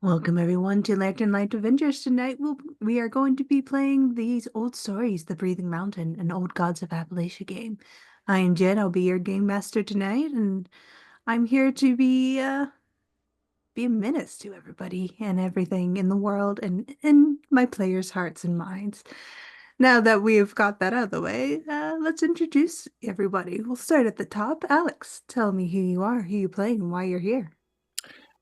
Welcome everyone to Lantern Light Adventures. Tonight we are going to be playing these old stories, The Breathing Mountain, an Old Gods of Appalachia game. I am Jen, I'll be your game master tonight, and I'm here to be a menace to everybody and everything in the world and in my players' hearts and minds. Now that we've got that out of the way, let's introduce everybody. We'll start at the top. Alex, tell me who you are, who you play, and why you're here.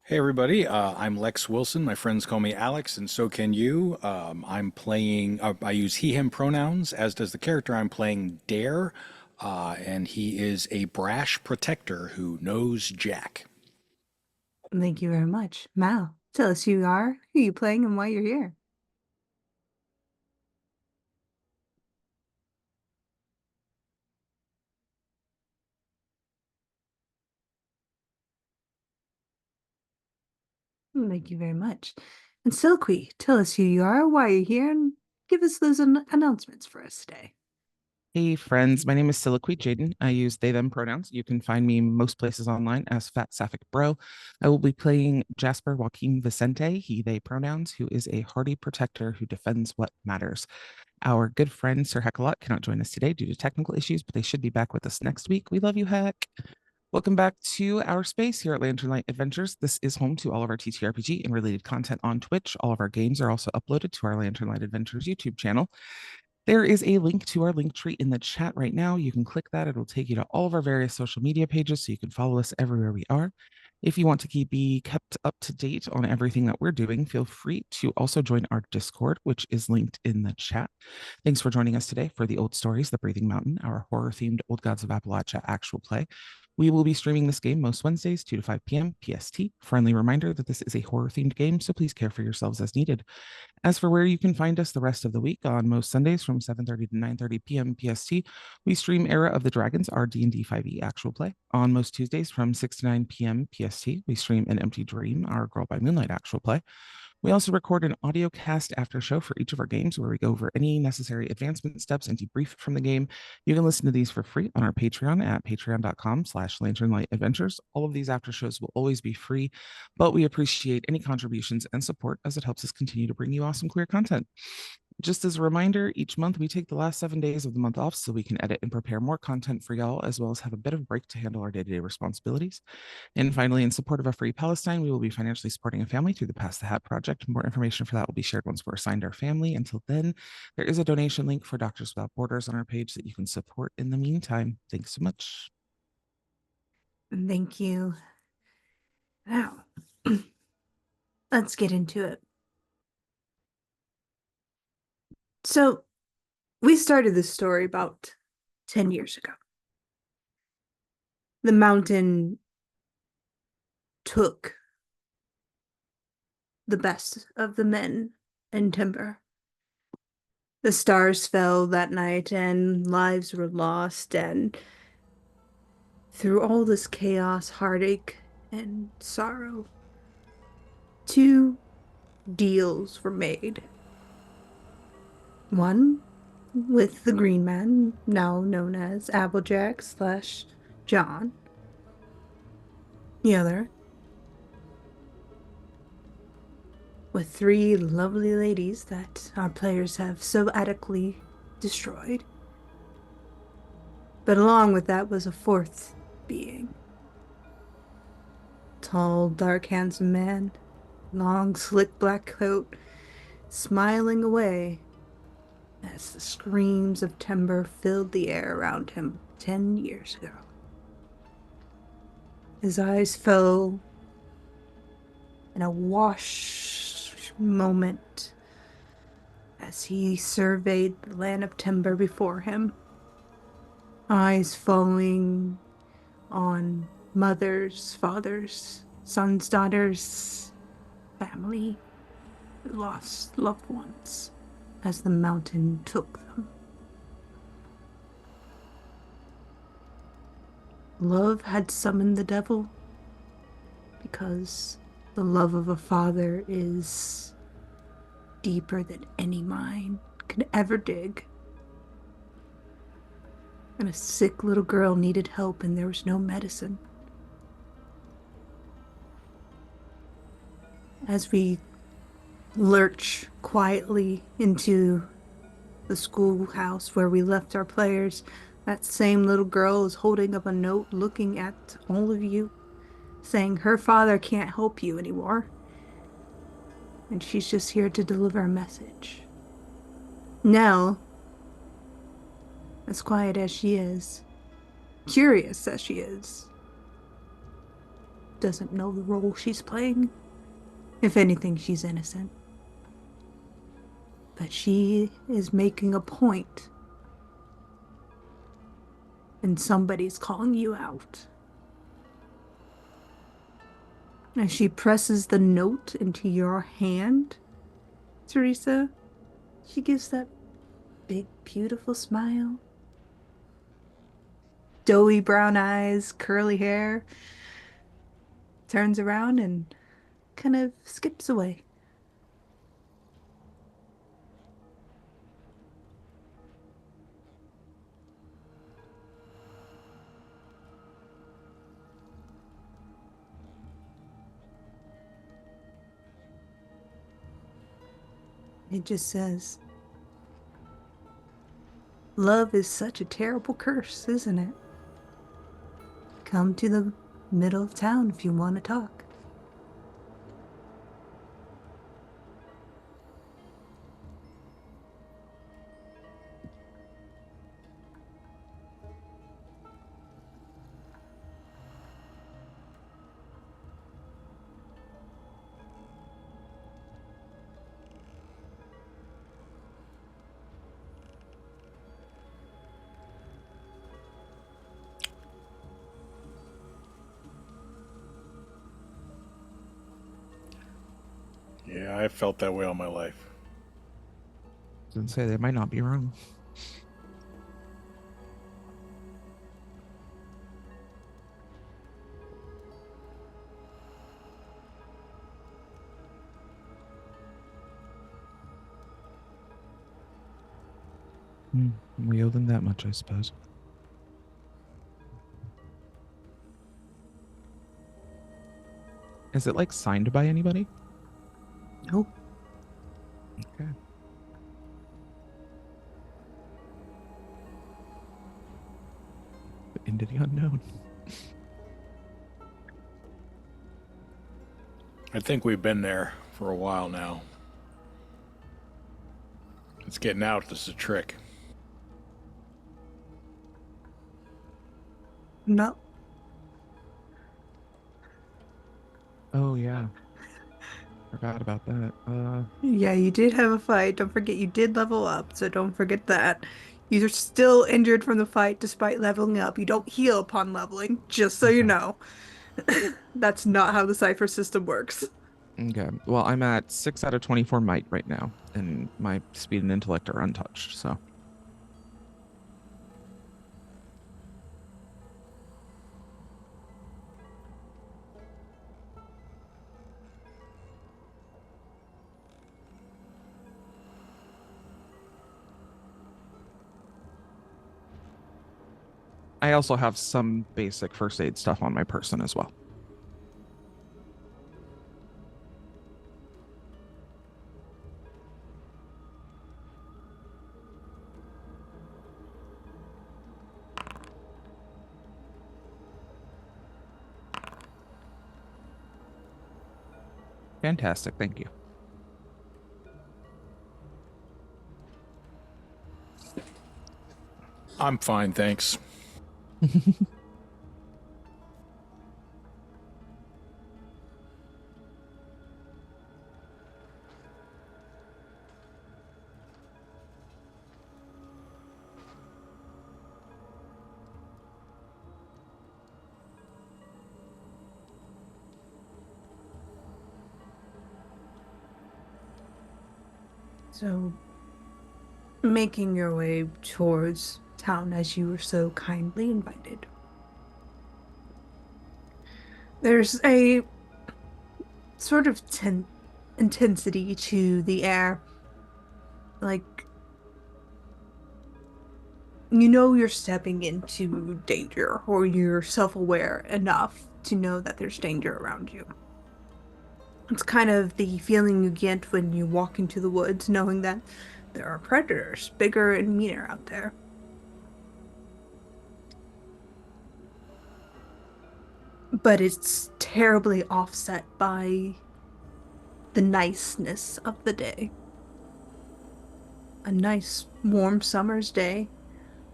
Hey everybody, I'm Lex Wilson. My friends call me Alex, and so can you. I'm playing, I use he, him pronouns, as does the character I'm playing, DAIRE, and he is a brash protector who knows Jack. Thank you very much. Mal, tell us who you are, who you playing, and why you're here. Thank you very much. And Silky, tell us who you are, why you're here, and give us those announcements for us today. Hey friends, my name is Siliqui Jaden. I use they them pronouns. You can find me most places online as FatSapphicBro. I will be playing Jasper Joaquim Vicente, he they pronouns, who is a hardy protector who defends what matters. Our good friend SirHeckAlot cannot join us today due to technical issues, but they should be back with us next week. We love you, Heck. Welcome back to our space here at Lantern Light Adventures. This is home to all of our TTRPG and related content on Twitch. All of our games are also uploaded to our Lantern Light Adventures YouTube channel. There is a link to our link tree in the chat right now. You can click that. It'll take you to all of our various social media pages so you can follow us everywhere we are. If you want to be kept up to date on everything that we're doing, feel free to also join our Discord, which is linked in the chat. Thanks for joining us today for the Old Stories, The Breathing Mountain, our horror-themed Old Gods of Appalachia actual play. We will be streaming this game most Wednesdays, 2 to 5 p.m. PST. Friendly reminder that this is a horror-themed game, so please care for yourselves as needed. As for where you can find us the rest of the week, on most Sundays from 7:30 to 9:30 p.m. PST, we stream Era of the Dragons, our D&D 5e actual play. On most Tuesdays from 6 to 9 p.m. PST, we stream An Empty Dream, our Girl by Moonlight actual play. We also record an audio cast after show for each of our games where we go over any necessary advancement steps and debrief from the game. You can listen to these for free on our Patreon at patreon.com/lanternlightadventures. All of these after shows will always be free, but we appreciate any contributions and support as it helps us continue to bring you awesome queer content. Just as a reminder, each month we take the last 7 days of the month off so we can edit and prepare more content for y'all, as well as have a bit of break to handle our day-to-day responsibilities. And finally, in support of a free Palestine, we will be financially supporting a family through the Pass the Hat project. More information for that will be shared once we're assigned our family. Until then, there is a donation link for Doctors Without Borders on our page that you can support in the meantime. Thanks so much. Thank you. Now, let's get into it. So, we started this story about 10 years ago. The mountain took the best of the men in Timber. The stars fell that night and lives were lost, and through all this chaos, heartache, and sorrow, two deals were made. One with the Green Man, now known as Applejack/John. The other with three lovely ladies that our players have so adequately destroyed. But along with that was a fourth being. Tall, dark, handsome man, long, slick black coat, smiling away as the screams of timber filled the air around him 10 years ago. His eyes fell in a wash moment as he surveyed the land of timber before him, eyes falling on mothers, fathers, sons, daughters, family who lost loved ones as the mountain took them. Love had summoned the devil because the love of a father is deeper than any mind could ever dig. And a sick little girl needed help, and there was no medicine. as we lurch quietly into the schoolhouse where we left our players, that same little girl is holding up a note looking at all of you, saying her father can't help you anymore, and she's just here to deliver a message. Nell, as quiet as she is, curious as she is, doesn't know the role she's playing. If anything, she's innocent. But she is making a point, and somebody's calling you out. As she presses the note into your hand, Theresa, she gives that big, beautiful smile. Doughy brown eyes, curly hair, turns around and kind of skips away. It just says, love is such a terrible curse, isn't it? Come to the middle of town if you want to talk. Yeah, I felt that way all my life. And say they might not be wrong. We owe them that much, I suppose. Is it like signed by anybody? Nope. Okay. Into the unknown. I think we've been there for a while now. It's getting out. This is a trick. No. Oh, yeah. Forgot about that. Yeah, you did have a fight. Don't forget you did level up, so don't forget that. You're still injured from the fight despite leveling up. You don't heal upon leveling, just so you Okay. know. That's not how the cipher system works. Okay. Well, I'm at 6 out of 24 might right now, and my speed and intellect are untouched, so. I also have some basic first aid stuff on my person as well. Fantastic. Thank you. I'm fine, thanks. So, making your way towards town as you were so kindly invited. There's a sort of intensity to the air. Like, you know you're stepping into danger, or you're self-aware enough to know that there's danger around you. It's kind of the feeling you get when you walk into the woods, knowing that there are predators, bigger and meaner out there. But it's terribly offset by the niceness of the day. A nice, warm summer's day,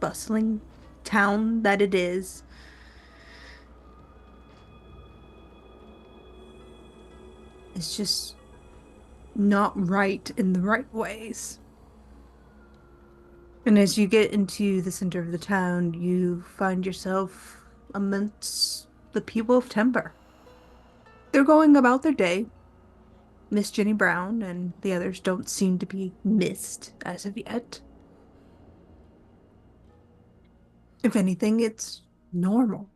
bustling town that it is. It's just not right in the right ways. And as you get into the center of the town, you find yourself amongst the people of Timber. They're going about their day. Miss Jenny Brown and the others don't seem to be missed as of yet. If anything, it's normal.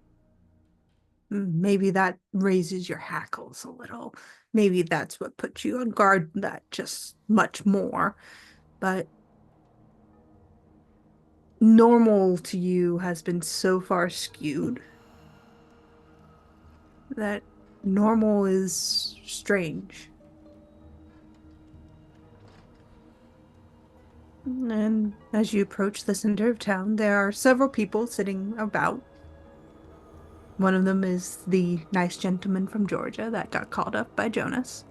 Maybe that raises your hackles a little. Maybe that's what puts you on guard that just much more. But normal to you has been so far skewed that normal is strange. And as you approach the center of town, there are several people sitting about. One of them is the nice gentleman from Georgia that got called up by Jonas.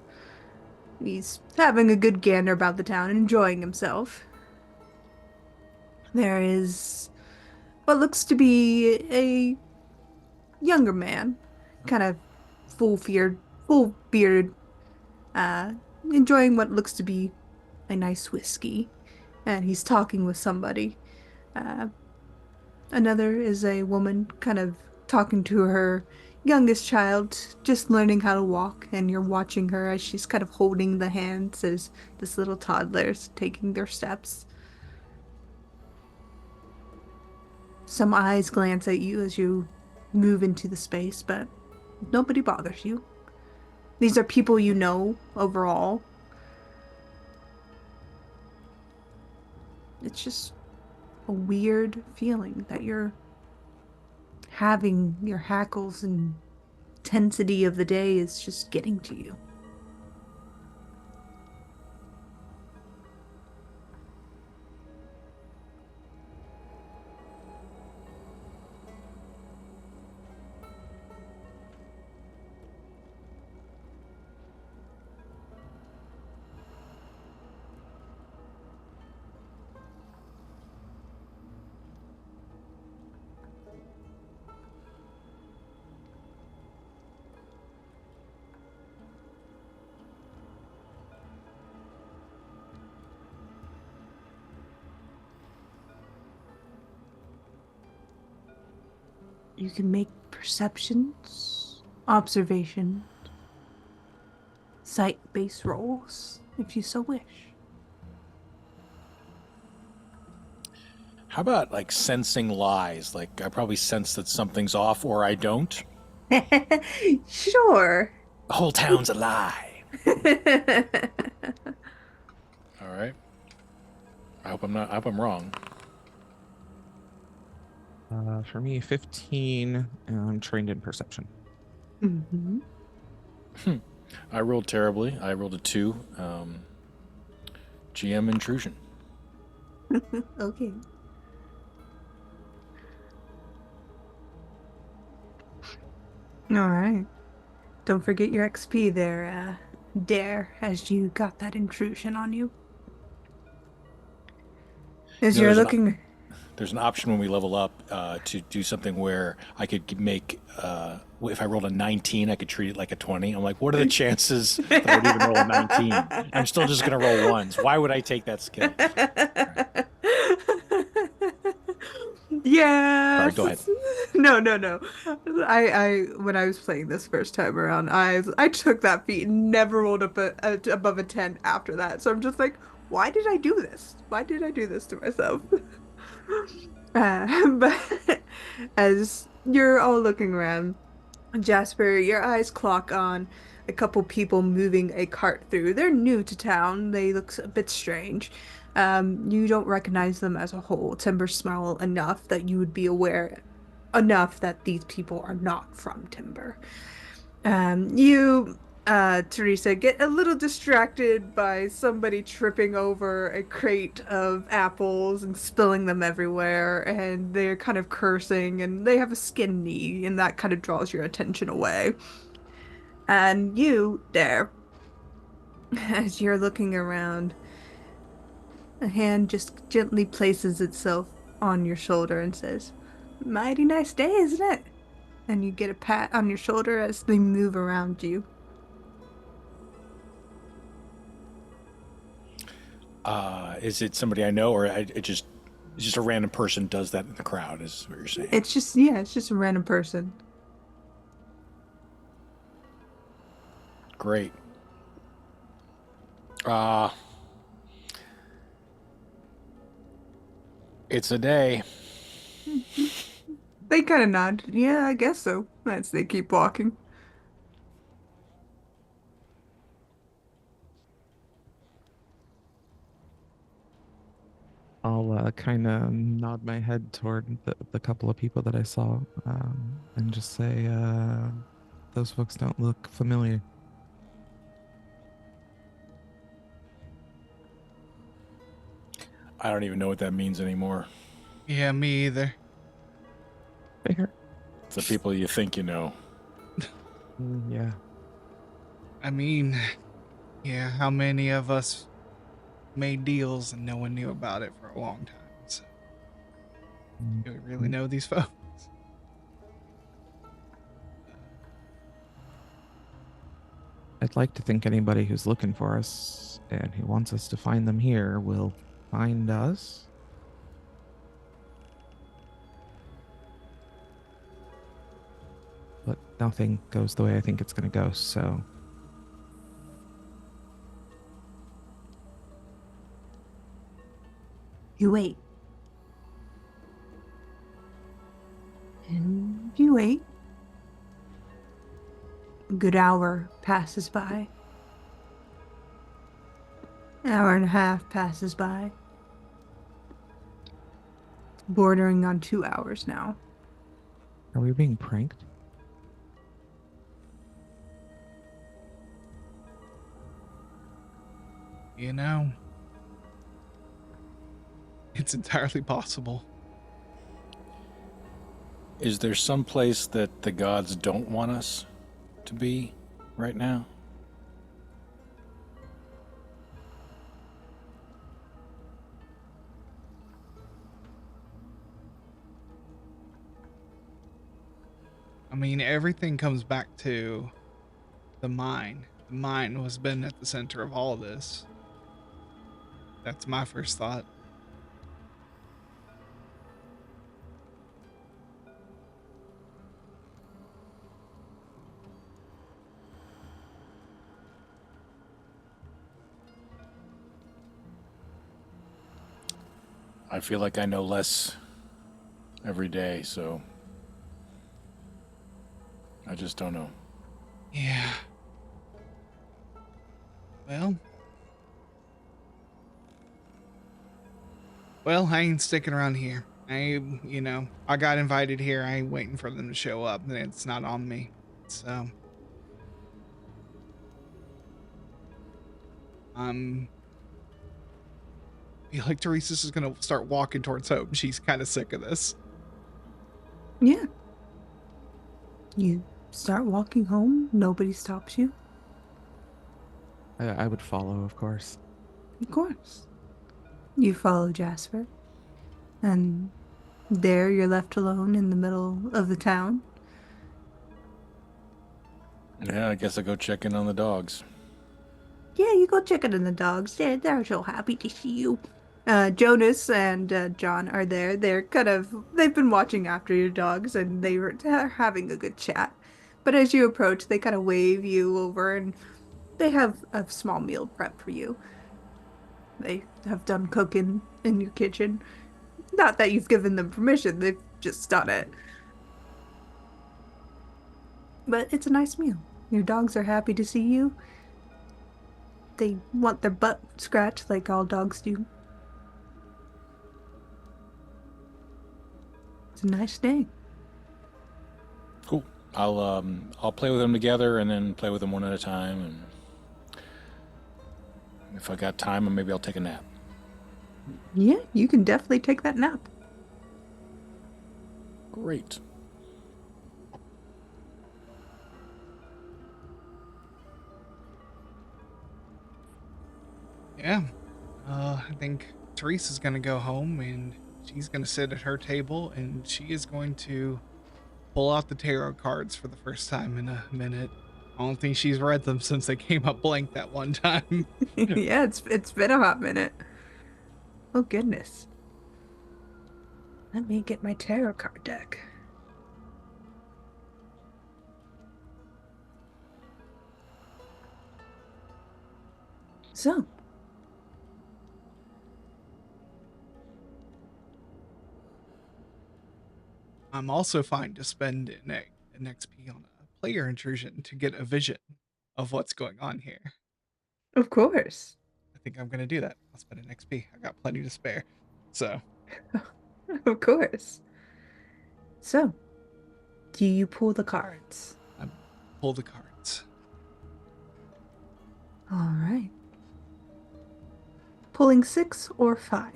He's having a good gander about the town and enjoying himself. There is what looks to be a younger man, kind of full beard, uh, enjoying what looks to be a nice whiskey, and he's talking with somebody. Uh, Another is a woman kind of talking to her youngest child, just learning how to walk, and you're watching her as she's kind of holding the hands as this little toddler's taking their steps. Some eyes glance at you as you move into the space, but nobody bothers you. These are people you know overall. It's just a weird feeling that you're having your hackles and intensity of the day is just getting to you. You can make perceptions, observation, sight-based rolls, if you so wish. How about like sensing lies? Like I probably sense that something's off or I don't. Sure. The whole town's a lie. All right. I hope I'm wrong. For me, 15. I'm trained in perception. Mhm. I rolled terribly. I rolled a 2. GM intrusion. Okay. All right. Don't forget your XP there, Dare, as you got that intrusion on you. As You know, you're looking. there's an option when we level up to do something where I could make, if I rolled a 19, I could treat it like a 20. I'm like, what are the chances that I would even roll a 19? I'm still just going to roll ones. Why would I take that skill? Sorry, Yes. go ahead. No, no, no. When I was playing this first time around, I took that feat and never rolled up above a 10 after that. So I'm just like, why did I do this? Why did I do this to myself? But as you're all looking around, Jasper, your eyes clock on a couple people moving a cart through. They're new to town. They look a bit strange. You don't recognize them as a whole. Timber smell enough that you would be aware enough that these people are not from Timber. You Theresa, get a little distracted by somebody tripping over a crate of apples and spilling them everywhere, and they're kind of cursing, and they have a skin knee, and that kind of draws your attention away. And you, there, as you're looking around, a hand just gently places itself on your shoulder and says, "Mighty nice day, isn't it?" And you get a pat on your shoulder as they move around you. Is it somebody I know, or it's just a random person does that in the crowd? Is what you're saying? It's just, yeah, it's just a random person. Great. Uh, it's a day. They kind of nod. Yeah, I guess so. As they keep walking. I'll kind of nod my head toward the couple of people that I saw and just say, those folks don't look familiar. I don't even know what that means anymore. Yeah, me either. Fair. It's the people you think you know. Yeah. I mean, yeah, how many of us made deals and no one knew about it for a long time? So, do we really know these folks? I'd like to think anybody who's looking for us and who wants us to find them here will find us. But nothing goes the way I think it's going to go, so You wait. And you wait. A good hour passes by. An hour and a half passes by. Bordering on 2 hours now. are we being pranked? You know, it's entirely possible. Is there some place that the gods don't want us to be right now? I mean, everything comes back to the mine. The mine has been at the center of all of this. That's my first thought. I feel like I know less every day, so I just don't know. Yeah. Well, I ain't sticking around here. I got invited here. I ain't waiting for them to show up, and it's not on me. So, I feel like Teresa's is gonna start walking towards home. She's kind of sick of this. Yeah. You start walking home. Nobody stops you. I would follow, of course. Of course. You follow Jasper. And there you're left alone in the middle of the town. Yeah, I guess I'll go check in on the dogs. Yeah, you go check it in the dogs. They're so happy to see you. Jonas and John are there. They've been watching after your dogs and they're having a good chat. But as you approach, they kind of wave you over and they have a small meal prep for you. They have done cooking in your kitchen. Not that you've given them permission, they've just done it. But it's a nice meal. Your dogs are happy to see you. They want their butt scratched like all dogs do. It's a nice day. Cool. I'll play with them together and then play with them one at a time. And if I got time, maybe I'll take a nap. Yeah, you can definitely take that nap. Great. Yeah. I think Teresa's gonna go home and she's gonna sit at her table and she is going to pull out the tarot cards for the first time in a minute. I don't think she's read them since they came up blank that one time. Yeah, it's been a hot minute. Oh goodness. Let me get my tarot card deck. So, I'm also fine to spend an XP on a player intrusion to get a vision of what's going on here. of course. I think I'm gonna do that. I'll spend an XP. I got plenty to spare. So Of course. So, do you pull the cards? I pull the cards. All right. Pulling 6 or 5?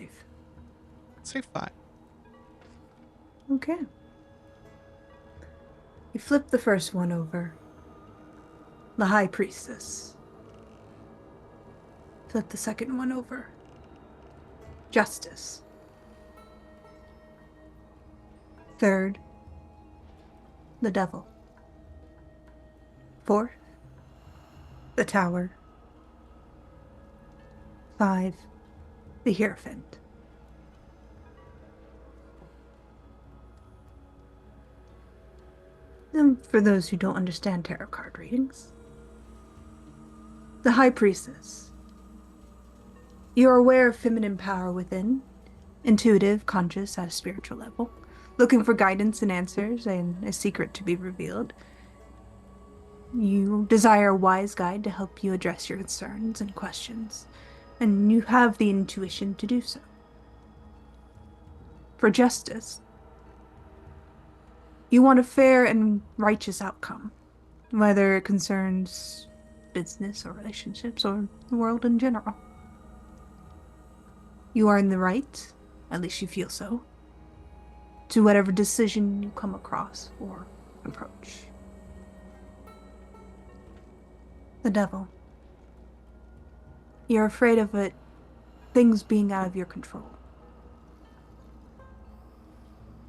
Say 5. Okay. You flip the first one over. The High Priestess. Flip the second one over. Justice. Third, the Devil. Fourth, the Tower. 5, the Hierophant. And for those who don't understand tarot card readings, the High Priestess. You're aware of feminine power within, intuitive, conscious at a spiritual level, looking for guidance and answers and a secret to be revealed. You desire a wise guide to help you address your concerns and questions, and you have the intuition to do so. For justice, you want a fair and righteous outcome, whether it concerns business or relationships or the world in general. You are in the right, at least you feel so, to whatever decision you come across or approach. The Devil. You're afraid of it, things being out of your control.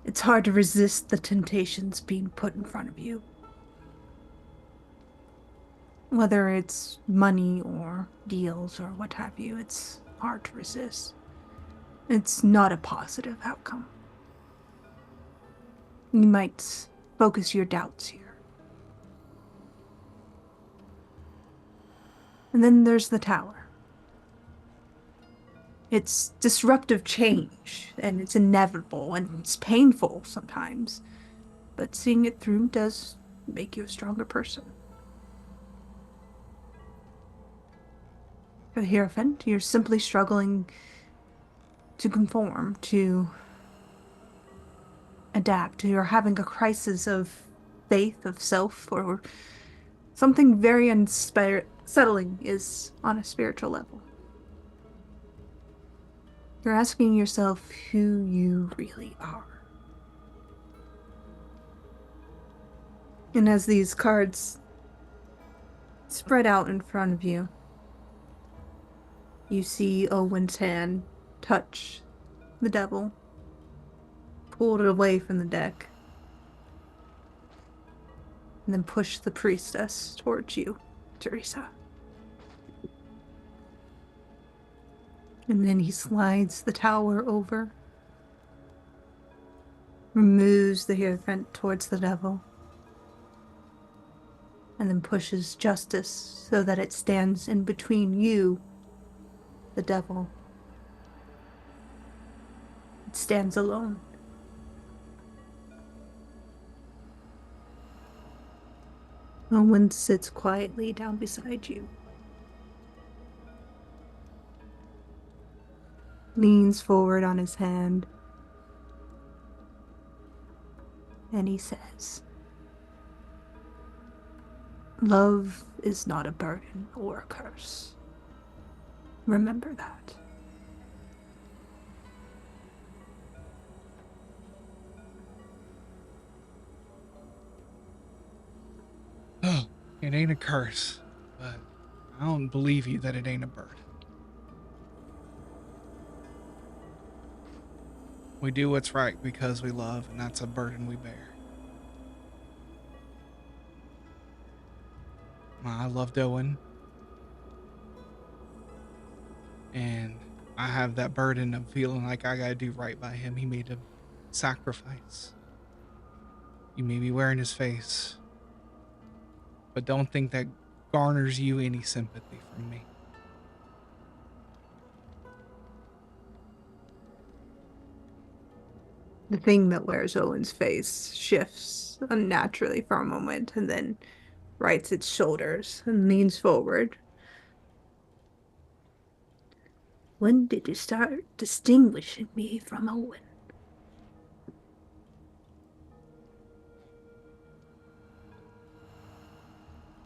It's hard to resist the temptations being put in front of you. Whether it's money or deals or what have you, it's hard to resist. It's not a positive outcome. You might focus your doubts here. And then there's the Tower. It's disruptive change, and it's inevitable, and it's painful sometimes. But seeing it through does make you a stronger person. For the Hierophant, you're simply struggling to conform, to adapt. You're having a crisis of faith, of self, or something very unsettling is on a spiritual level. You're asking yourself who you really are. And as these cards spread out in front of you, you see Owen's hand touch the Devil, pull it away from the deck, and then push the Priestess towards you, Theresa. And then he slides the Tower over, removes the Hierophant towards the Devil, and then pushes Justice so that it stands in between you, the Devil. It stands alone. Owen sits quietly down beside you. Leans forward on his hand, and he says, Love is not a burden or a curse. Remember that. Oh, it ain't a curse, but I don't believe you that it ain't a bird. We do what's right because we love, and that's a burden we bear. I loved Owen, and I have that burden of feeling like I gotta do right by him. He made a sacrifice. You may be wearing his face, but don't think that garners you any sympathy from me. The thing that wears Owen's face shifts unnaturally for a moment and then rights its shoulders and leans forward. When did you start distinguishing me from Owen?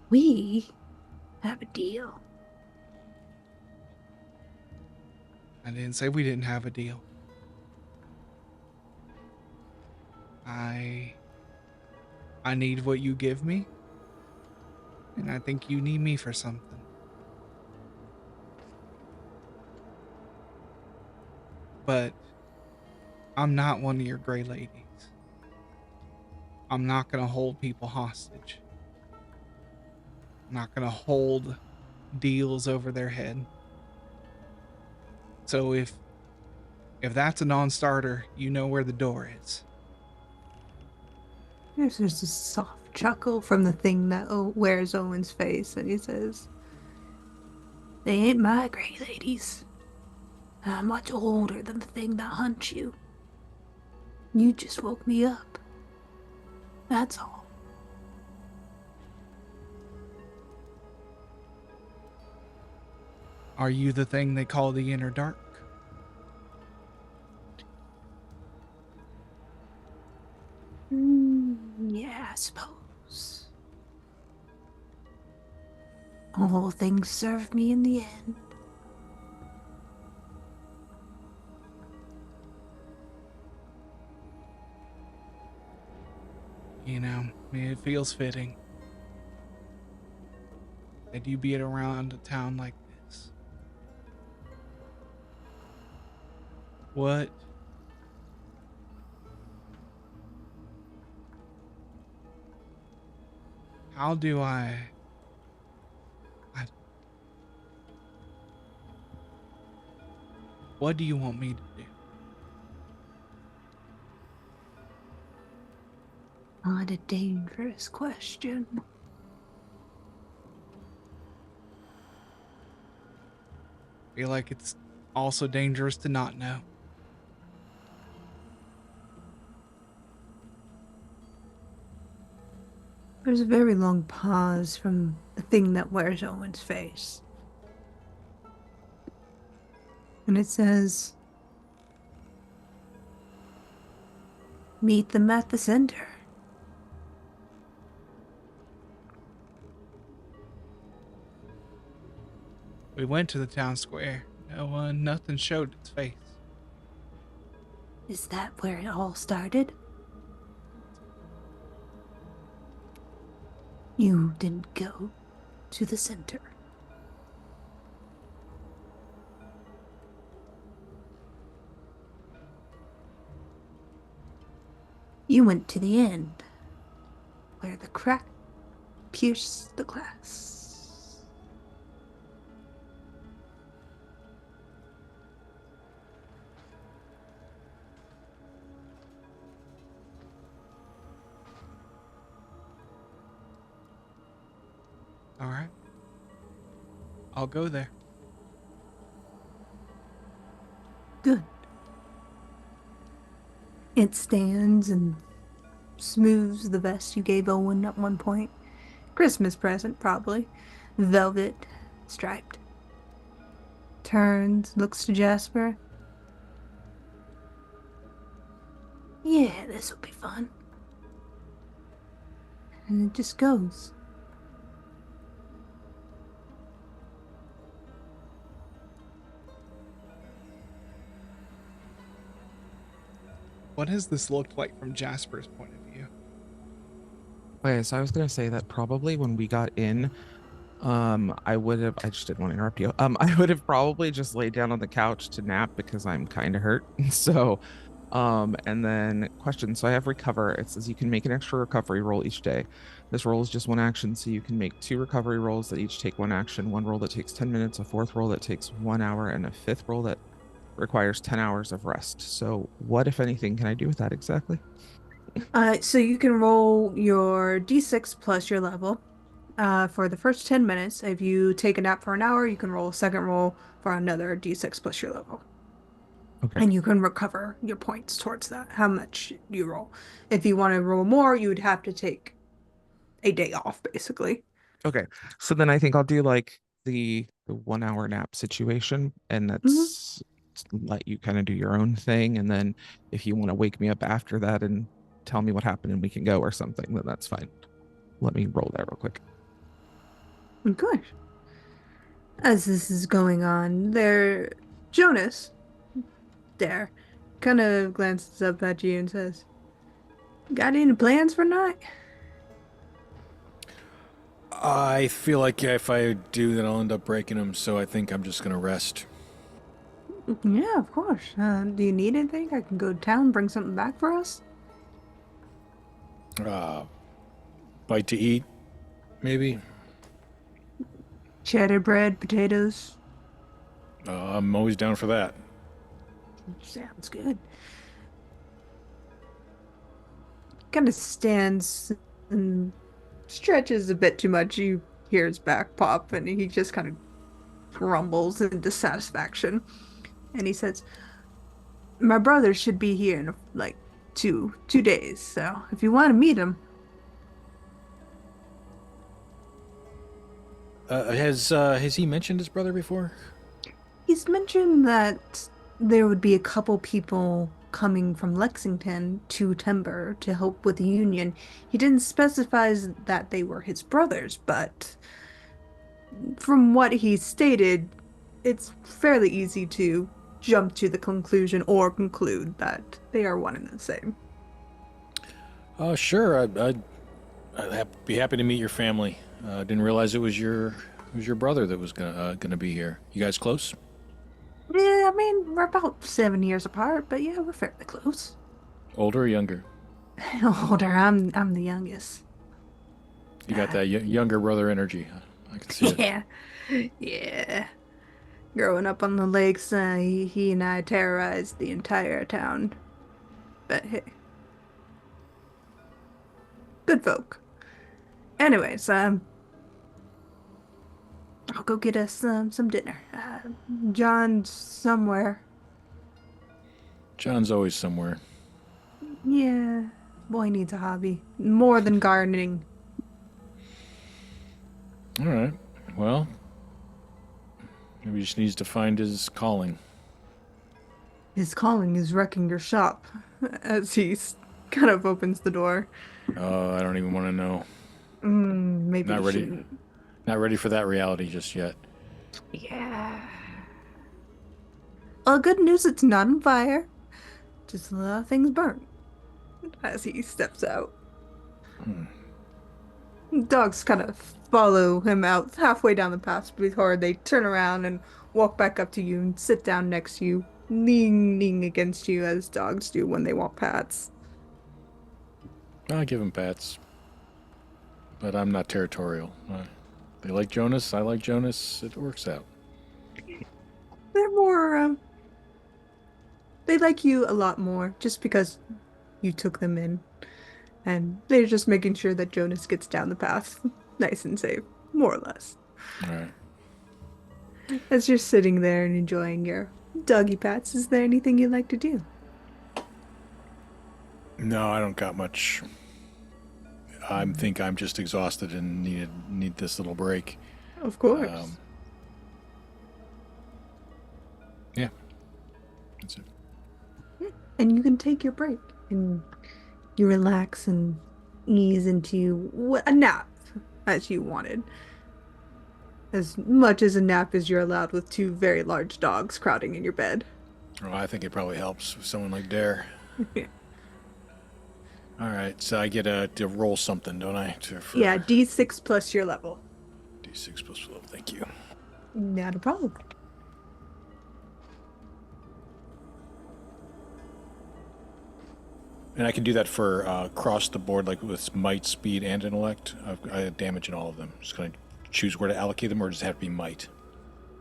We have a deal. I didn't say we didn't have a deal. I need what you give me, and I think you need me for something. But I'm not one of your gray ladies. I'm not gonna hold people hostage. I'm not gonna hold deals over their head. So if that's a non-starter, you know where the door is. There's just a soft chuckle from the thing that wears Owen's face, and he says, "They ain't my gray ladies. I'm much older than the thing that hunts you. You just woke me up. That's all." Are you the thing they call the inner dark? Yeah, I suppose. All things serve me in the end. You know, it feels fitting that you be around a town like this. What? How do I what do you want me to do? Not a dangerous question. I feel like it's also dangerous to not know. There's a very long pause from the thing that wears Owen's face. And it says, "Meet them at the center." We went to the town square. Nothing showed its face. Is that where it all started? You didn't go to the center. You went to the end, where the crack pierced the glass. All right. I'll go there. Good. It stands and smooths the vest you gave Owen at one point. Christmas present, probably. Velvet, striped. Turns, looks to Jasper. Yeah, this'll be fun. And it just goes. what has this looked like from Jasper's point of view? Okay, so I was gonna say that probably when we got in, I just didn't want to interrupt you. I would have probably just laid down on the couch to nap because I'm kind of hurt. So, and then question. So I have recover. It says you can make an extra recovery roll each day. This roll is just one action, so you can make 2 recovery rolls that each take 1 action, one roll that takes 10 minutes, a 4th roll that takes 1 hour, and a 5th roll that requires 10 hours of rest. So what, if anything, can I do with that exactly? So you can roll your d6 plus your level. For the first 10 minutes, if you take a nap for an hour, you can roll a second roll for another d6 plus your level. Okay. And you can recover your points towards that, how much you roll. If you want to roll more, you would have to take a day off, basically. Okay. So then I think I'll do like the 1 hour nap situation, and Hmm. that's let you kind of do your own thing. And then if you want to wake me up after that and tell me what happened and we can go or something, then that's fine. Let me roll that real quick. Good. As this is going on, Jonas, there, kind of glances up at you and says, "Got any plans for tonight?" I feel like if I do, then I'll end up breaking them, so I think I'm just gonna rest. Yeah, of course. Do you need anything? I can go to town, bring something back for us. Uh, Bite to eat, maybe? Cheddar bread, potatoes. I'm always down for that. Sounds good. Kind of stands and stretches a bit too much. You hear his back pop, and he just kind of grumbles in dissatisfaction. And he says, "My brother should be here in like two days. So if you want to meet him." Has he mentioned his brother before? He's mentioned that there would be a couple people coming from Lexington to Timber to help with the union. He didn't specify that they were his brothers, but from what he stated, it's fairly easy to jump to the conclusion or conclude that they are one and the same. Sure. I'd be happy to meet your family. Didn't realize it was your brother that was gonna be here. You guys close? Yeah, I mean, we're about 7 years apart, but yeah, we're fairly close. Older or younger? Older, I'm the youngest. You got that younger brother energy. I can see it. Yeah, yeah. Growing up on the lakes, he and I terrorized the entire town. But hey, good folk. Anyways, I'll go get us some dinner. John's somewhere. John's always somewhere. Yeah, boy needs a hobby. More than gardening. All right. Well, maybe he just needs to find his calling. His calling is wrecking your shop. As he kind of opens the door. I don't even want to know. Maybe Not you ready. shouldn't. Not ready for that reality just yet. Yeah. Well, good news, it's not on fire. Just a lot of things burnt. As he steps out. Dogs kind of follow him out halfway down the path before they turn around and walk back up to you and sit down next to you, leaning against you as dogs do when they want pats. I give him pats, but I'm not territorial. They like Jonas. I like Jonas. It works out. They're more, they like you a lot more just because you took them in. And they're just making sure that Jonas gets down the path nice and safe, more or less. All right. As you're sitting there and enjoying your doggy pats, is there anything you'd like to do? No, I don't got much. I think I'm just exhausted and need this little break. Of course. Yeah. That's it. And you can take your break and you relax and ease into a nap as you wanted. As much as a nap as you're allowed with 2 very large dogs crowding in your bed. Oh, I think it probably helps with someone like DAIRE. All right, so I get to roll something, don't I? Yeah, D6 plus your level. D6 plus level. Thank you. Not a problem. And I can do that for across the board, like with might, speed, and intellect. I have damage in all of them. Just gonna choose where to allocate them, or does it have to be might?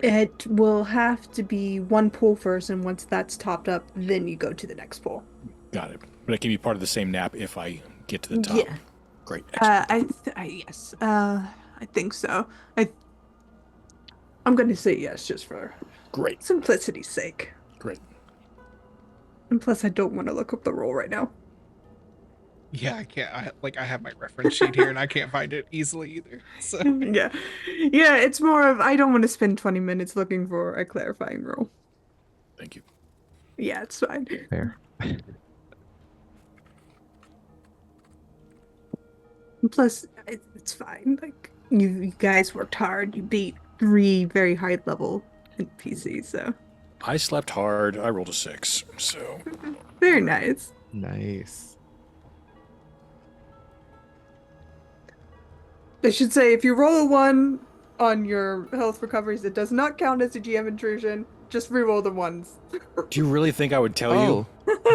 It will have to be one pool first, and once that's topped up, then you go to the next pool. Got it. But it can be part of the same nap if I get to the top. Yeah. Great. Excellent. Yes. I think so. I'm gonna say yes just for Great. simplicity's sake. Great. And plus, I don't want to look up the roll right now. Yeah, I can't. I have my reference sheet here, and I can't find it easily either. So Yeah. It's more of I don't want to spend 20 minutes looking for a clarifying roll. Thank you. Yeah, it's fine. Fair. And plus, it's fine. Like you guys worked hard. You beat 3 very high level NPCs, so I slept hard. I rolled a 6, so very nice. Nice. I should say, if you roll a 1 on your health recoveries, it does not count as a GM intrusion. Just reroll the ones. do you really think I would tell you?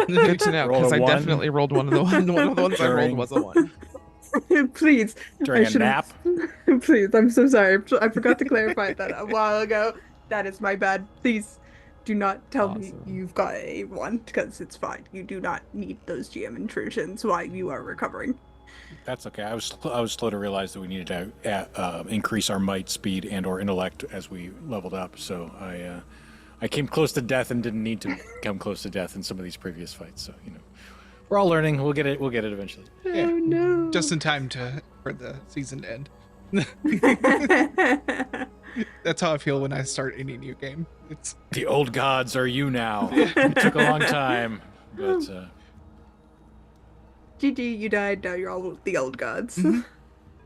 Good to know, Roll because a I one. definitely rolled one of the ones I rolled was a 1. Please. During I a nap? Please, I'm so sorry. I forgot to clarify that a while ago. That is my bad. Please do not tell me Awesome. you've got a 1, because it's fine. You do not need those GM intrusions while you are recovering. That's okay. I was slow to realize that we needed to increase our might, speed, and/or intellect as we leveled up. So I came close to death and didn't need to come close to death in some of these previous fights. So we're all learning. We'll get it. We'll get it eventually. yeah, Oh no. just in time for the season to end. That's how I feel when I start any new game. It's The old gods are you now. It took a long time, but GG, you died. Now you're all the old gods.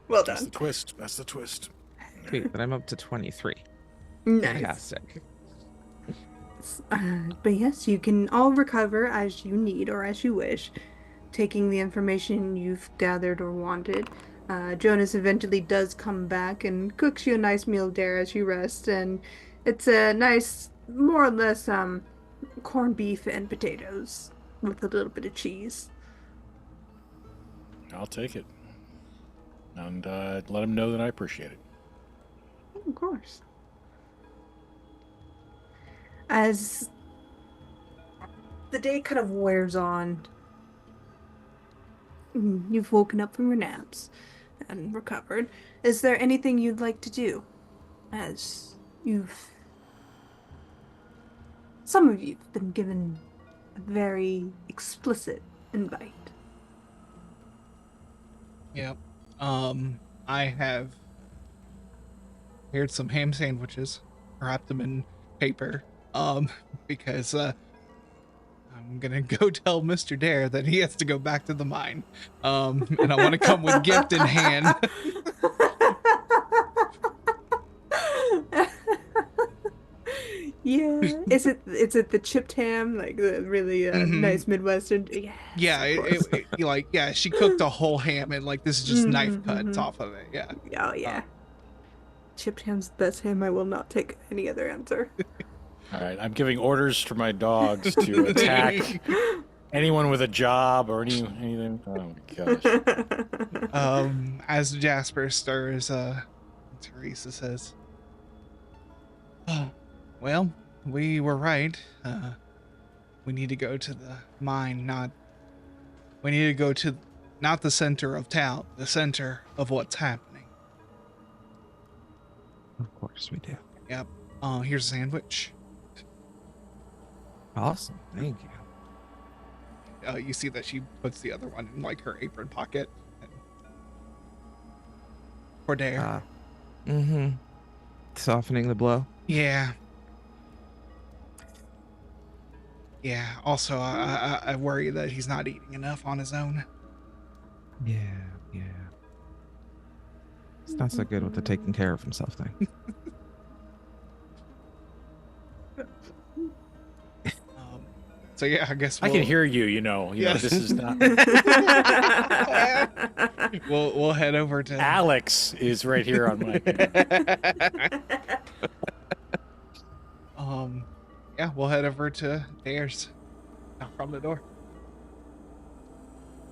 Well that's done. the twist. That's the twist. Sweet, but I'm up to 23. Nice. Fantastic. But yes, you can all recover as you need or as you wish, taking the information you've gathered or wanted. Jonas eventually does come back and cooks you a nice meal there as you rest, and it's a nice, more or less, corned beef and potatoes with a little bit of cheese. I'll take it, and let him know that I appreciate it. Of course. As the day kind of wears on, you've woken up from your naps and recovered. Is there anything you'd like to do? As some of you've been given a very explicit invite. Yep. I have prepared some ham sandwiches, wrapped them in paper, because I'm gonna go tell Mr. Dare that he has to go back to the mine, and I want to come with gift in hand. Yeah. Is it the chipped ham, like the really nice Midwestern? Yes, of course. She cooked a whole ham, and like this is just knife cuts off of it. Yeah. Oh yeah. Chipped ham's the best ham. I will not take any other answer. All right, I'm giving orders for my dogs to attack anyone with a job or anything. Oh my gosh. As Jasper stirs, Theresa says, "Oh, well, we were right. We need to go to the mine, we need to go to not the center of town, the center of what's happening." Of course we do. Yep. Here's a sandwich. Awesome. Thank you. You see that she puts the other one in like her apron pocket. For Dare. Softening the blow. Yeah. Yeah. Also, I worry that he's not eating enough on his own. Yeah. It's not so good with the taking care of himself thing. So yeah, I guess I can hear you. Yes. This is not. we'll head over to Alex is right here on my. Yeah, we'll head over to DAIRE's. Knock on the door.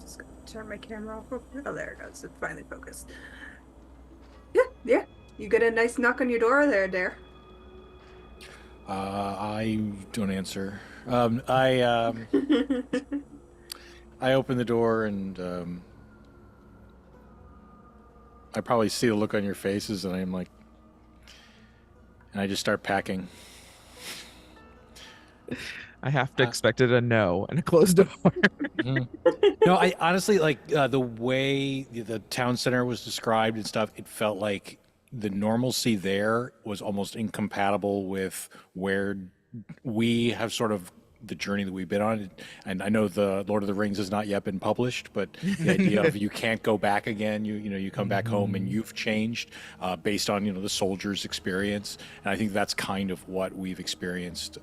Just gonna turn my camera off. Oh, there it goes. It's finally focused. Yeah. You get a nice knock on your door there, Dare. I don't answer. I open the door and I probably see the look on your faces, and I'm like, and I just start packing. I have to expect it a no and a closed door. No, I honestly like the way the town center was described and stuff. It felt like the normalcy there was almost incompatible with where we have sort of the journey that we've been on. And I know the Lord of the Rings has not yet been published, but the idea of you can't go back again. You come back home and you've changed based on the soldier's experience. And I think that's kind of what we've experienced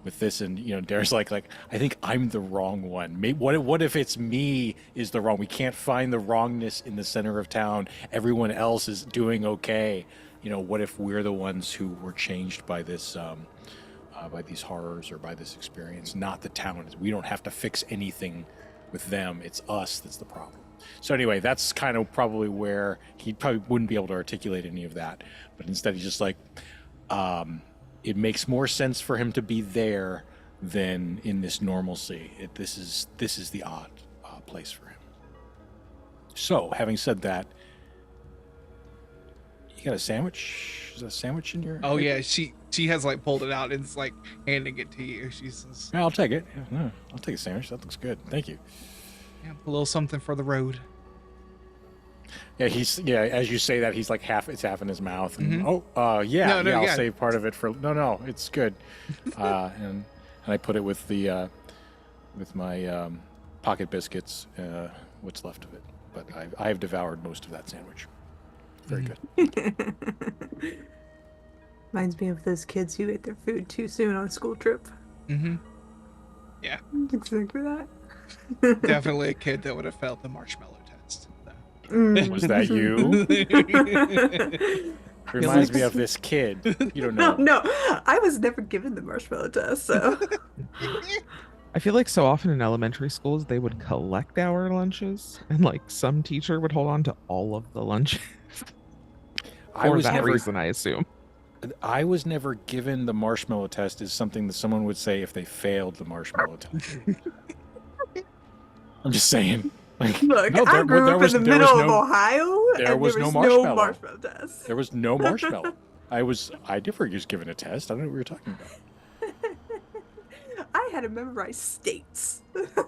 with this. And Dare's like I think I'm the wrong one. Maybe what if it's me is the wrong? We can't find the wrongness in the center of town. Everyone else is doing okay. What if we're the ones who were changed by this? By these horrors or by this experience, not the town. We don't have to fix anything with them. It's us that's the problem. So anyway, that's kind of probably where he probably wouldn't be able to articulate any of that. But instead he's just like, it makes more sense for him to be there than in this normalcy. This is the odd place for him. So having said that, you got a sandwich? Is that a sandwich in your... Oh yeah, she has like pulled it out and it's like handing it to you. She says, Yeah, I'll take it. Yeah, I'll take a sandwich. That looks good. Thank you. yeah, a little something for the road. Yeah, as you say that, he's like it's half in his mouth. And, No, I'll yeah. save part of it for... No, it's good. And I put it with the with my pocket biscuits, what's left of it. But I have devoured most of that sandwich. Very good. Reminds me of those kids who ate their food too soon on a school trip. Yeah, Exactly that. definitely a kid that would have failed the marshmallow test. Was that you? Reminds me of this kid. You don't know. No, I was never given the marshmallow test, so. I feel like so often in elementary schools they would collect our lunches, and like some teacher would hold on to all of the lunches. For that reason, I assume. I was never given the marshmallow test as something that someone would say if they failed the marshmallow test. I'm just saying. Like, Look, I grew up in the middle of Ohio, and there was no marshmallow test. There was no marshmallow. I never was given a test. I don't know what we were talking about. I had to memorize states.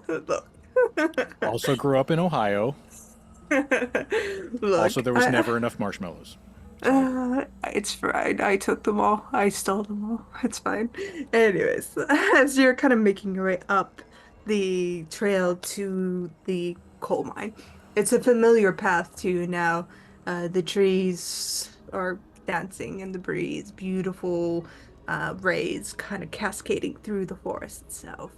Look. Also grew up in Ohio. Look, Also, there was never enough marshmallows. It's fine. I took them all. I stole them all. It's fine. Anyways, as you're kind of making your way up the trail to the coal mine, it's a familiar path to you now. The trees are dancing in the breeze, beautiful rays kind of cascading through the forest itself.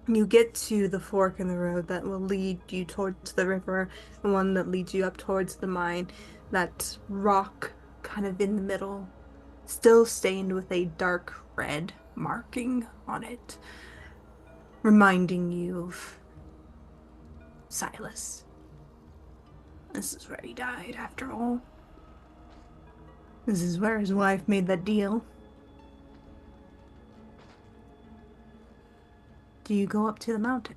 You get to the fork in the road that will lead you towards the river, and one that leads you up towards the mine. That rock kind of in the middle, still stained with a dark red marking on it, reminding you of Silas. This is where he died, after all. This is where his wife made that deal. Do you go up to the mountain?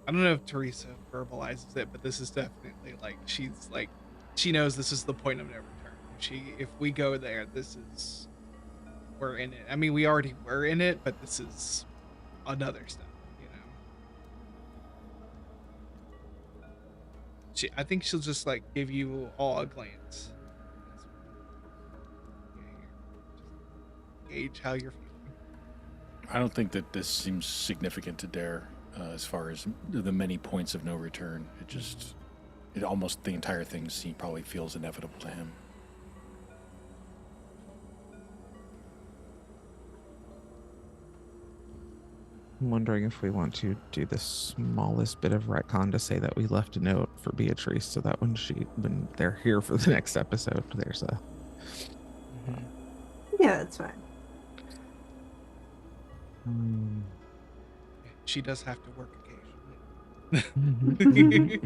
I don't know if Theresa verbalizes it, but this is definitely like she knows this is the point of no return. If we go there, we're in it. I mean, we already were in it, but this is another step, I think she'll just like give you all a glance. Gauge how you're feeling. I don't think that this seems significant to DAIRE as far as the many points of no return. It just almost the entire thing probably feels inevitable to him. I'm wondering if we want to do the smallest bit of retcon to say that we left a note for Beatrice so that when they're here for the next episode, there's a. Yeah, that's fine. She does have to work occasionally.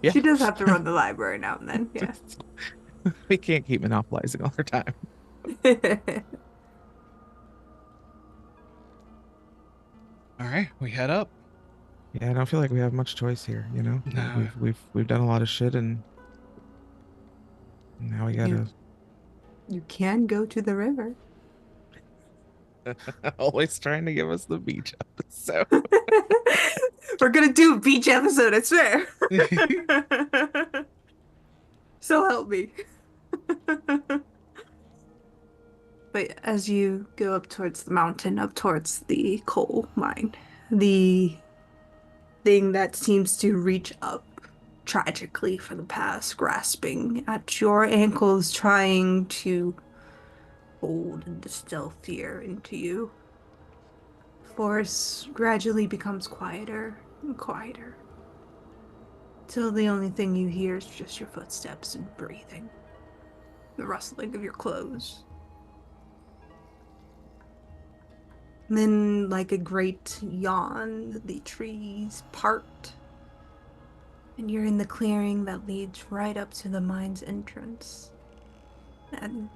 Yeah. She does have to run the library now and then. Yeah. We can't keep monopolizing all our time. All right, we head up. Yeah, I don't feel like we have much choice here. You know, No. we've done a lot of shit, and now we gotta You can go to the river. always trying to give us the beach episode. We're gonna do a beach episode, I swear. So help me. But as you go up towards the mountain, up towards the coal mine, the thing that seems to reach up tragically for the past, grasping at your ankles, trying to hold and distill fear into you. Force gradually becomes quieter and quieter, till the only thing you hear is just your footsteps and breathing, the rustling of your clothes. And then, like a great yawn, the trees part, and you're in the clearing that leads right up to the mine's entrance. And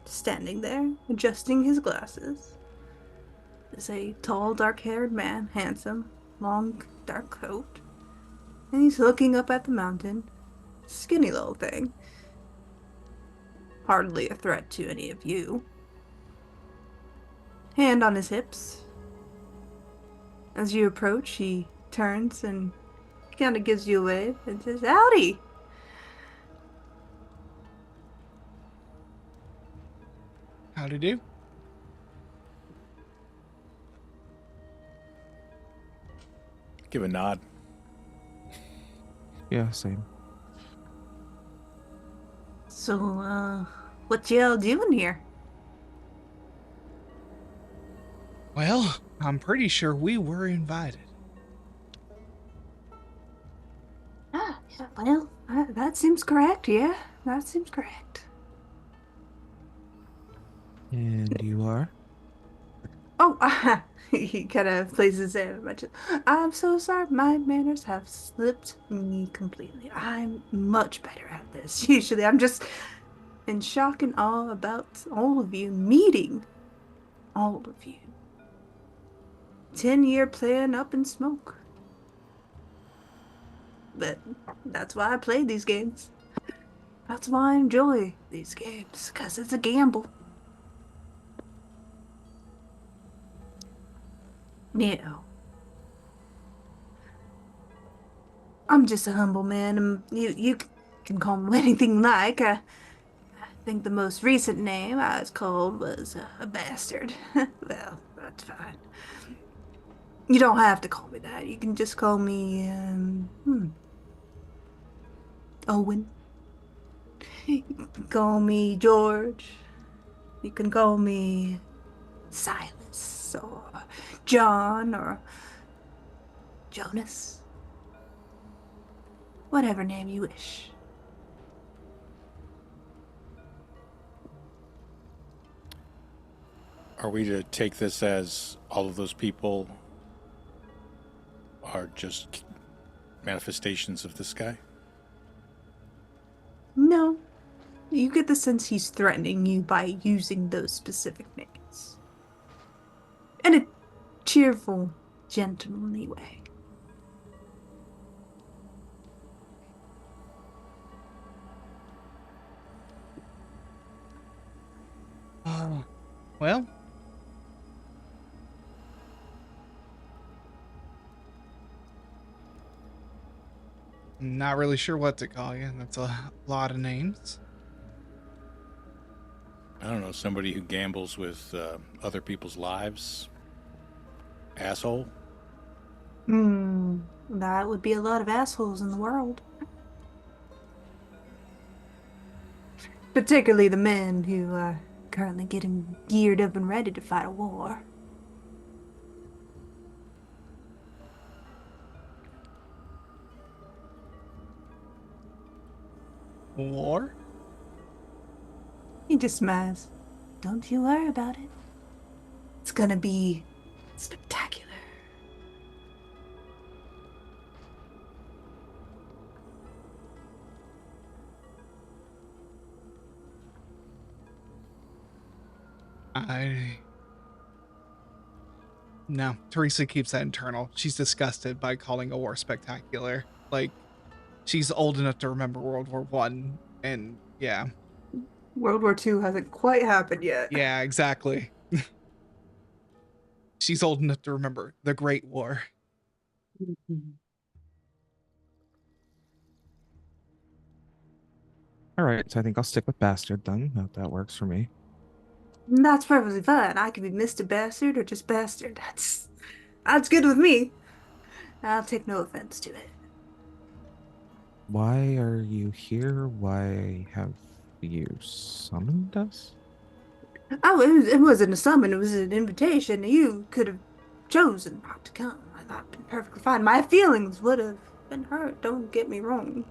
standing there, adjusting his glasses, is a tall, dark-haired man, handsome, long, dark coat. And he's looking up at the mountain. Skinny little thing. Hardly a threat to any of you. Hand on his hips. As you approach, he turns and kind of gives you a wave and says, "Howdy!" How'd he do? Give a nod. Yeah, same. So, what y'all doing here? Well, I'm pretty sure we were invited. Ah, yeah, well, that seems correct, yeah. That seems correct. And you are? Oh, he kind of places his hand on my chest. I'm so sorry, my manners have slipped me completely. I'm much better at this. Usually I'm just in shock and awe about all of you, meeting all of you. 10-year plan up in smoke. But that's why I play these games. That's why I enjoy these games, because it's a gamble. No. I'm just a humble man, and you can call me anything you like. I think the most recent name I was called was a bastard. Well, that's fine. You don't have to call me that. You can just call me, Owen. You can call me George. You can call me Silas, or John, or Jonas. Whatever name you wish. Are we to take this as all of those people are just manifestations of this guy? No. You get the sense he's threatening you by using those specific names. In a cheerful, gentlemanly way. Well, not really sure what to call you. That's a lot of names. I don't know, somebody who gambles with other people's lives? Asshole? That would be a lot of assholes in the world. particularly the men who are currently getting geared up and ready to fight a war. War? He just smiles. Don't you worry about it. It's gonna be spectacular. No, Theresa keeps that internal. She's disgusted by calling a war spectacular. Like, she's old enough to remember World War One, and yeah. World War II hasn't quite happened yet. Yeah, exactly. She's old enough to remember the Great War. All right, so I think I'll stick with bastard then. That works for me. That's perfectly fine. I could be Mr. Bastard or just Bastard. That's good with me. I'll take no offense to it. Why are you here? Why have you summoned us? Oh, it wasn't a summon, it was an invitation. You could have chosen not to come. I've been perfectly fine. My feelings would have been hurt, don't get me wrong.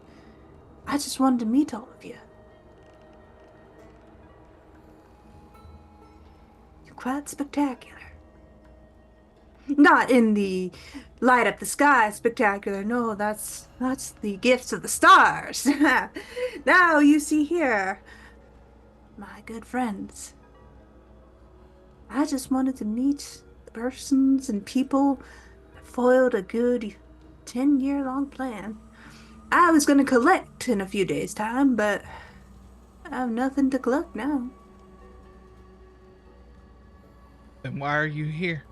I just wanted to meet all of you. You're quite spectacular. Not in the light up the sky spectacular. No, that's the gifts of the stars. Now you see here, my good friends. I just wanted to meet the persons and people that foiled a good 10-year-long plan. I was going to collect in a few days' time, but I have nothing to collect now. Then why are you here?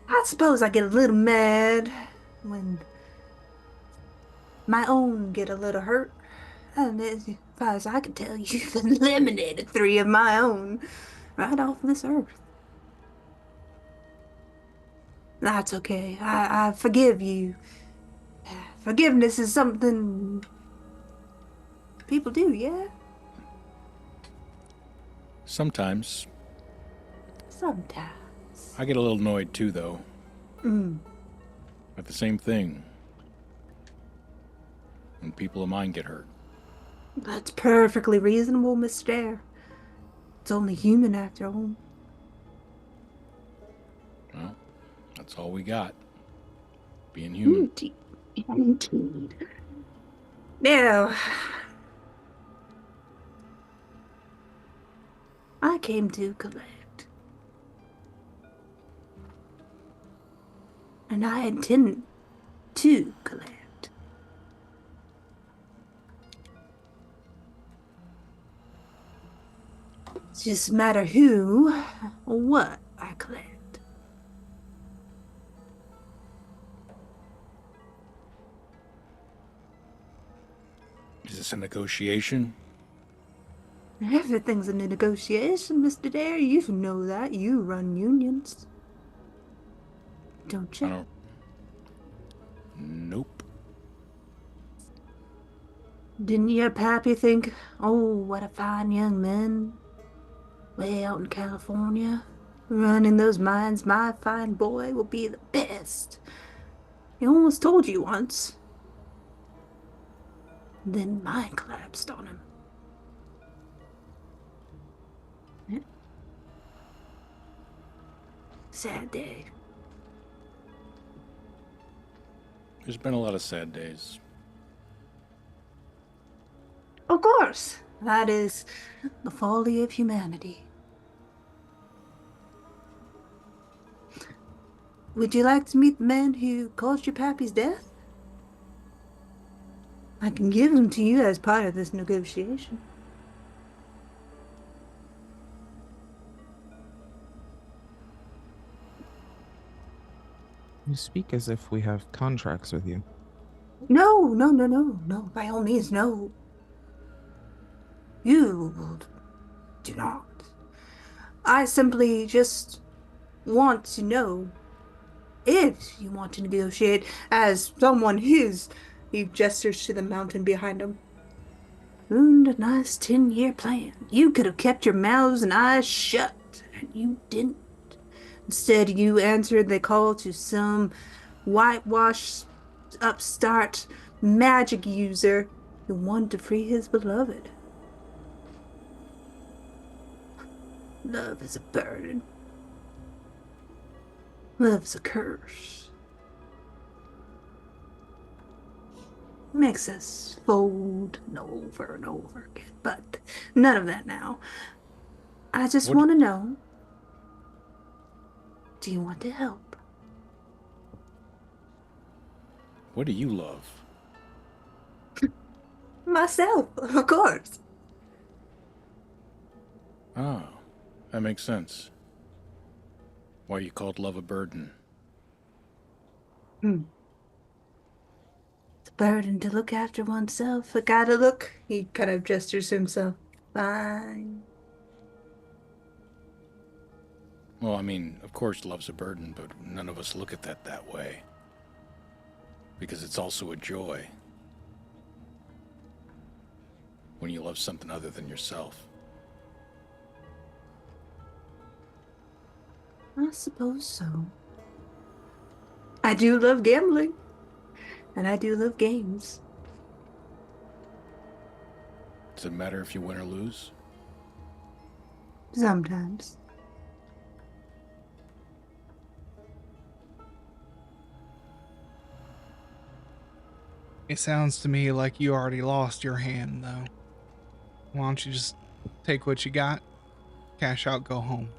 I suppose I get a little mad when my own get a little hurt. And as far as I can tell, you've eliminated 3 of my own right off this earth. That's okay. I forgive you. Forgiveness is something people do, yeah? Sometimes. Sometimes. I get a little annoyed too, though. Mm. At the same thing. When people of mine get hurt. That's perfectly reasonable, Miss Dare. It's only human after all. Well, that's all we got. Being human. Indeed. Now, I came to collect. And I intend to collect. It's just a matter who or what I collect. Is this a negotiation? Everything's a negotiation, Mr. Dare. You know that. You run unions. Don't you? I don't. Nope. Didn't your pappy think, oh, what a fine young man, way out in California, running those mines, my fine boy will be the best. He almost told you once. Then mine collapsed on him. Yeah. Sad day. There's been a lot of sad days. Of course, that is the folly of humanity. Would you like to meet the man who caused your pappy's death? I can give him to you as part of this negotiation. You speak as if we have contracts with you. No, by all means, no. You do not. I simply just want to know if you want to negotiate as someone who's... He gestures to the mountain behind him. ruined a nice 10-year plan. You could have kept your mouths and eyes shut, and you didn't. Instead, you answered the call to some whitewashed upstart magic user who wanted to free his beloved. Love is a burden. Love's a curse. Makes us fold over and over again, but none of that now. I just want to know, do you want to help? What do you love? Myself, of course. Oh, that makes sense. Why you called love a burden? It's a burden to look after oneself. I gotta look. He kind of gestures to himself. Fine. Well, I mean, of course love's a burden, but none of us look at that way. Because it's also a joy. When you love something other than yourself. I suppose so. I do love gambling. And I do love games. Does it matter if you win or lose? Sometimes. It sounds to me like you already lost your hand, though. Why don't you just take what you got, cash out, go home?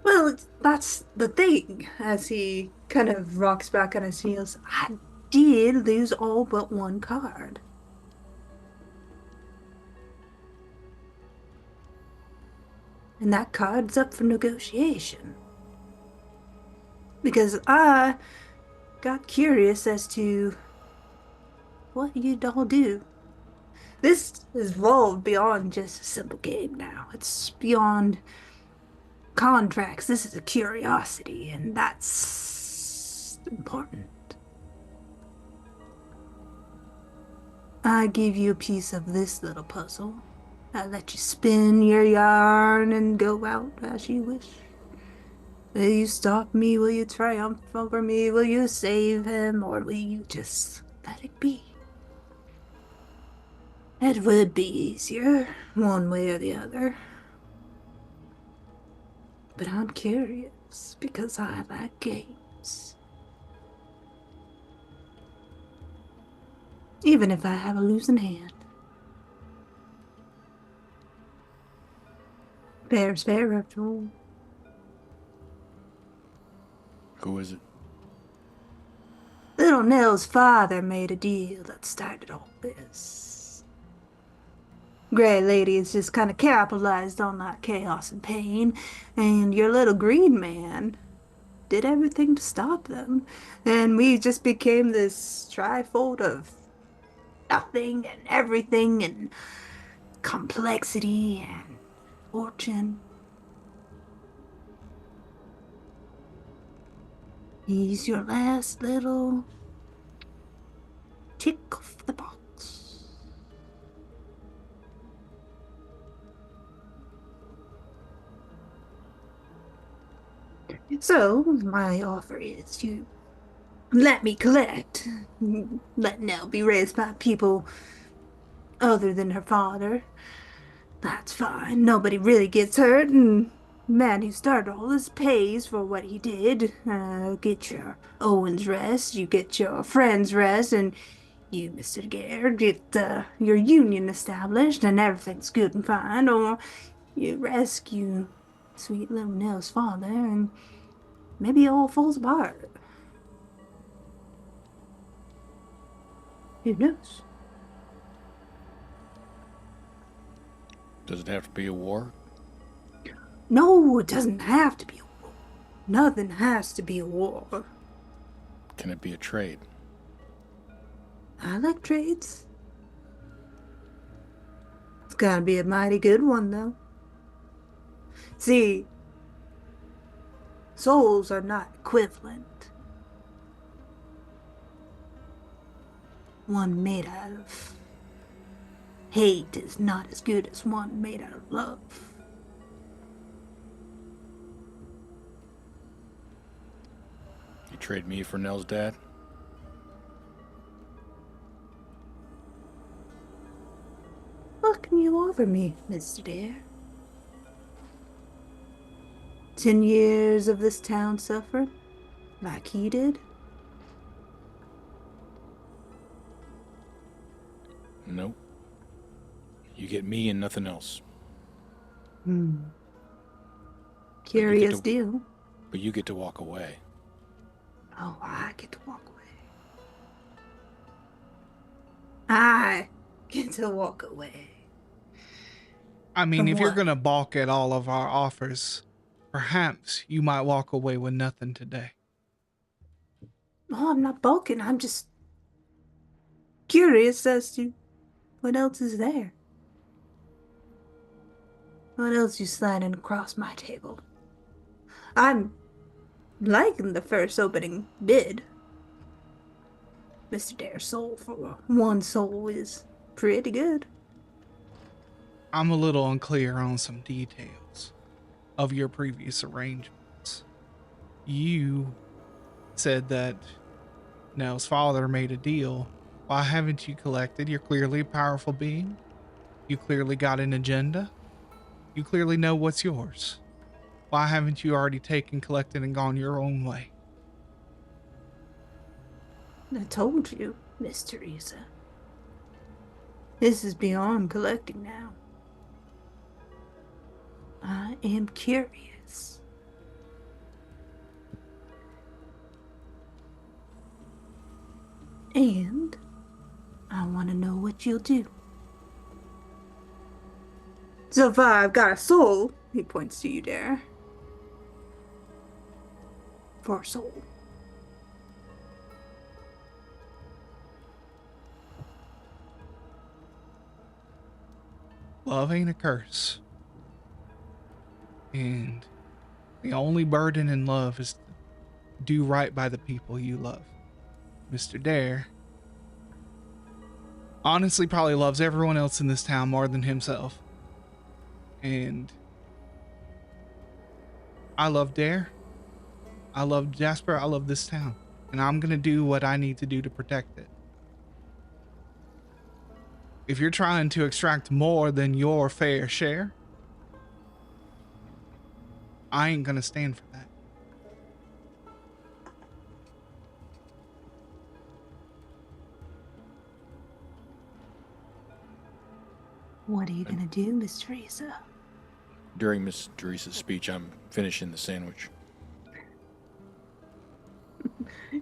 Well, that's the thing. As he kind of rocks back on his heels, I did lose all but one card. And that card's up for negotiation. Because I got curious as to what you'd all do. This has evolved beyond just a simple game now. It's beyond contracts. This is a curiosity, and that's important. I give you a piece of this little puzzle. I let you spin your yarn and go out as you wish. Will you stop me? Will you triumph over me? Will you save him? Or will you just let it be? It would be easier, one way or the other. But I'm curious because I like games. Even if I have a losing hand. Fair's fair after all. Who is it? Little Nell's father made a deal that started all this. Gray Lady has just kind of capitalized on that chaos and pain, and your little green man did everything to stop them. And we just became this trifold of nothing and everything and complexity and fortune. He's your last little tick off the box. So, my offer is you let me collect. Let Nell be raised by people other than her father. That's fine. Nobody really gets hurt, and the man who started all this pays for what he did. Get your Owen's rest, you get your friend's rest, and you, Mr. Gare, get your union established, and everything's good and fine. Or you rescue sweet little Nell's father, and maybe it all falls apart. Who knows? Does it have to be a war? No, it doesn't have to be a war. Nothing has to be a war. Can it be a trade? I like trades. It's gotta be a mighty good one, though. See, souls are not equivalent. One made out of hate is not as good as one made out of love. You trade me for Nell's dad? What can you offer me, Mr. Dare? 10 years of this town suffering, like he did? Nope. You get me and nothing else. Curious deal. But you get to walk away. Oh, I get to walk away. I get to walk away. I mean, From if you're what? going to balk at all of our offers, perhaps you might walk away with nothing today. Oh, I'm not balking. I'm just curious as to what else is there. What else you sliding across my table? I'm liking the first opening bid. Mr. Dare's soul for one soul is pretty good. I'm a little unclear on some details of your previous arrangements. You said that Nell's father made a deal. Why haven't you collected? You're clearly a powerful being. You clearly got an agenda. You clearly know what's yours. Why haven't you already taken, collected, and gone your own way? I told you, Miss Theresa. This is beyond collecting now. I am curious. And I want to know what you'll do. So far, I've got a soul. He points to you, Dare. For a soul. Love ain't a curse. And the only burden in love is to do right by the people you love. Mr. Dare honestly probably loves everyone else in this town more than himself. And I love Dare. I love Jasper. I love this town. And I'm going to do what I need to do to protect it. If you're trying to extract more than your fair share, I ain't going to stand for that. What are you gonna do, Miss Theresa? During Miss Teresa's speech, I'm finishing the sandwich.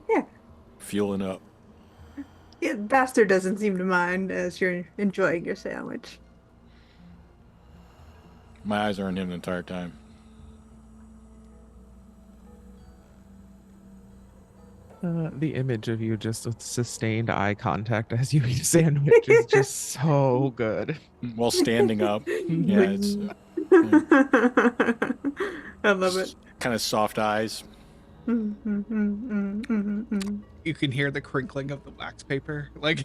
Yeah. Fueling up. Yeah, Bastard doesn't seem to mind as you're enjoying your sandwich. My eyes are on him the entire time. The image of you just with sustained eye contact as you eat a sandwich is just so good. While standing up. Yeah, it's I love it. kind of soft eyes. You can hear the crinkling of the wax paper. Like,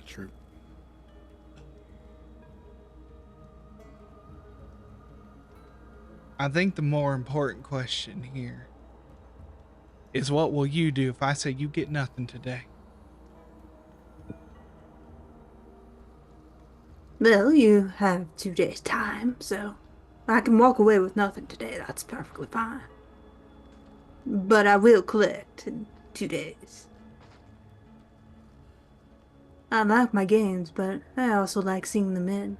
True. I think the more important question here is what will you do if I say you get nothing today? Well, you have 2 days' time, so I can walk away with nothing today. That's perfectly fine. But I will collect in 2 days. I like my games, but I also like seeing them end.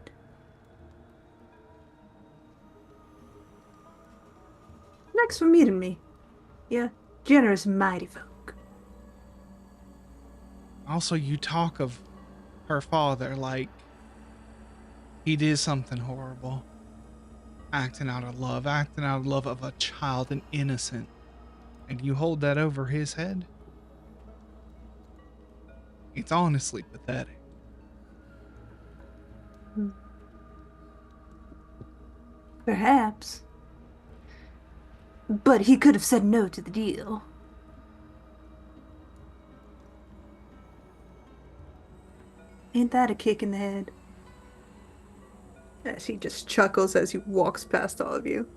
Thanks for meeting me. Yeah, generous and mighty folk. Also, you talk of her father like he did something horrible. Acting out of love of a child, an innocent. And you hold that over his head? It's honestly pathetic. Perhaps. But he could have said no to the deal. Ain't that a kick in the head? As he just chuckles as he walks past all of you.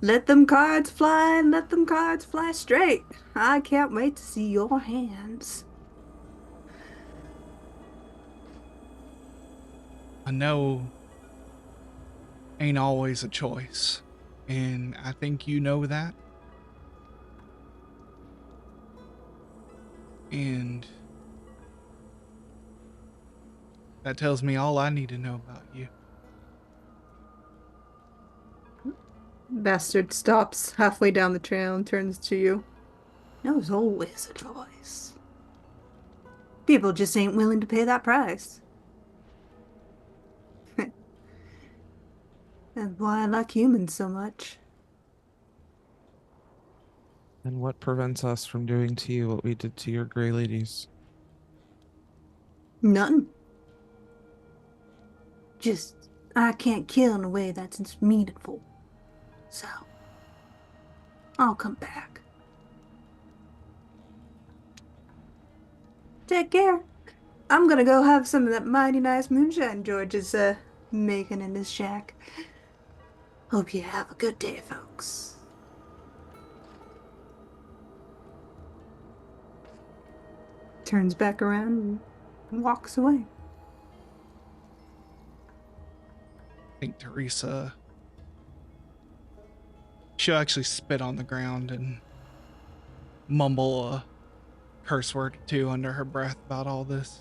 Let them cards fly and let them cards fly straight. I can't wait to see your hands. I know ain't always a choice, and I think you know that. And that tells me all I need to know about you. Bastard stops halfway down the trail and turns to you. No, it's always a choice. People just ain't willing to pay that price. That's why I like humans so much. And what prevents us from doing to you what we did to your gray ladies? None. Just, I can't kill in a way that's meaningful. So, I'll come back. Take care. I'm gonna go have some of that mighty nice moonshine George is making in this shack. Hope you have a good day, folks. Turns back around and walks away. I think Theresa, she'll actually spit on the ground and mumble a curse word or two under her breath about all this.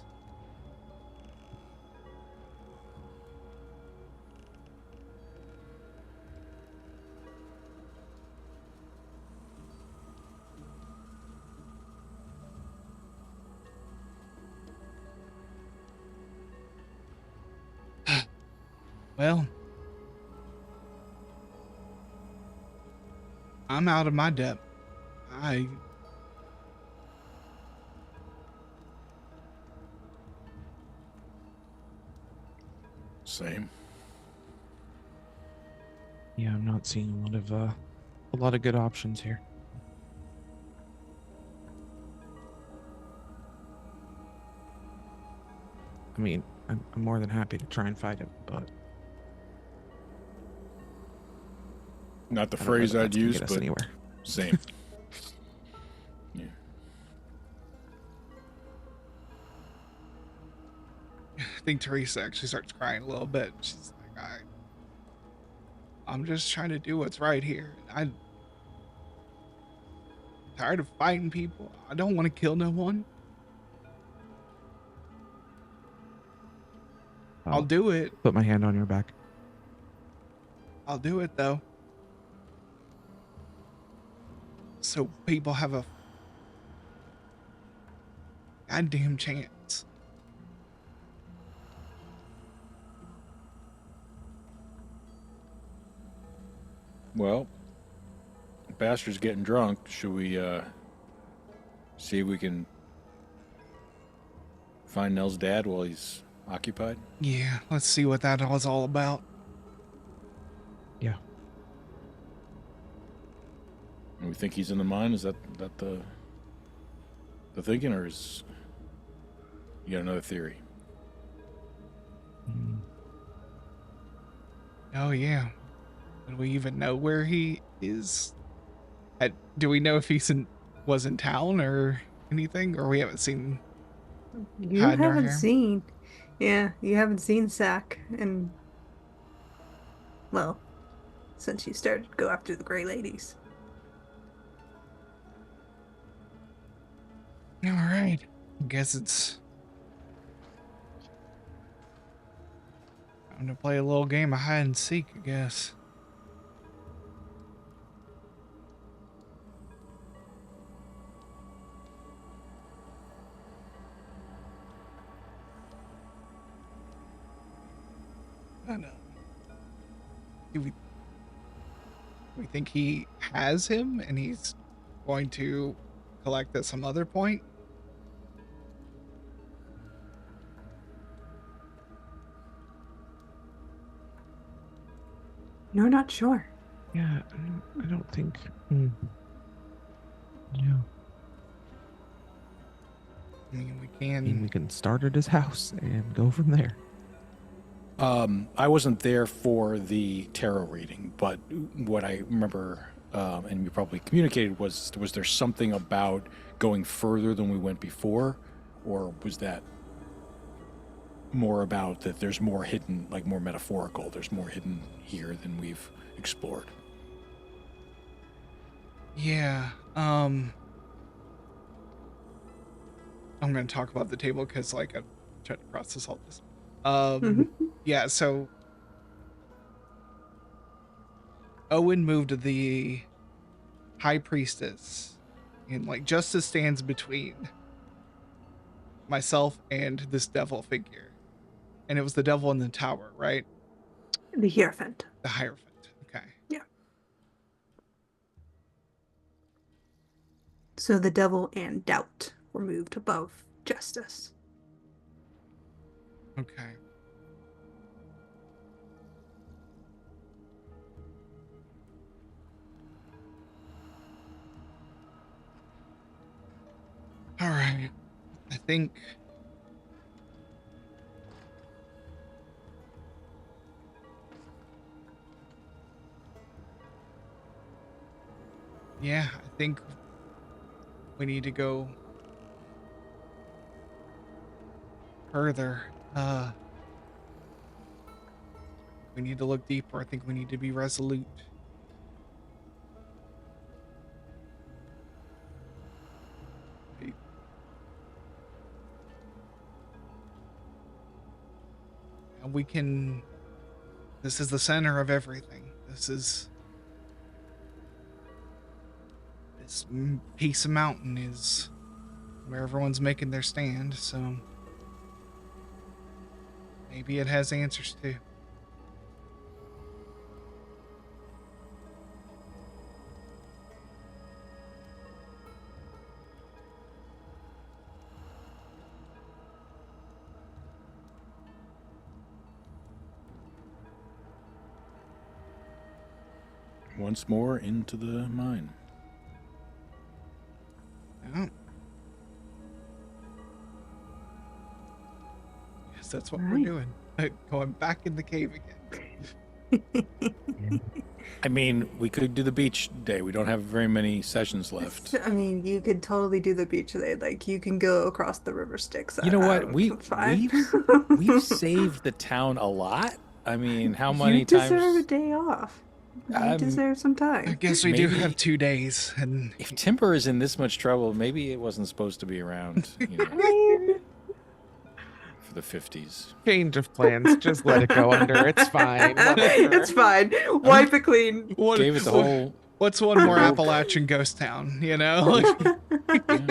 Well, I'm out of my depth. Same. Yeah, I'm not seeing a lot of good options here. I mean, I'm more than happy to try and fight him, but Not the I don't know phrase that I'd that's gonna use, get us but anywhere. same. Yeah. I think Theresa actually starts crying a little bit. She's like, I'm just trying to do what's right here. I'm tired of fighting people. I don't want to kill no one. I'll do it. Put my hand on your back. I'll do it though. So people have a goddamn chance. Well, the bastard's getting drunk. Should we see if we can find Nell's dad while he's occupied? Yeah, let's see what that was all about. Yeah. And we think he's in the mine. Is that the thinking, or is you got another theory? Oh yeah. Do we even know where he is? Do we know if was in town or anything, or we haven't seen You hide nor haven't hair? seen. Yeah, you haven't seen Sack and well, since you started to go after the Grey Ladies. All right. I guess it's time to play a little game of hide and seek, I guess. I don't know. Do we think he has him and he's going to collect at some other point? You're not sure. Yeah, I don't think. Yeah. I mean, we I mean, we can. can start at his house and go from there. I wasn't there for the tarot reading, but what I remember, and we probably communicated, was there something about going further than we went before, or was that more about that there's more hidden, like more metaphorical, there's more hidden here than we've explored? Yeah. I'm going to talk about the table because, like, I'm trying to process all this. Mhm. Yeah, so Owen moved the high priestess, and, like, justice stands between myself and this devil figure. And it was the devil in the tower, right? The Hierophant. The Hierophant. Okay. Yeah. So the devil and doubt were moved above justice. Okay. All right. I think yeah, I think we need to go further. We need to look deeper. I think we need to be resolute. And we can. This is the center of everything. This piece of mountain is where everyone's making their stand, so maybe it has answers too. Once more into the mine. Yeah. Yes, that's what we're Right. doing. Going back in the cave again. I mean, we could do the beach day. We don't have very many sessions left. I mean, you could totally do the beach day. Like, you can go across the river Styx. You know what? Fine. We've saved the town a lot. I mean, how many You deserve a times? day off. You deserve some I time. guess we do Maybe- have 2 days, and If Timber is in this much trouble, maybe it wasn't supposed to be around, you know, I mean, for the 50s. Change of plans. Just let it go under. It's fine. Whatever. it's fine. Wipe it clean. what, Gave it the whole. what's one more Appalachian ghost town? You know, like,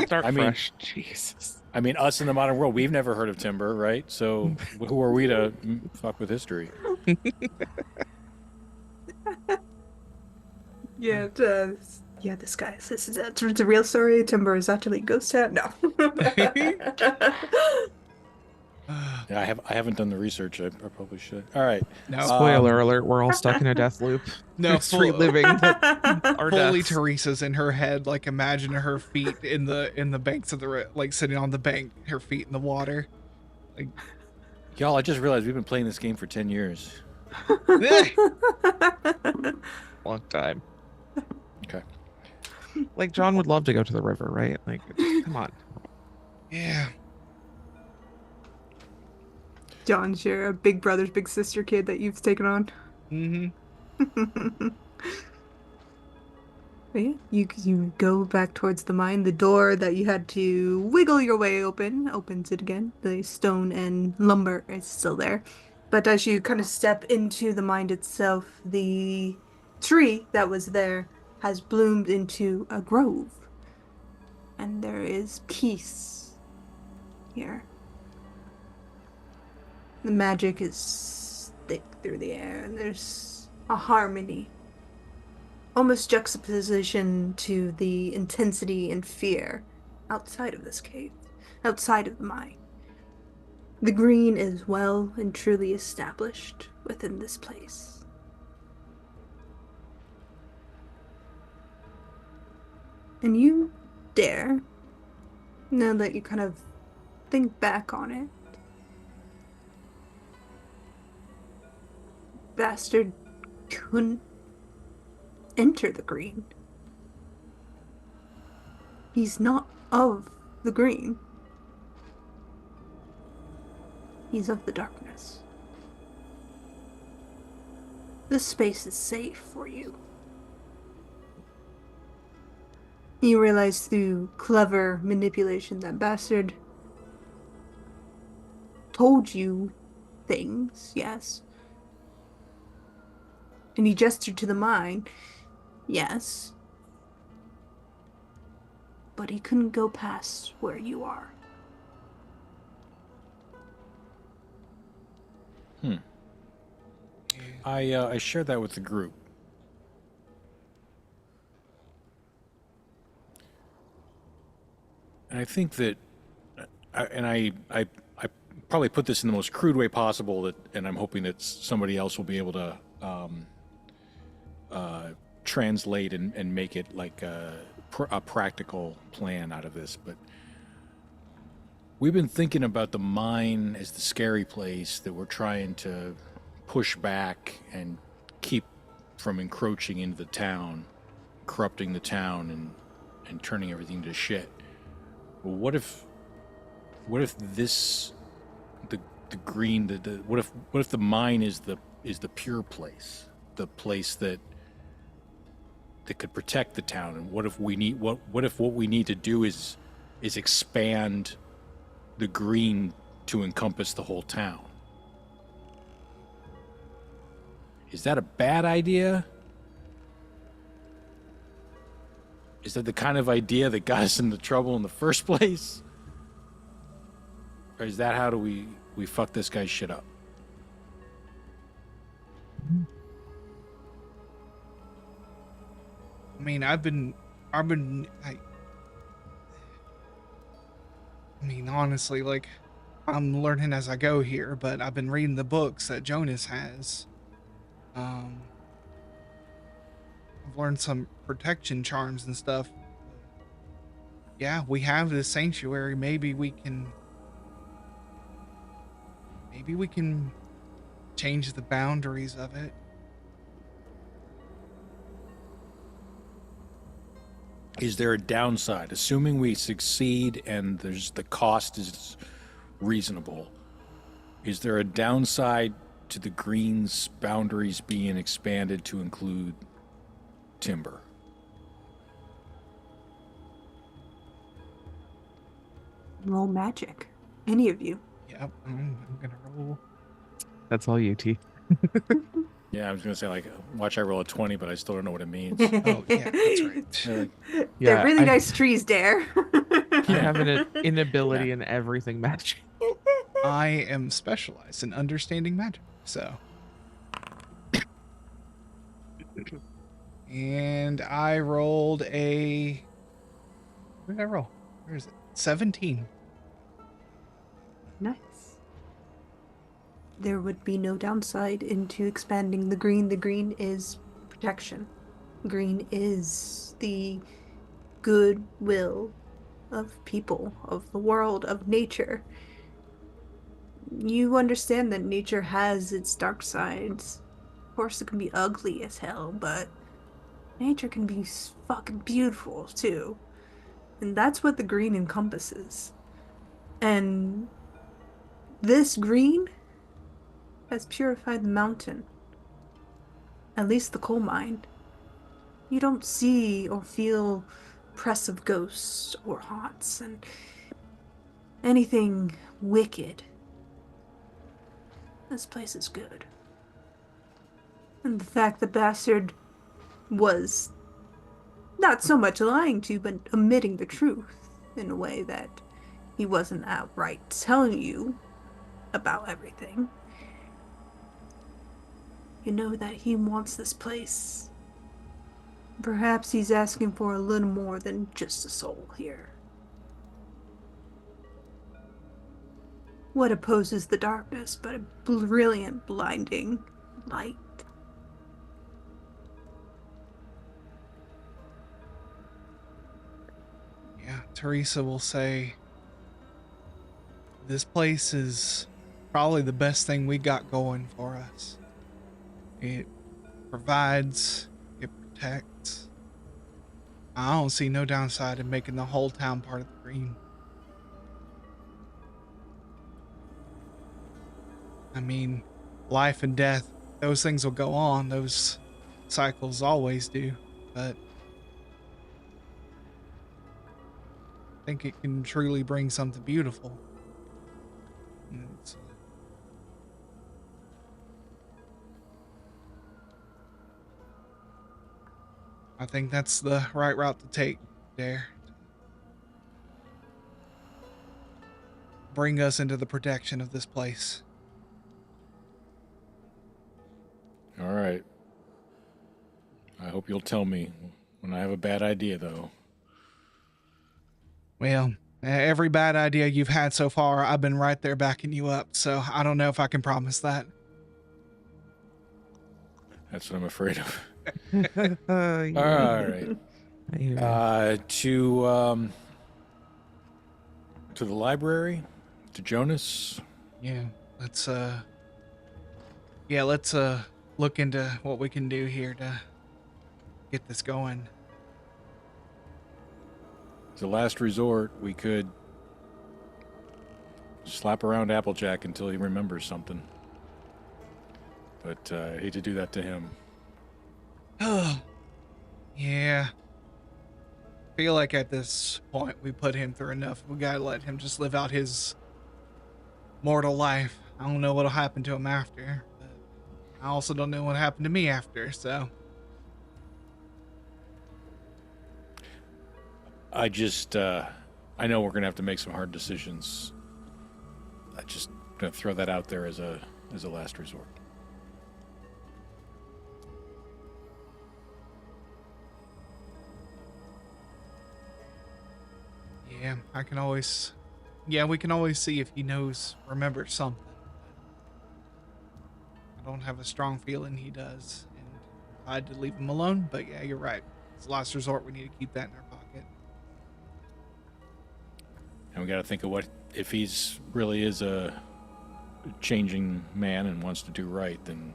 Start I mean- fresh. Jesus. I mean, us in the modern world, we've never heard of Timber, right? So who are we to fuck with history? Yeah, this guy. This is it's a real story. Timber is actually a ghost town. No. Yeah, I haven't done the research. I probably should. All right. no, Spoiler alert. We're all stuck in a death loop. no, It's reliving our fully deaths. Teresa's in her head, like imagine her feet in the banks of the like sitting on the bank, her feet in the water. Like, Y'all, I just realized we've been playing this game for 10 years. eh. Long time. Okay. Like, John would love to go to the river, right? Like, come on. Yeah. John's your big brother's big sister kid that you've taken on. Mm-hmm. But yeah, you go back towards the mine. The door that you had to wiggle your way open opens it again. The stone and lumber is still there. But as you kind of step into the mine itself, the tree that was there has bloomed into a grove. And there is peace here. The magic is thick through the air, and there's a harmony. Almost juxtaposition to the intensity and fear outside of this cave, outside of the mine. The green is well and truly established within this place. And you dare, now that you kind of think back on it, bastard couldn't enter the green. He's not of the green. He's of the darkness. This space is safe for you. You realize through clever manipulation that bastard told you things, yes. And he gestured to the mine, yes. But he couldn't go past where you are. I shared that with the group. And I think that, I probably put this in the most crude way possible, and I'm hoping that somebody else will be able to translate and make it like a practical plan out of this. But we've been thinking about the mine as the scary place that we're trying to push back and keep from encroaching into the town, corrupting the town, and turning everything to shit. Well, what if this, the green, what if the mine is the pure place, the place that could protect the town? And what if what we need to do is expand the green to encompass the whole town? Is that a bad idea? Is that the kind of idea that got us into trouble in the first place? Or is that how do we fuck this guy's shit up? I mean, I mean, honestly, like, I'm learning as I go here, but I've been reading the books that Jonas has. I've learned some protection charms and stuff. Yeah, we have this sanctuary. Maybe we can change the boundaries of it. Is there a downside? Assuming we succeed and the cost is reasonable, is there a downside to the green's boundaries being expanded to include timber? Roll magic. Any of you. Yep, I'm gonna roll. That's all you, T. Yeah, I was gonna say, like, watch I roll a 20, but I still don't know what it means. Oh, yeah, that's right. They're really nice trees, Dare. You have an inability in everything magic. I am specialized in understanding magic, so. And I rolled a. What did I roll? Where is it? 17. Nice. There would be no downside into expanding the green. The green is protection. Green is the goodwill of people, of the world, of nature. You understand that nature has its dark sides. Of course, it can be ugly as hell, but nature can be fucking beautiful too. And that's what the green encompasses. And this green has purified the mountain. At least the coal mine. You don't see or feel press of ghosts or haunts and anything wicked. This place is good. And the fact the bastard was not so much lying to, but omitting the truth in a way that he wasn't outright telling you about everything. You know that he wants this place. Perhaps he's asking for a little more than just a soul here. What opposes the darkness but a brilliant, blinding light? Yeah, Theresa will say, this place is probably the best thing we got going for us. It provides, it protects. I don't see no downside in making the whole town part of the green. I mean, life and death, those things will go on. Those cycles always do. But I think it can truly bring something beautiful. And I think that's the right route to take there. Bring us into the protection of this place. All right. I hope you'll tell me when I have a bad idea, though. Well, every bad idea you've had so far, I've been right there backing you up, so I don't know if I can promise that. That's what I'm afraid of. Yeah. All right. I hear you. To the library, to Jonas. Yeah, let's look into what we can do here to get this going. As a last resort, we could slap around Applejack until he remembers something. But I hate to do that to him. Oh, yeah. Feel like at this point we put him through enough. We gotta let him just live out his mortal life. I don't know what'll happen to him after, but I also don't know what happened to me after, so. I know we're gonna have to make some hard decisions. I just gonna throw that out there as a last resort. Yeah, we can always see if he remembers something. I don't have a strong feeling he does, and I had to leave him alone, but yeah, you're right. It's a last resort, we need to keep that in our pocket. And we gotta think of what if he's really is a changing man and wants to do right, then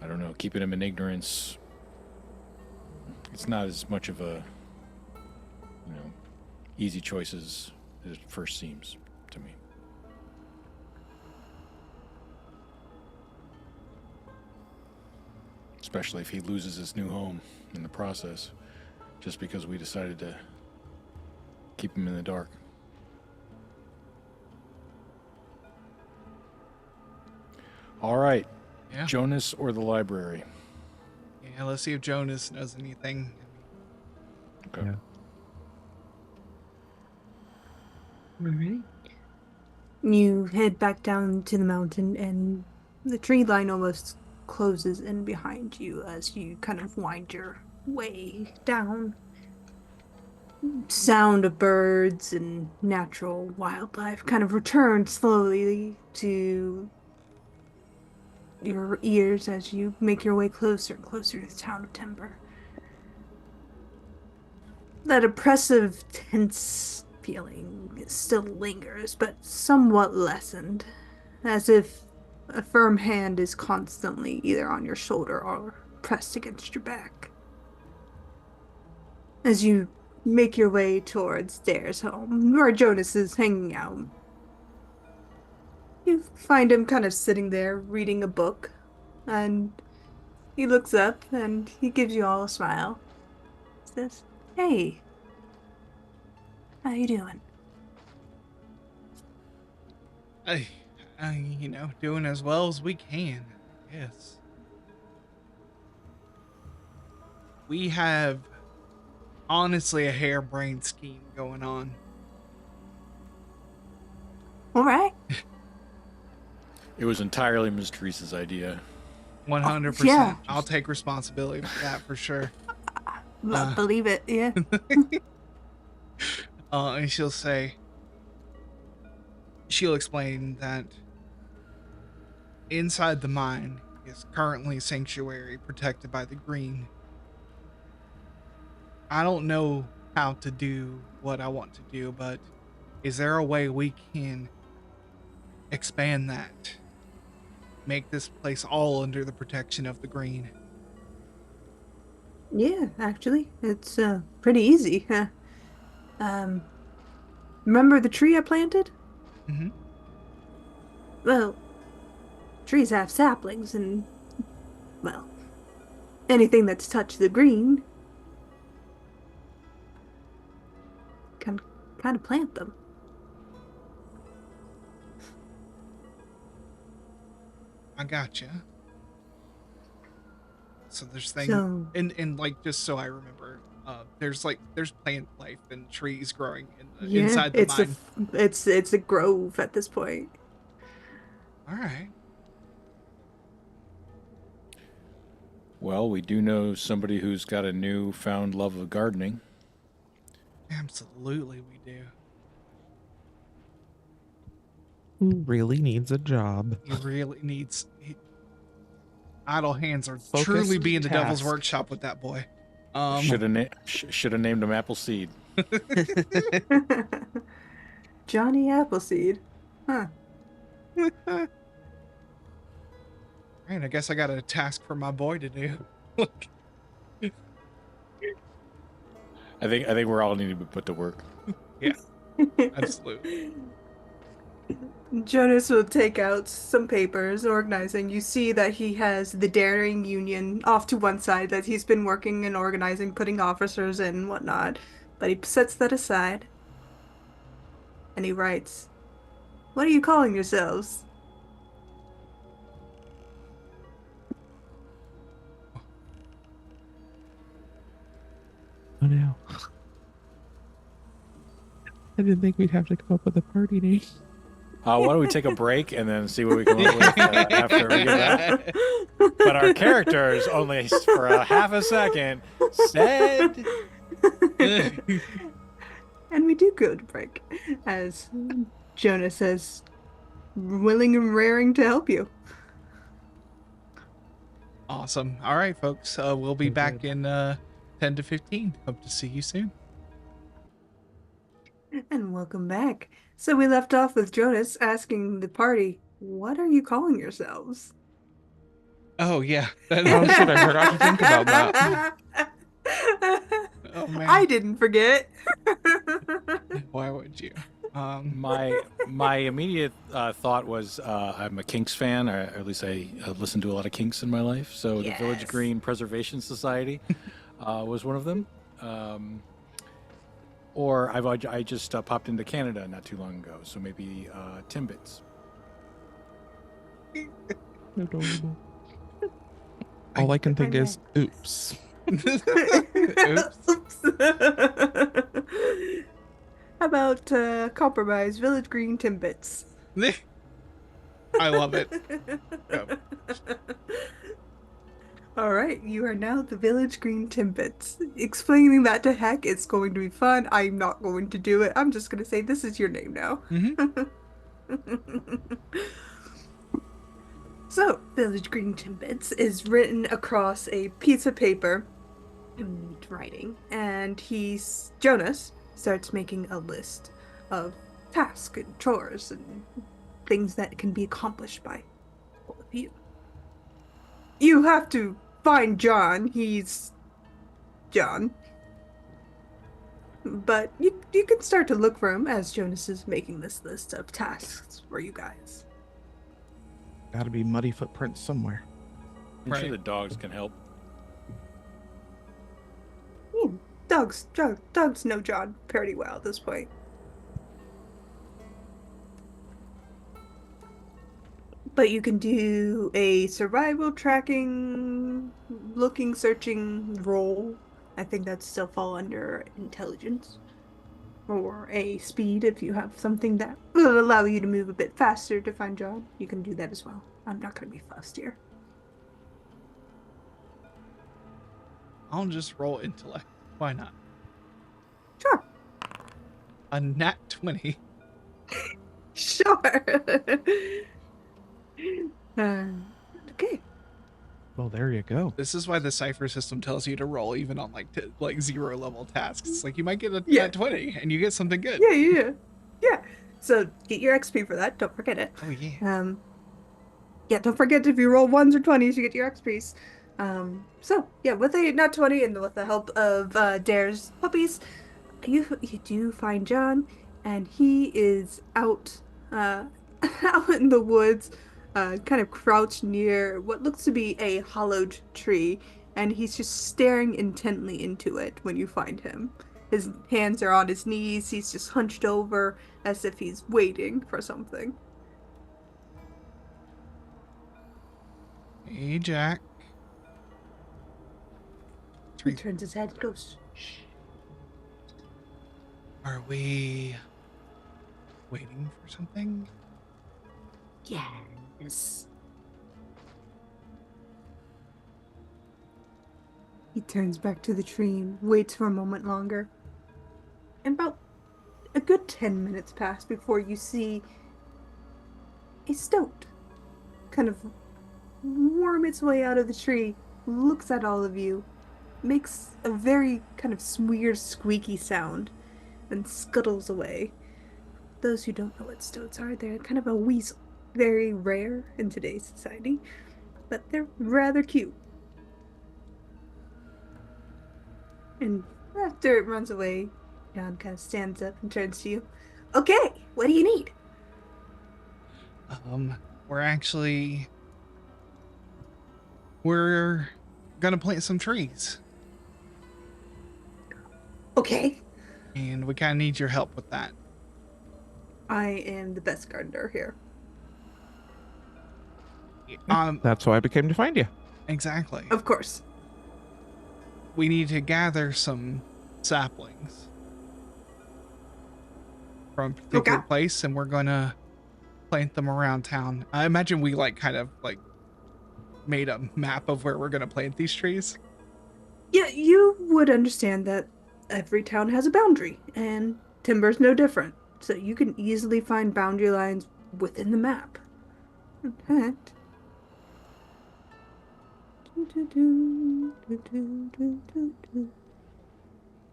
I don't know, keeping him in ignorance, it's not as much of a easy choice as it first seems to me. Especially if he loses his new home in the process, just because we decided to keep him in the dark. All right, Yeah. Jonas or the library? Yeah, let's see if Jonas knows anything. Okay. Yeah. All right. You head back down to the mountain, and the tree line almost closes in behind you as you kind of wind your way down. Sound of birds and natural wildlife kind of return slowly to your ears as you make your way closer and closer to the town of Timber. That oppressive, tense feeling still lingers, but somewhat lessened, as if a firm hand is constantly either on your shoulder or pressed against your back. As you make your way towards DAIRE's home, where Jonas is hanging out, you find him kind of sitting there reading a book, and he looks up and he gives you all a smile. Says, "Hey, how you doing?" Doing as well as we can. Yes. We have honestly a harebrained scheme going on. All right. It was entirely Miss Teresa's idea. 100%. yeah. I'll take responsibility for that for sure. Believe it, yeah. And she'll explain that inside the mine is currently a sanctuary protected by the green. I don't know how to do what I want to do, but is there a way we can expand that? Make this place all under the protection of the green? Yeah, actually, it's pretty easy. Remember the tree I planted? Mm-hmm. Well, trees have saplings, and well, anything that's touched the green can kind of plant them. I gotcha. So there's things, So and like, just so I remember, there's plant life and trees growing yeah, inside the mine. it's a grove at this point. All right. Well, we do know somebody who's got a newfound love of gardening. Absolutely, we do. Who really needs a job? He really needs. Idle hands are Focused truly being the devil's task. workshop with that boy. Should have named him Appleseed. Johnny Appleseed. Huh. Right, I guess I got a task for my boy to do. I think we're all needing to be put to work. Yeah, absolutely. Jonas will take out some papers, organizing. You see that he has the Daring Union off to one side that he's been working and organizing, putting officers in and whatnot. But he sets that aside. And he writes, "What are you calling yourselves?" Oh no. I didn't think we'd have to come up with a party name. Why don't we take a break and then see what we come up with after we get back? But our characters, only for a half a second, said... And we do go to break, as Jonas says, willing and raring to help you. Awesome. All right, folks. We'll be back in 10 to 15. Hope to see you soon. And welcome back. So we left off with Jonas asking the party, "What are you calling yourselves?" Oh, yeah. Oh shit, I forgot to think about that. Oh, man. I didn't forget. Why would you? My immediate thought was I'm a Kinks fan, or at least I listened to a lot of Kinks in my life. So the Village Yes. Green Preservation Society was one of them. Or I just popped into Canada not too long ago, so maybe Timbits. Adorable. All I can think is, oops. Oops. How about Compromise Village Green Timbits? I love it. Yep. All right, you are now the Village Green Timbits. Explaining that to Heck, it's going to be fun. I'm not going to do it. I'm just going to say this is your name now. So, Village Green Timbits is written across a piece of paper in writing, and Jonas starts making a list of tasks and chores and things that can be accomplished by all of you. You have to find John. He's John. But you can start to look for him as Jonas is making this list of tasks for you guys. Gotta be muddy footprints somewhere. I'm Right. sure the dogs can help. Dogs know John pretty well at this point. But you can do a survival tracking, looking, searching role. I think that's still fall under intelligence. Or a speed if you have something that will allow you to move a bit faster to find John. You can do that as well. I'm not going to be fussed here. I'll just roll intellect. Why not? Sure. A nat 20. Sure. Okay. Well, there you go. This is why the cipher system tells you to roll even on like 0 level tasks. It's like you might get a Yeah. nat 20 and you get something good. Yeah. Yeah. So get your XP for that. Don't forget it. Oh yeah. Yeah, don't forget if you roll ones or 20s, you get your XPs. So yeah, with a nat 20 and with the help of Dare's puppies, you do find John, and he is out out in the woods, kind of crouched near what looks to be a hollowed tree, and he's just staring intently into it when you find him. His hands are on his knees, he's just hunched over as if he's waiting for something. Hey, Jack. He turns his head and goes, shh. Are we waiting for something? Yes. He turns back to the tree and waits for a moment longer. And about a good 10 minutes pass before you see a stoat kind of worm its way out of the tree, looks at all of you, makes a very kind of weird squeaky sound, and scuttles away. Those who don't know what stoats are, they're kind of a weasel. Very rare in today's society, but they're rather cute. And after it runs away, John kind of stands up and turns to you. Okay, what do you need? We're gonna plant some trees, Okay. and we kind of need your help with that. I am the best gardener here. That's why I came to find you. Exactly. Of course. We need to gather some saplings from a particular place, and we're gonna plant them around town. I imagine we kind of made a map of where we're gonna plant these trees. Yeah, you would understand that every town has a boundary, and Timber's no different. So you can easily find boundary lines within the map. In fact,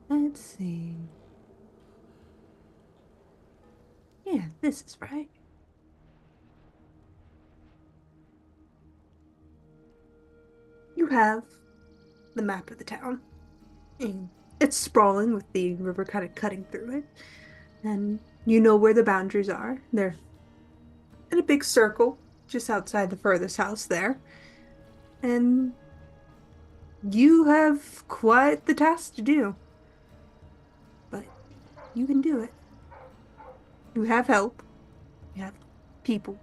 let's see. Yeah, this is right. You have the map of the town. And it's sprawling with the river kind of cutting through it. And you know where the boundaries are. They're in a big circle just outside the furthest house there. And you have quite the task to do. But you can do it. You have help. You have people.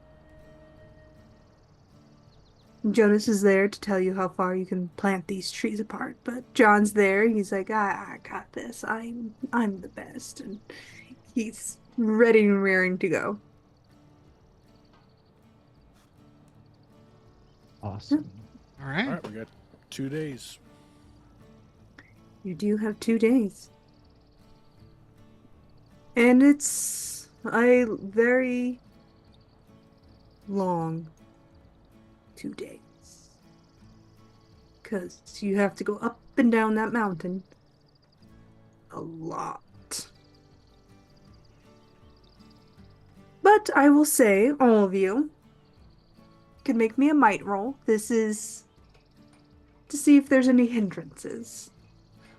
Jonas is there to tell you how far you can plant these trees apart, but John's there. He's like, I got this. I'm the best, and he's ready and raring to go. Awesome. All right. All right, we got 2 days. You do have 2 days, and it's a very long 2 days. Because you have to go up and down that mountain a lot. But I will say, all of you can make me a might roll. This is to see if there's any hindrances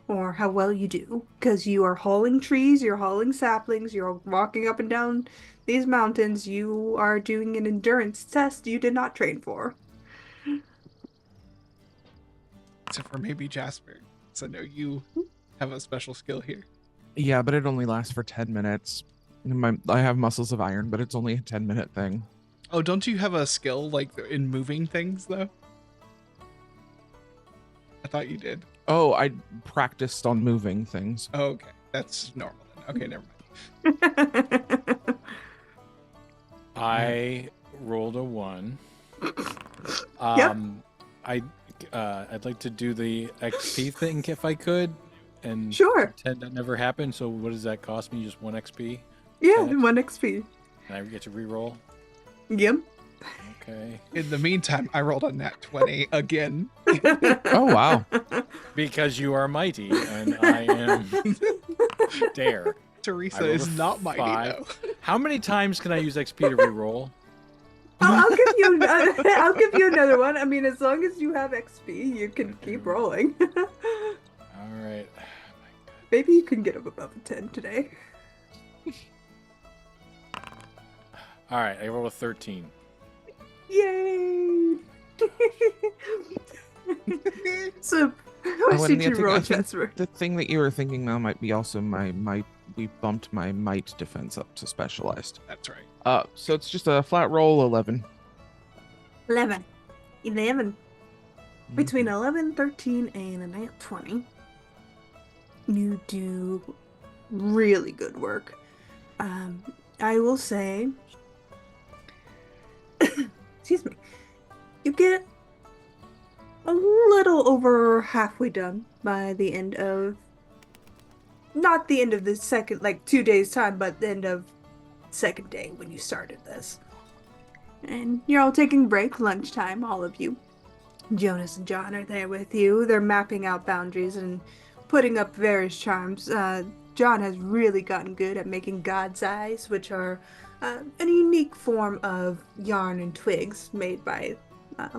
or how well you do. Because you are hauling trees, you're hauling saplings, you're walking up and down these mountains. You are doing an endurance test you did not train for. Except for maybe Jasper. So I know you have a special skill here. Yeah, but it only lasts for 10 minutes. I have muscles of iron, but it's only a 10-minute thing. Oh, don't you have a skill in moving things though? I thought you did. Oh, I practiced on moving things. Oh, okay. That's normal then. Okay, never mind. I rolled a 1. Yep. I'd like to do the XP thing if I could, and Sure. pretend that never happened. So what does that cost me? Just 1 XP, Yeah, 10 1 XP. and I get to re-roll. Yep. Okay. In the meantime, I rolled a nat 20 again. Oh, wow. Because you are mighty, and I am Dare. Theresa I rolled is a not mighty 5. though. How many times can I use XP to re-roll? I'll give you I'll give you another one. I mean, as long as you have XP, you can keep rolling. All right. Maybe you can get up above a 10 today. All right, I roll a 13. Yay! So, what Oh, did and you roll, I think Jasper? the thing that you were thinking now might be also my might. We bumped my might defense up to specialized. That's right. So it's just a flat roll 11. 11. 11. Between Mhm. 11, 13, and a nat 20, you do really good work. I will say, excuse me, you get a little over halfway done by the end of, not the end of the second, like 2 days time, but the end of second day when you started this. And you're all taking break, lunchtime, all of you. Jonas and John are there with you. They're mapping out boundaries and putting up various charms. John has really gotten good at making God's eyes, which are a unique form of yarn and twigs made by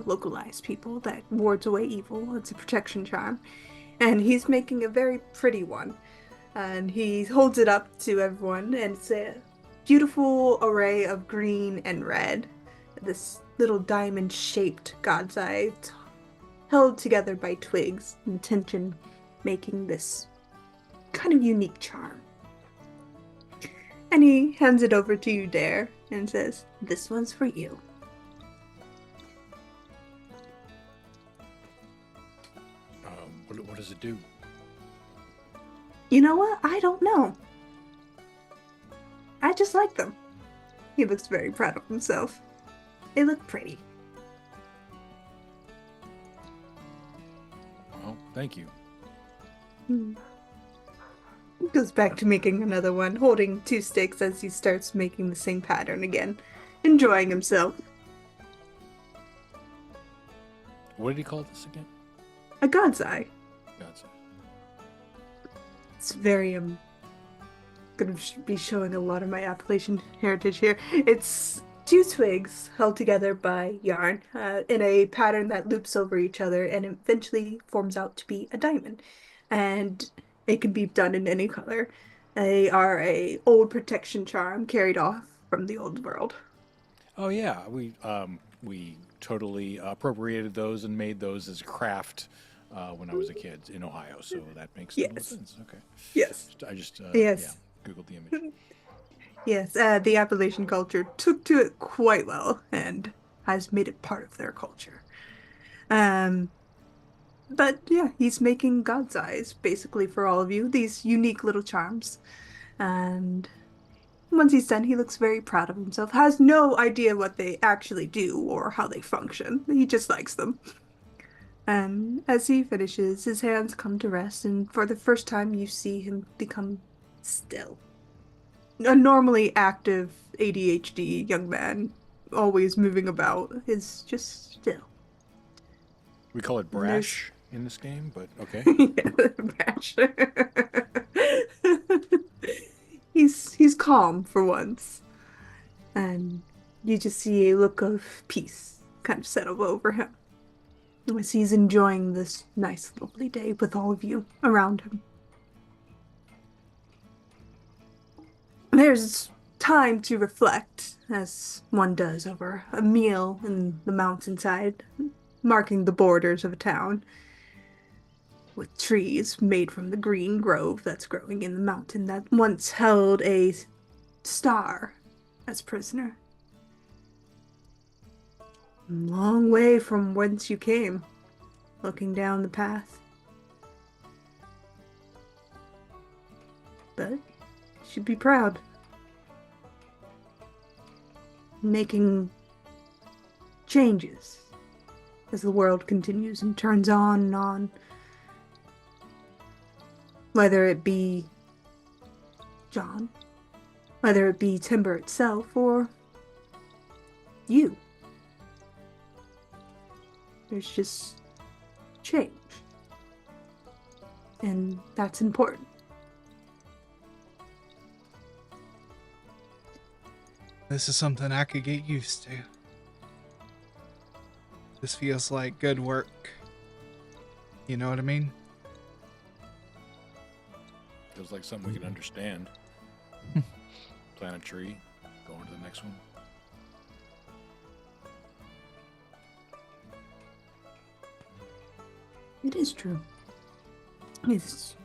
localized people that wards away evil. It's a protection charm. And he's making a very pretty one. And he holds it up to everyone, and it's a beautiful array of green and red. This little diamond-shaped God's eye held together by twigs and tension, making this kind of unique charm. And he hands it over to you, DAIRE, and says, "This one's for you." What does it do? You know what? I don't know. I just like them. He looks very proud of himself. They look pretty. Well, thank you. Goes back to making another one, holding 2 sticks as he starts making the same pattern again, enjoying himself. What did he call this again? A God's eye. God's eye. It's very gonna be showing a lot of my Appalachian heritage here. It's 2 twigs held together by yarn in a pattern that loops over each other and eventually forms out to be a diamond. And it can be done in any color. They are a old protection charm carried off from the old world. Oh yeah, we totally appropriated those and made those as craft when I was a kid in Ohio. So that makes total Yes. sense. Okay. Yes. I just Yes. yeah, Googled the image. Yes, the Appalachian culture took to it quite well and has made it part of their culture. But yeah, he's making God's eyes basically for all of you, these unique little charms. And once he's done, he looks very proud of himself, has no idea what they actually do or how they function. He just likes them. And as he finishes, his hands come to rest, and for the first time, you see him become still. A normally active ADHD young man, always moving about, is just still. We call it brash in this game, but okay. Yeah, brash. He's calm for once, and you just see a look of peace kind of settle over him as he's enjoying this nice, lovely day with all of you around him. There's time to reflect, as one does over a meal in the mountainside, marking the borders of a town, with trees made from the green grove that's growing in the mountain that once held a star as prisoner. Long way from whence you came, looking down the path. But you should be proud. Making changes as the world continues and turns on and on. Whether it be John, whether it be Timber itself, or you. There's just change. And that's important. This is something I could get used to. This feels like good work. You know what I mean? Feels like something we can understand. Plant a tree, go on to the next one. It is true. It's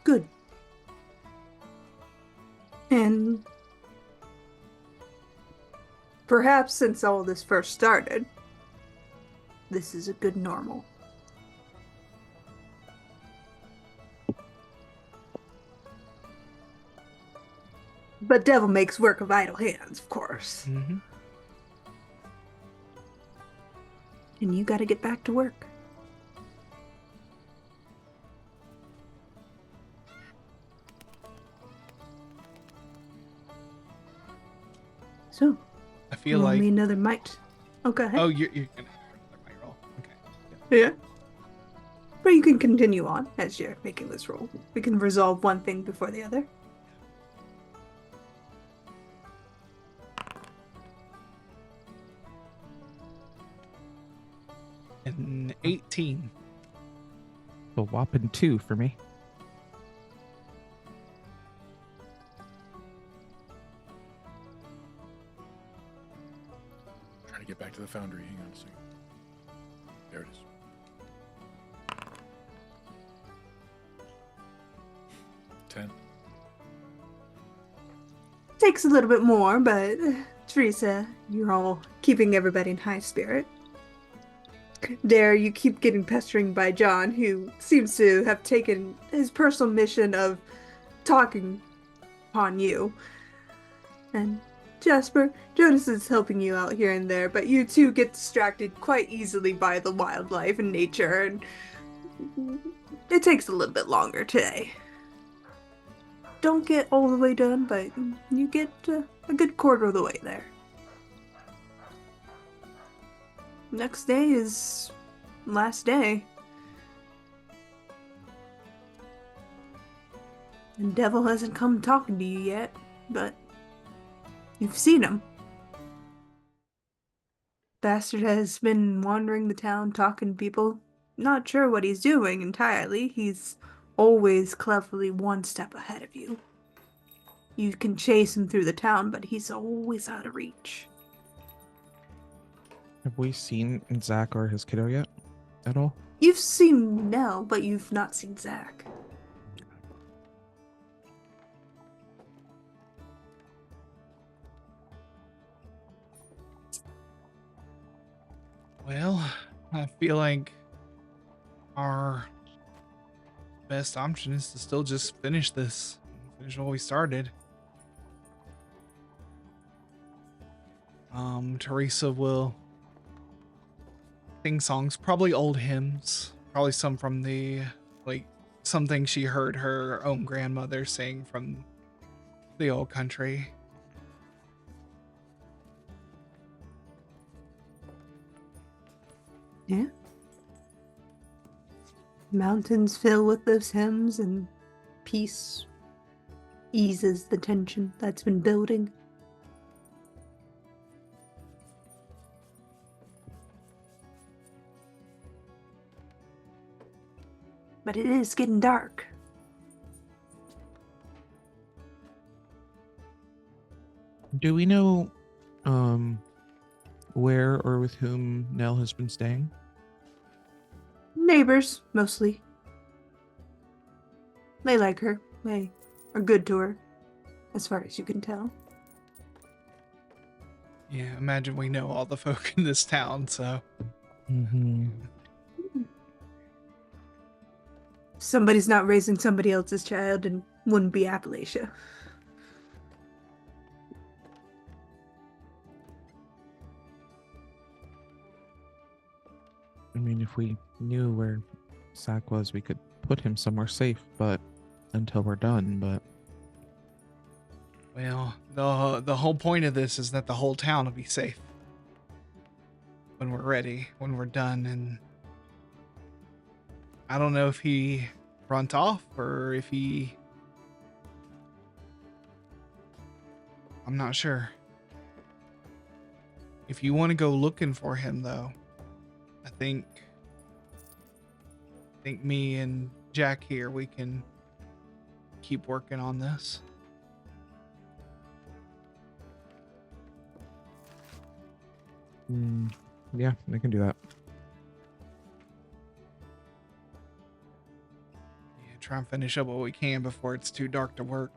good. And perhaps since all this first started, this is a good normal. But devil makes work of idle hands, of course. Mm-hmm. And you gotta get back to work. So, I feel like... only another might. Oh, go ahead. Oh, you're gonna have another might roll. Okay. Yeah. But you can continue on as you're making this roll. We can resolve one thing before the other. And 18. A whopping 2 for me. Trying to get back to the foundry. Hang on a second. There it is. Ten. Takes a little bit more, but Theresa, you're all keeping everybody in high spirit. DAIRE, you keep getting pestering by John, who seems to have taken his personal mission of talking upon you. And Jasper, Jonas is helping you out here and there, but you two get distracted quite easily by the wildlife and nature, and it takes a little bit longer today. Don't get all the way done, but you get a good quarter of the way there. Next day is last day. And Devil hasn't come talking to you yet, but you've seen him. Bastard has been wandering the town talking to people. Not sure what he's doing entirely. He's always cleverly one step ahead of you. You can chase him through the town, but he's always out of reach. Have we seen Zach or his kiddo yet at all? You've seen Nell, but you've not seen Zach. Well, I feel like our best option is to still just finish this. Finish what we started. Theresa will sing songs, probably old hymns, probably some from the, like, something she heard her own grandmother sing from the old country. Yeah. Mountains fill with those hymns, and peace eases the tension that's been building. But it is getting dark. Do we know where or with whom Nell has been staying? Neighbors, mostly. They like her. They are good to her, as far as you can tell. Yeah, imagine we know all the folk in this town, so... Mm-hmm. Somebody's not raising somebody else's child and wouldn't be Appalachia. I mean, if we knew where Zach was, we could put him somewhere safe, but until we're done, but... Well, the whole point of this is that the whole town will be safe. When we're ready, when we're done, and... I don't know if he runs off or if he I'm not sure. If you want to go looking for him, though, I think me and Jack here, we can keep working on this. Yeah, I can do that. Yeah, try and finish up what we can before it's too dark to work.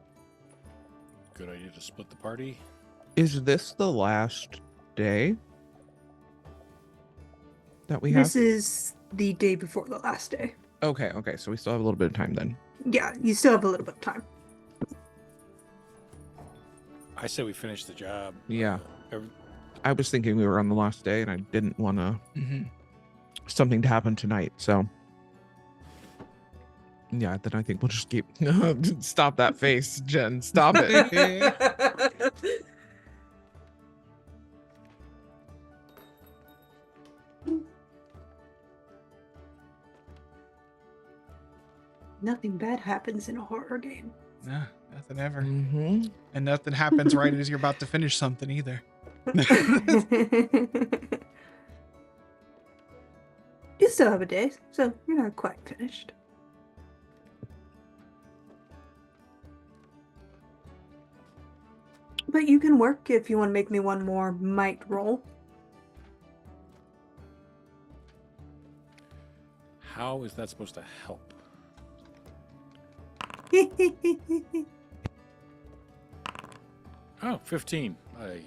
Good idea to split the party. Is this the last day that we have? This is the day before the last day. Okay, so we still have a little bit of time then. Yeah, you still have a little bit of time. I say we finish the job. Yeah. I was thinking we were on the last day, and I didn't want to something to happen tonight. So, yeah, then I think we'll just keep. Stop that face, Jen. Stop it. Nothing bad happens in a horror game. Nah, nothing ever. Mm-hmm. And nothing happens right as you're about to finish something either. You still have a day, so you're not quite finished. But you can work if you want to make me one more might roll. How is that supposed to help? Oh, 15.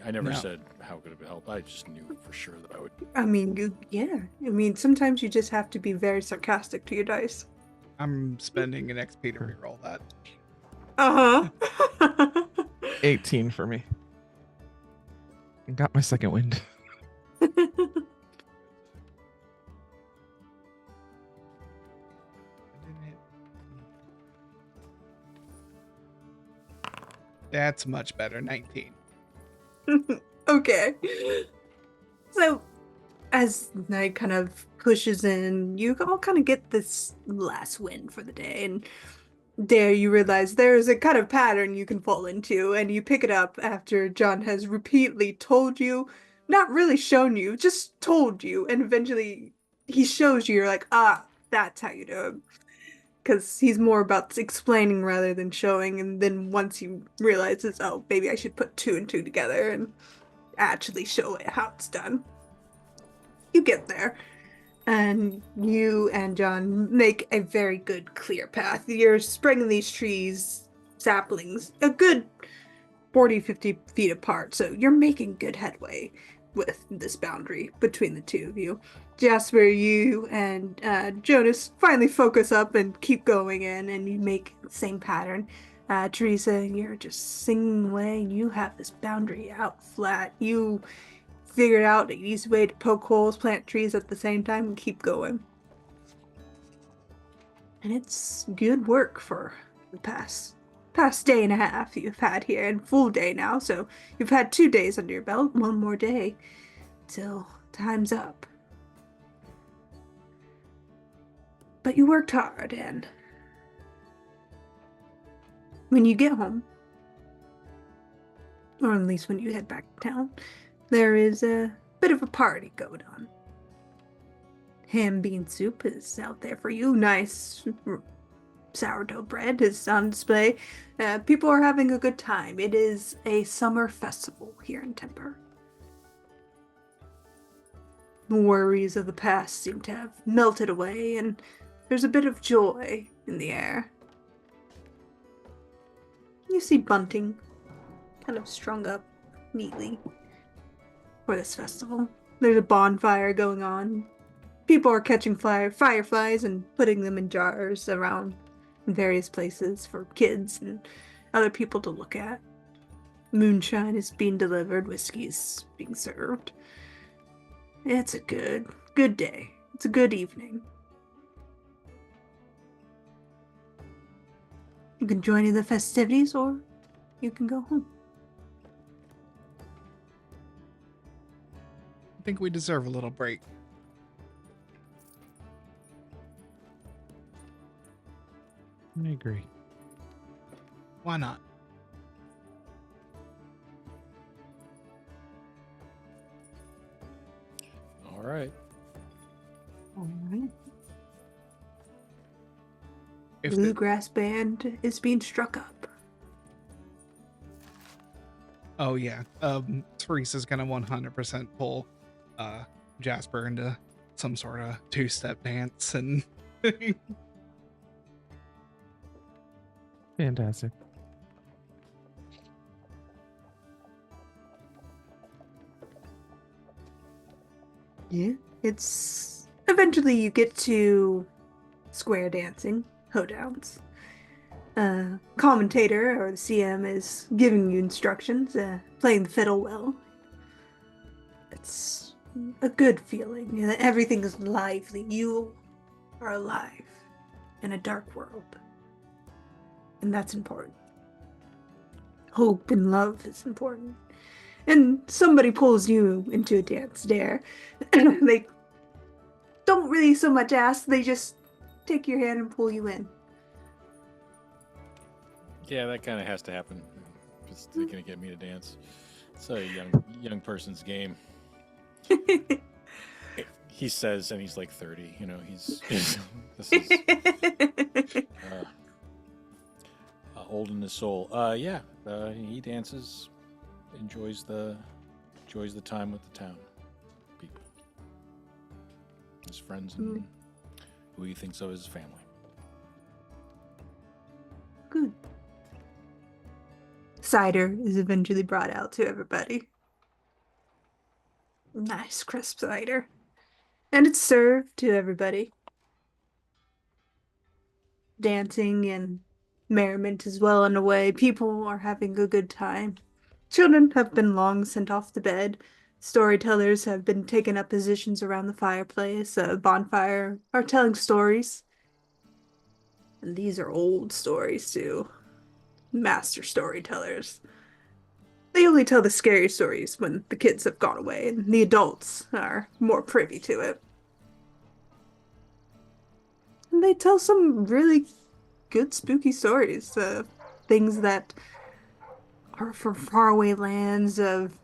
I never No. said how could it help. I just knew for sure that I would. I mean, yeah. I mean, sometimes you just have to be very sarcastic to your dice. I'm spending an XP to reroll that. Uh-huh. 18 for me. I got my second wind. That's much better. 19. Okay. So, as night kind of pushes in, you all kind of get this last win for the day, and there you realize there's a kind of pattern you can fall into, and you pick it up after John has repeatedly told you, not really shown you, just told you, and eventually he shows you, you're like, ah, that's how you do it. Because he's more about explaining rather than showing, and then once he realizes, oh, maybe I should put 2 and 2 together and actually show it how it's done. You get there, and you and John make a very good clear path. You're spraying these trees, saplings, a good 40-50 feet apart, so you're making good headway with this boundary between the two of you. Jasper, you and Jonas finally focus up and keep going in, and you make the same pattern. Theresa, you're just singing away, and you have this boundary out flat. You figured out an easy way to poke holes, plant trees at the same time, and keep going. And it's good work for the past day and a half you've had here, and full day now, so you've had 2 days under your belt, 1 more day till time's up. But you worked hard, and when you get home, or at least when you head back to town, there is a bit of a party going on. Ham bean soup is out there for you. Nice sourdough bread is on display. People are having a good time. It is a summer festival here in Timber. The worries of the past seem to have melted away, and there's a bit of joy in the air. You see bunting kind of strung up neatly for this festival. There's a bonfire going on. People are catching fireflies and putting them in jars around in various places for kids and other people to look at. Moonshine is being delivered, whiskey is being served. It's a good day. It's a good evening. You can join in the festivities, or you can go home. I think we deserve a little break. I agree. Why not? right. All right. If the, Bluegrass band is being struck up. oh yeah, Teresa's gonna 100% pull Jasper into some sort of two-step dance, and Fantastic. Yeah. It's eventually you get to square dancing, hoedowns. Commentator or the CM is giving you instructions, playing the fiddle well. It's a good feeling. Everything is lively. You are alive in a dark world. And that's important. Hope and love is important. And somebody pulls you into a dance dare. They don't really so much ask, they just take your hand and pull you in. Yeah, that kind of has to happen. Just they're gonna get me to dance. It's a young person's game. He says, and he's like 30. You know, he's this is old in his soul. Yeah, he dances, enjoys the time with the town people, his friends, and who he thinks of as family. Good. Cider is eventually brought out to everybody. Nice crisp cider. And it's served to everybody. Dancing and merriment is well underway. People are having a good time. Children have been long sent off to bed. Storytellers have been taking up positions around the fireplace, bonfire, are telling stories. And these are old stories too. Master storytellers. They only tell the scary stories when the kids have gone away, and the adults are more privy to it. And they tell some really good spooky stories, things that are from faraway lands, of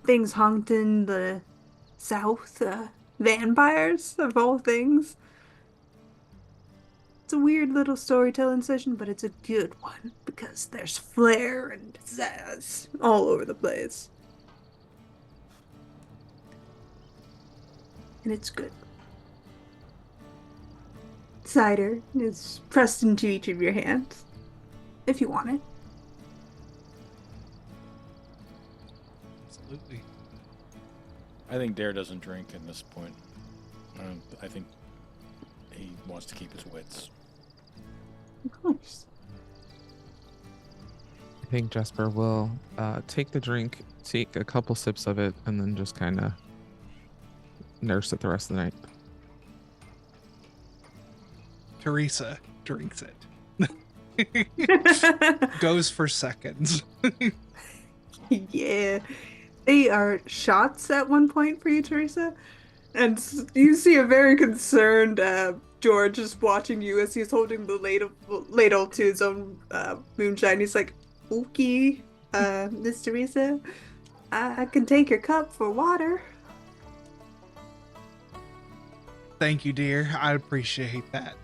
things haunting the south, vampires of all things. It's a weird little storytelling session, but it's a good one because there's flair and pizzazz all over the place. And it's good. Cider is pressed into each of your hands, if you want it. absolutely. I think Dare doesn't drink at this point. I think he wants to keep his wits. Of course. I think Jasper will take the drink, take a couple sips of it, and then just kind of nurse it the rest of the night. Theresa drinks it. Goes for seconds. Yeah. They are shots at one point for you, Theresa. And you see a very concerned George just watching you as he's holding the ladle to his own moonshine. He's like, "Okay, Miss Theresa, I can take your cup for water." Thank you, dear. I appreciate that.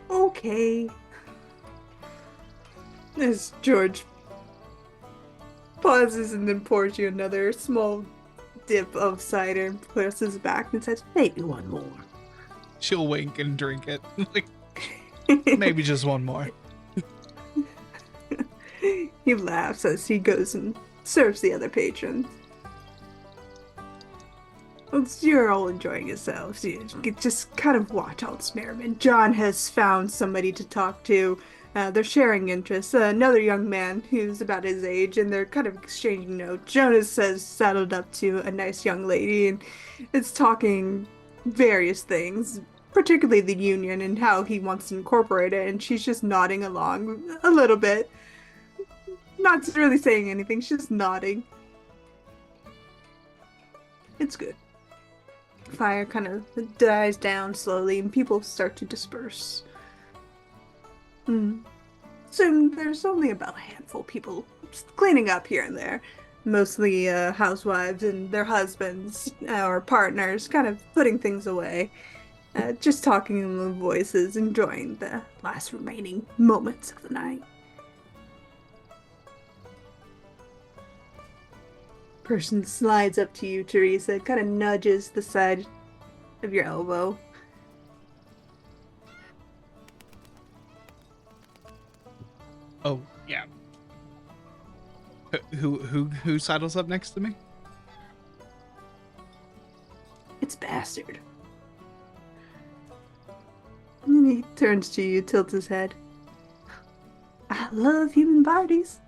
Okay. As George pauses and then pours you another small dip of cider and presses it back and says, "Maybe one more." She'll wink and drink it. Like, maybe just one more. He laughs as he goes and serves the other patrons. Once you're all enjoying yourselves, you can just kind of watch all this merriment. John has found somebody to talk to. They're sharing interests. Another young man who's about his age, and they're kind of exchanging notes. Jonas has saddled up to a nice young lady and is talking various things, particularly the union and how he wants to incorporate it, and she's just nodding along a little bit. Not really saying anything, she's just nodding. It's good. Fire kind of dies down slowly and people start to disperse. Soon there's only about a handful of people just cleaning up here and there. mostly housewives and their husbands or partners, kind of putting things away, just talking in low voices, enjoying the last remaining moments of the night. Person slides up to you, Theresa, kind of nudges the side of your elbow. Oh, yeah. Who sidles up next to me? It's Bastard. And he turns to you, tilts his head. I love human bodies.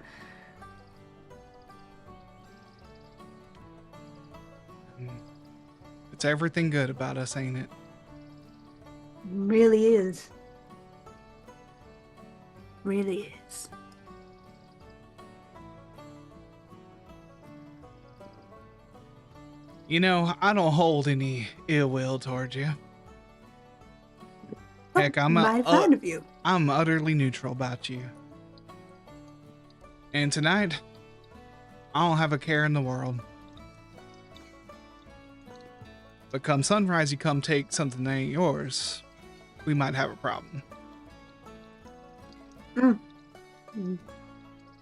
It's everything good about us, ain't it? Really is. Really is. You know, I don't hold any ill will towards you. Heck, Mighty fond of you. I'm utterly neutral about you. And tonight, I don't have a care in the world. But come sunrise, you come take something that ain't yours, we might have a problem.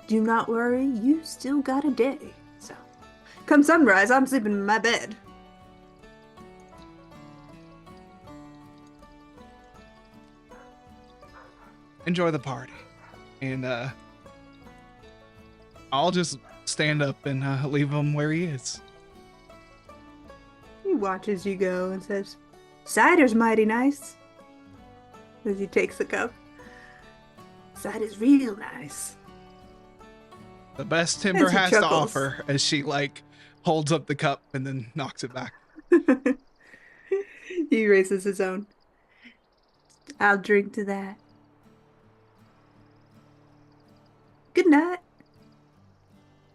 Do not worry, you still got a day. So, come sunrise, I'm sleeping in my bed. Enjoy the party. And, I'll just stand up and leave him where he is. He watches you go and says, cider's mighty nice. As he takes the cup. Cider's real nice. The best Timber As he has to chuckles. offer, as she, like, holds up the cup and then knocks it back. He raises his own. I'll drink to that. Good night.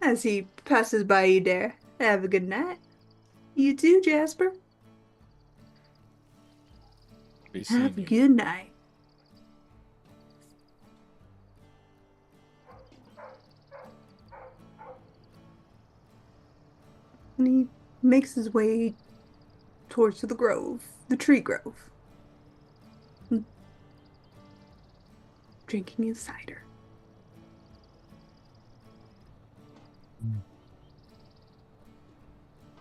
As he passes by you, Dare. Have a good night. You too, Jasper. Be Have a seeing you. good night. And he makes his way towards the grove, the tree grove. Drinking his cider.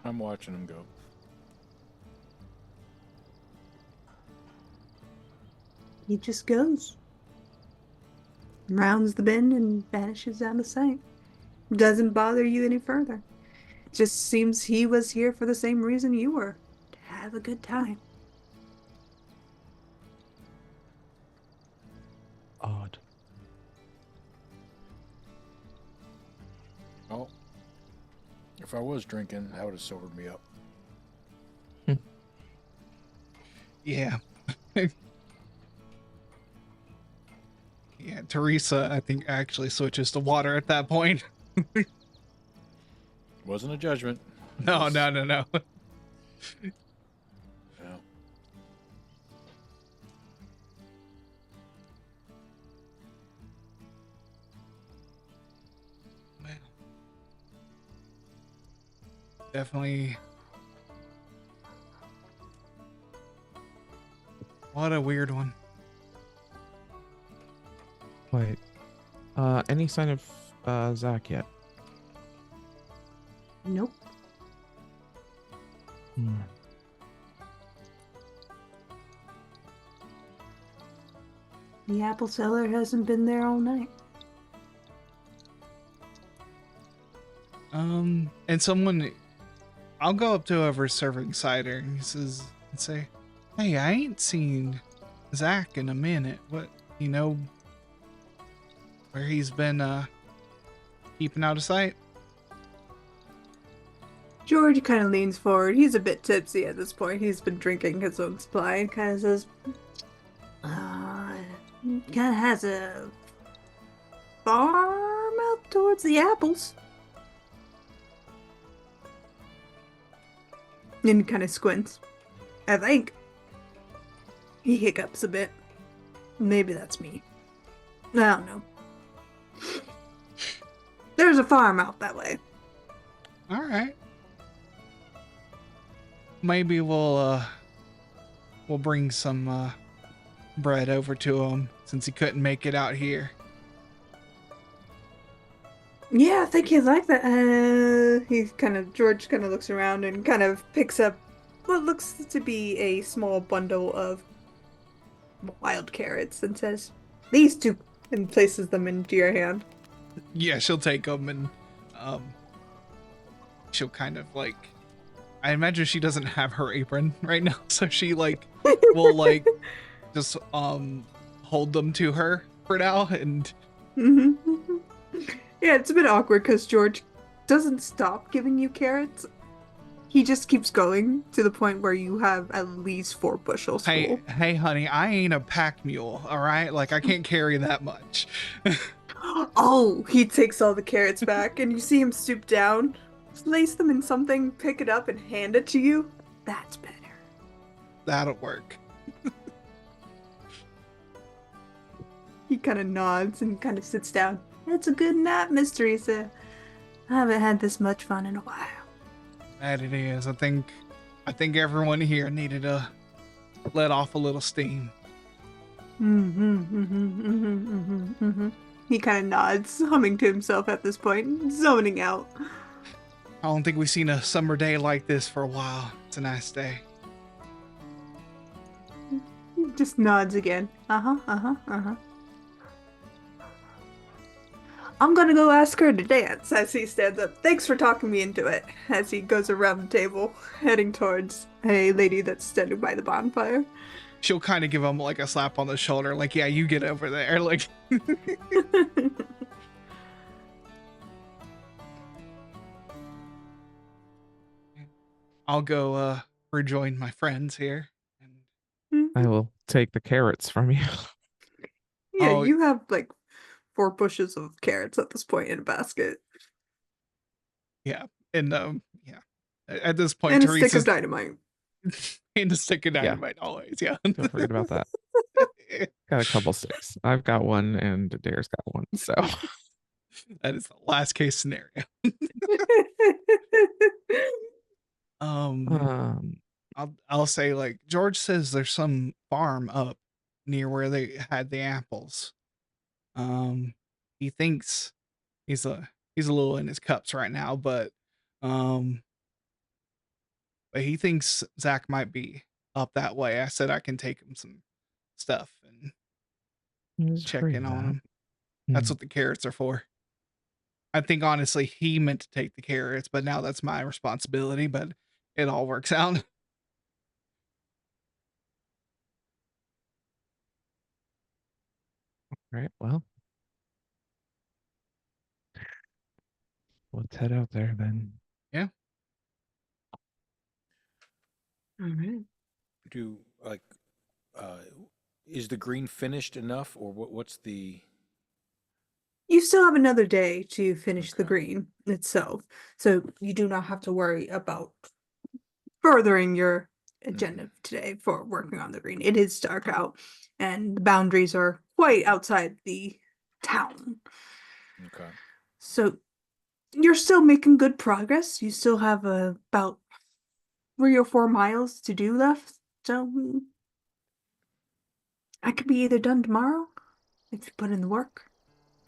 I'm watching him go. He just goes. Rounds the bend and vanishes out of sight. Doesn't bother you any further. Just seems he was here for the same reason you were. To have a good time. Odd. Oh. If I was drinking, that would have sobered me up. Yeah. Yeah, Theresa, I think, actually switches to water at that point. Wasn't a judgment. No. Yeah. Man. Definitely. What a weird one. Wait. Any sign of Zach yet? Nope. Hmm. The apple seller hasn't been there all night. And someone, I'll go up to whoever's serving cider and he says, and say, hey, I ain't seen Zach in a minute. What, you know, where he's been, keeping out of sight? George kind of leans forward. He's a bit tipsy at this point. He's been drinking his own supply and kind of says, kind of has a farm out towards the apples. And kind of squints. I think. He hiccups a bit. Maybe that's me. I don't know. There's a farm out that way. All right. Maybe we'll bring some bread over to him since he couldn't make it out here. Yeah, I think he'd like that. George kind of looks around and kind of picks up what looks to be a small bundle of wild carrots and says, "These two," and places them into your hand. Yeah, she'll take them and um, she'll kind of like. I imagine she doesn't have her apron right now, so she like will like just hold them to her for now and hmm Yeah, it's a bit awkward because George doesn't stop giving you carrots. He just keeps going to the point where you have at least 4 bushels full. hey honey, I ain't a pack mule, all right? Like I can't carry that much. Oh, he takes all the carrots back, and you see him stoop down, place them in something, pick it up, and hand it to you. That's better. That'll work. He kind of nods and kind of sits down. It's a good nap, Miss Theresa. I haven't had this much fun in a while. That it is. I think everyone here needed to let off a little steam. He kind of nods, humming to himself at this point, zoning out. I don't think we've seen a summer day like this for a while. It's a nice day. He just nods again. I'm gonna go ask her to dance as he stands up. Thanks for talking me into it. As he goes around the table, heading towards a lady that's standing by the bonfire. She'll kind of give him like a slap on the shoulder, like, yeah, you get over there. Like, I'll go rejoin my friends here. I will take the carrots from you. Yeah, Oh. you have like 4 bushels of carrots at this point in a basket. Yeah. And yeah. At this point, And a stick Teresa's of dynamite. and a stick of Yeah. dynamite always, yeah. Don't forget about that. Got a couple sticks. I've got one and Daire's got one. So That is the last case scenario. um I'll say like George says there's some farm up near where they had the apples. He thinks he's a little in his cups right now, but he thinks Zach might be up that way. I said I can take him some stuff and check in on him. That's what the carrots are for. I think honestly he meant to take the carrots, but now that's my responsibility, but it all works out. Right. Well, let's head out there then. Yeah. All right. Do like, is the green finished enough, or what's the? You still have another day to finish the Okay. green itself, so you do not have to worry about furthering your agenda today for working on the green. It is dark out, and the boundaries are quite outside the town. Okay. So you're still making good progress. You still have about 3 or 4 miles to do left. So I could be either done tomorrow if you put in the work.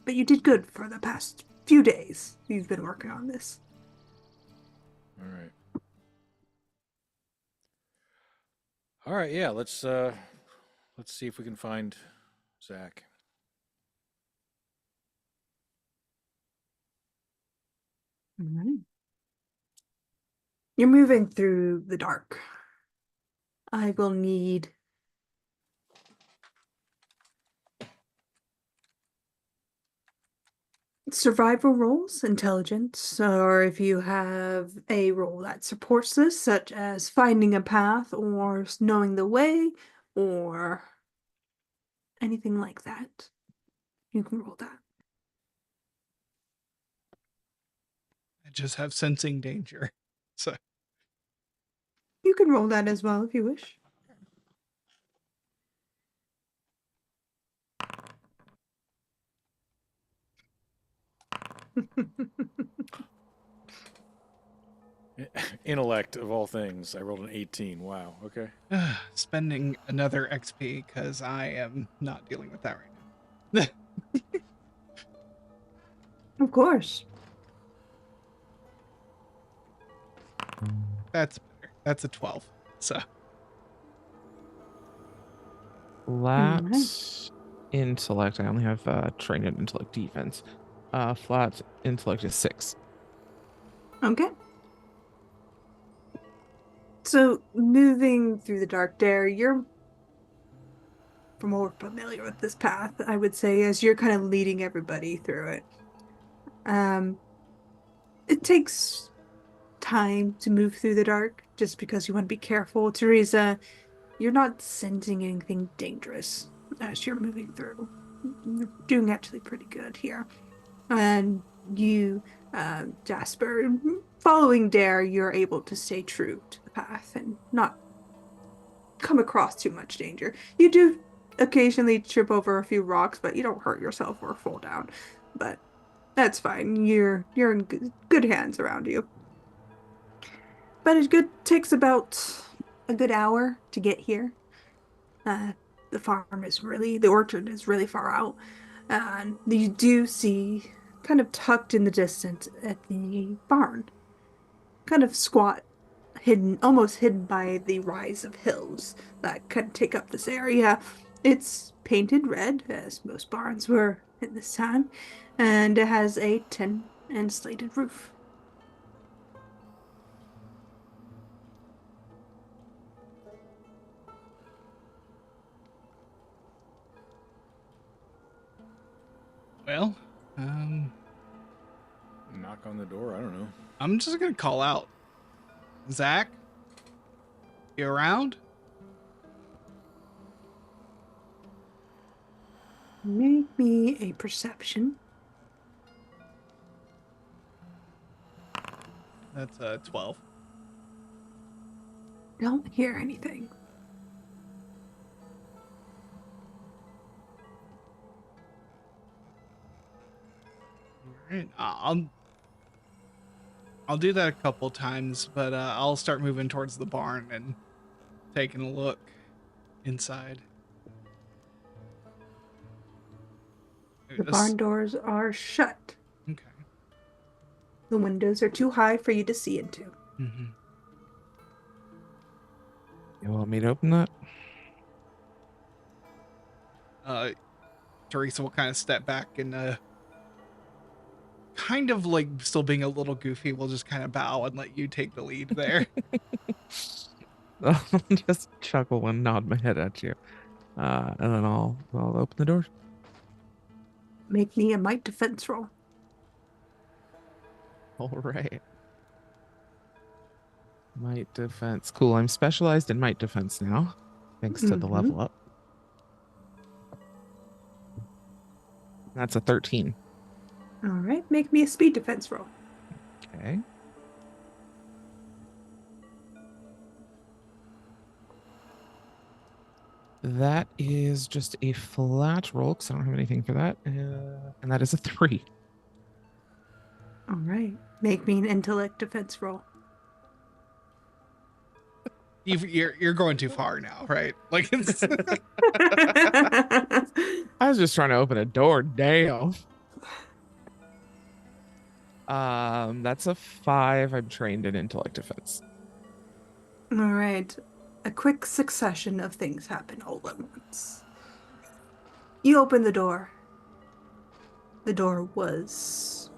But you did good for the past few days you've been working on this. All right. All right. Yeah. Let's see if we can find Zach. All right. You're moving through the dark. I will need survival roles, intelligence, or if you have a role that supports this, such as finding a path or knowing the way or anything like that, you can roll that. I just have sensing danger. So You can roll that as well if you wish. Intellect of all things. I rolled an 18. Wow. Okay. Spending another XP because I am not dealing with that right now. Of course. That's better. That's a 12. So Flat intellect. I only have trained in intellect defense. Flat intellect is 6. Okay. So moving through the dark there, you're more familiar with this path, I would say, as you're kind of leading everybody through it. It takes time to move through the dark just because you want to be careful. Theresa, you're not sensing anything dangerous as you're moving through. You're doing actually pretty good here. And you, Jasper, following DAIRE, you're able to stay true to the path and not come across too much danger. You do occasionally trip over a few rocks, but you don't hurt yourself or fall down. But that's fine. You're in good hands around you. But takes about a good hour to get here. Uh, the orchard is really far out. And you do see, kind of tucked in the distance at the barn, kind of squat, hidden, almost hidden by the rise of hills that could take up this area. It's painted red, as most barns were in this time, and it has a tin and slated roof. well, Knock on the door. I don't know. I'm just gonna call out. Zach, you around? Make me a perception. That's a 12. Don't hear anything. All right. I'll do that a couple times, but I'll start moving towards the barn and taking a look inside. The barn doors are shut. Okay. The windows are too high for you to see into. Mm-hmm. You want me to open that? Theresa will kind of step back and kind of like still being a little goofy, we'll just kind of bow and let you take the lead there. I'll just chuckle and nod my head at you. And then I'll open the doors. Make me a might defense roll. All right. Might defense. Cool. I'm specialized in might defense now, thanks to the level up. That's a 13. All right, make me a speed defense roll. Okay. That is just a flat roll because I don't have anything for that. And that is a 3. All right, make me an intellect defense roll. You're going too far now, right? Like it's I was just trying to open a door. Damn. That's a 5. I'm trained in intellect defense. All right, a quick succession of things happen all at once. You open the door. The door was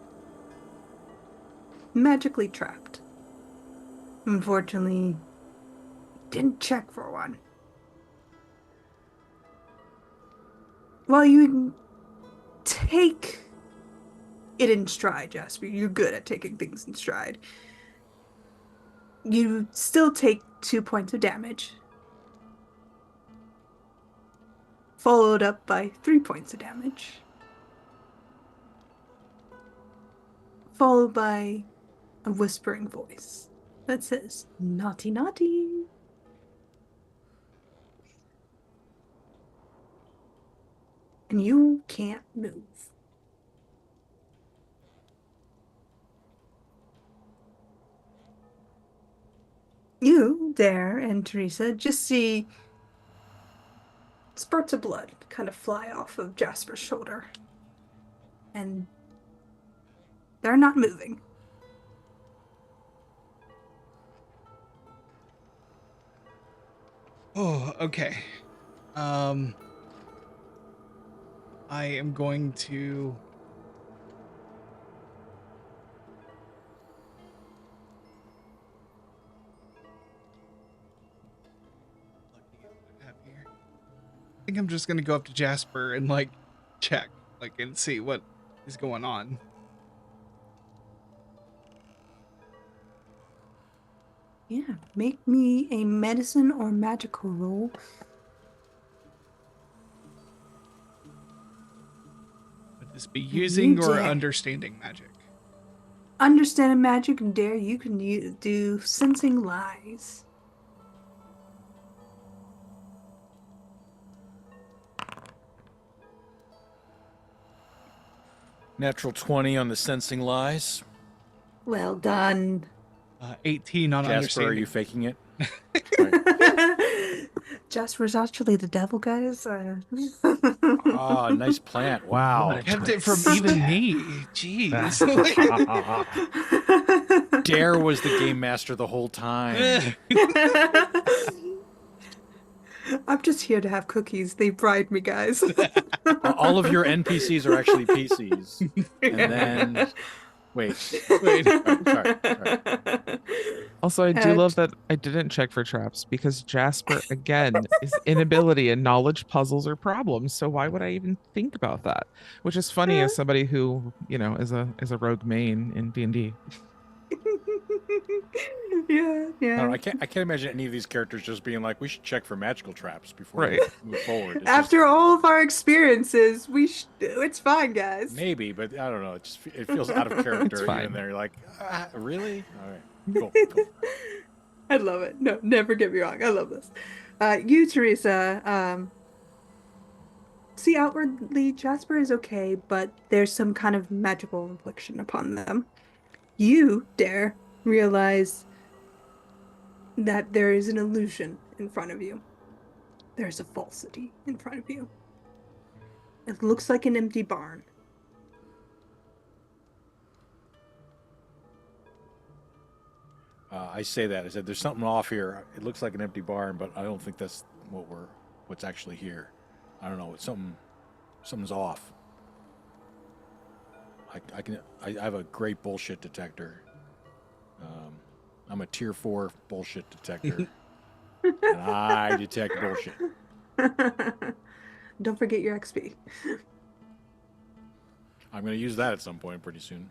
magically trapped. Unfortunately, didn't check for one. While you take it in stride, Jasper, you're good at taking things in stride. You still take 2 points of damage, followed up by 3 points of damage, followed by a whispering voice that says, "Naughty, naughty." And you can't move. You, Dare, and Theresa just see spurts of blood kind of fly off of Jasper's shoulder. And they're not moving. Oh, okay. I am going to I think I'm just gonna go up to Jasper and like check, like, and see what is going on. Yeah, make me a medicine or magical roll. Would this be You using or dare. understanding magic? Understanding magic and Dare, you can do sensing lies. Natural 20 on the sensing lies. Well done. 18 on Jasper, understanding. are you faking it? Jasper's actually the devil, guys. Ah, nice plant. Wow. Kept it from even me. Jeez. Dare was the game master the whole time. I'm just here to have cookies. They bribed me, guys. All of your NPCs are actually PCs. And then, wait. Sorry. Also, I do love that I didn't check for traps because Jasper, again, is inability in knowledge, puzzles, or problems. So why would I even think about that? Which is funny as somebody who, you know, is a rogue main in D&D. Yeah. I can't imagine any of these characters just being like, we should check for magical traps before Right. we move forward. It's After all of our experiences, it's fine, guys. maybe, but I don't know. It feels out of character here fine. and there. You're like, really? All right, cool. I love it. No, never get me wrong. I love this. You, Theresa, see outwardly Jasper is okay, but there's some kind of magical infliction upon them. You, Dare, realize that there is an illusion in front of you. There's a falsity in front of you. It looks like an empty barn. I say that. I said, there's something off here. It looks like an empty barn, but I don't think that's what's actually here. I don't know. Something's off. I have a great bullshit detector. I'm a tier 4 bullshit detector. And I detect bullshit. Don't forget your XP. I'm going to use that at some point pretty soon.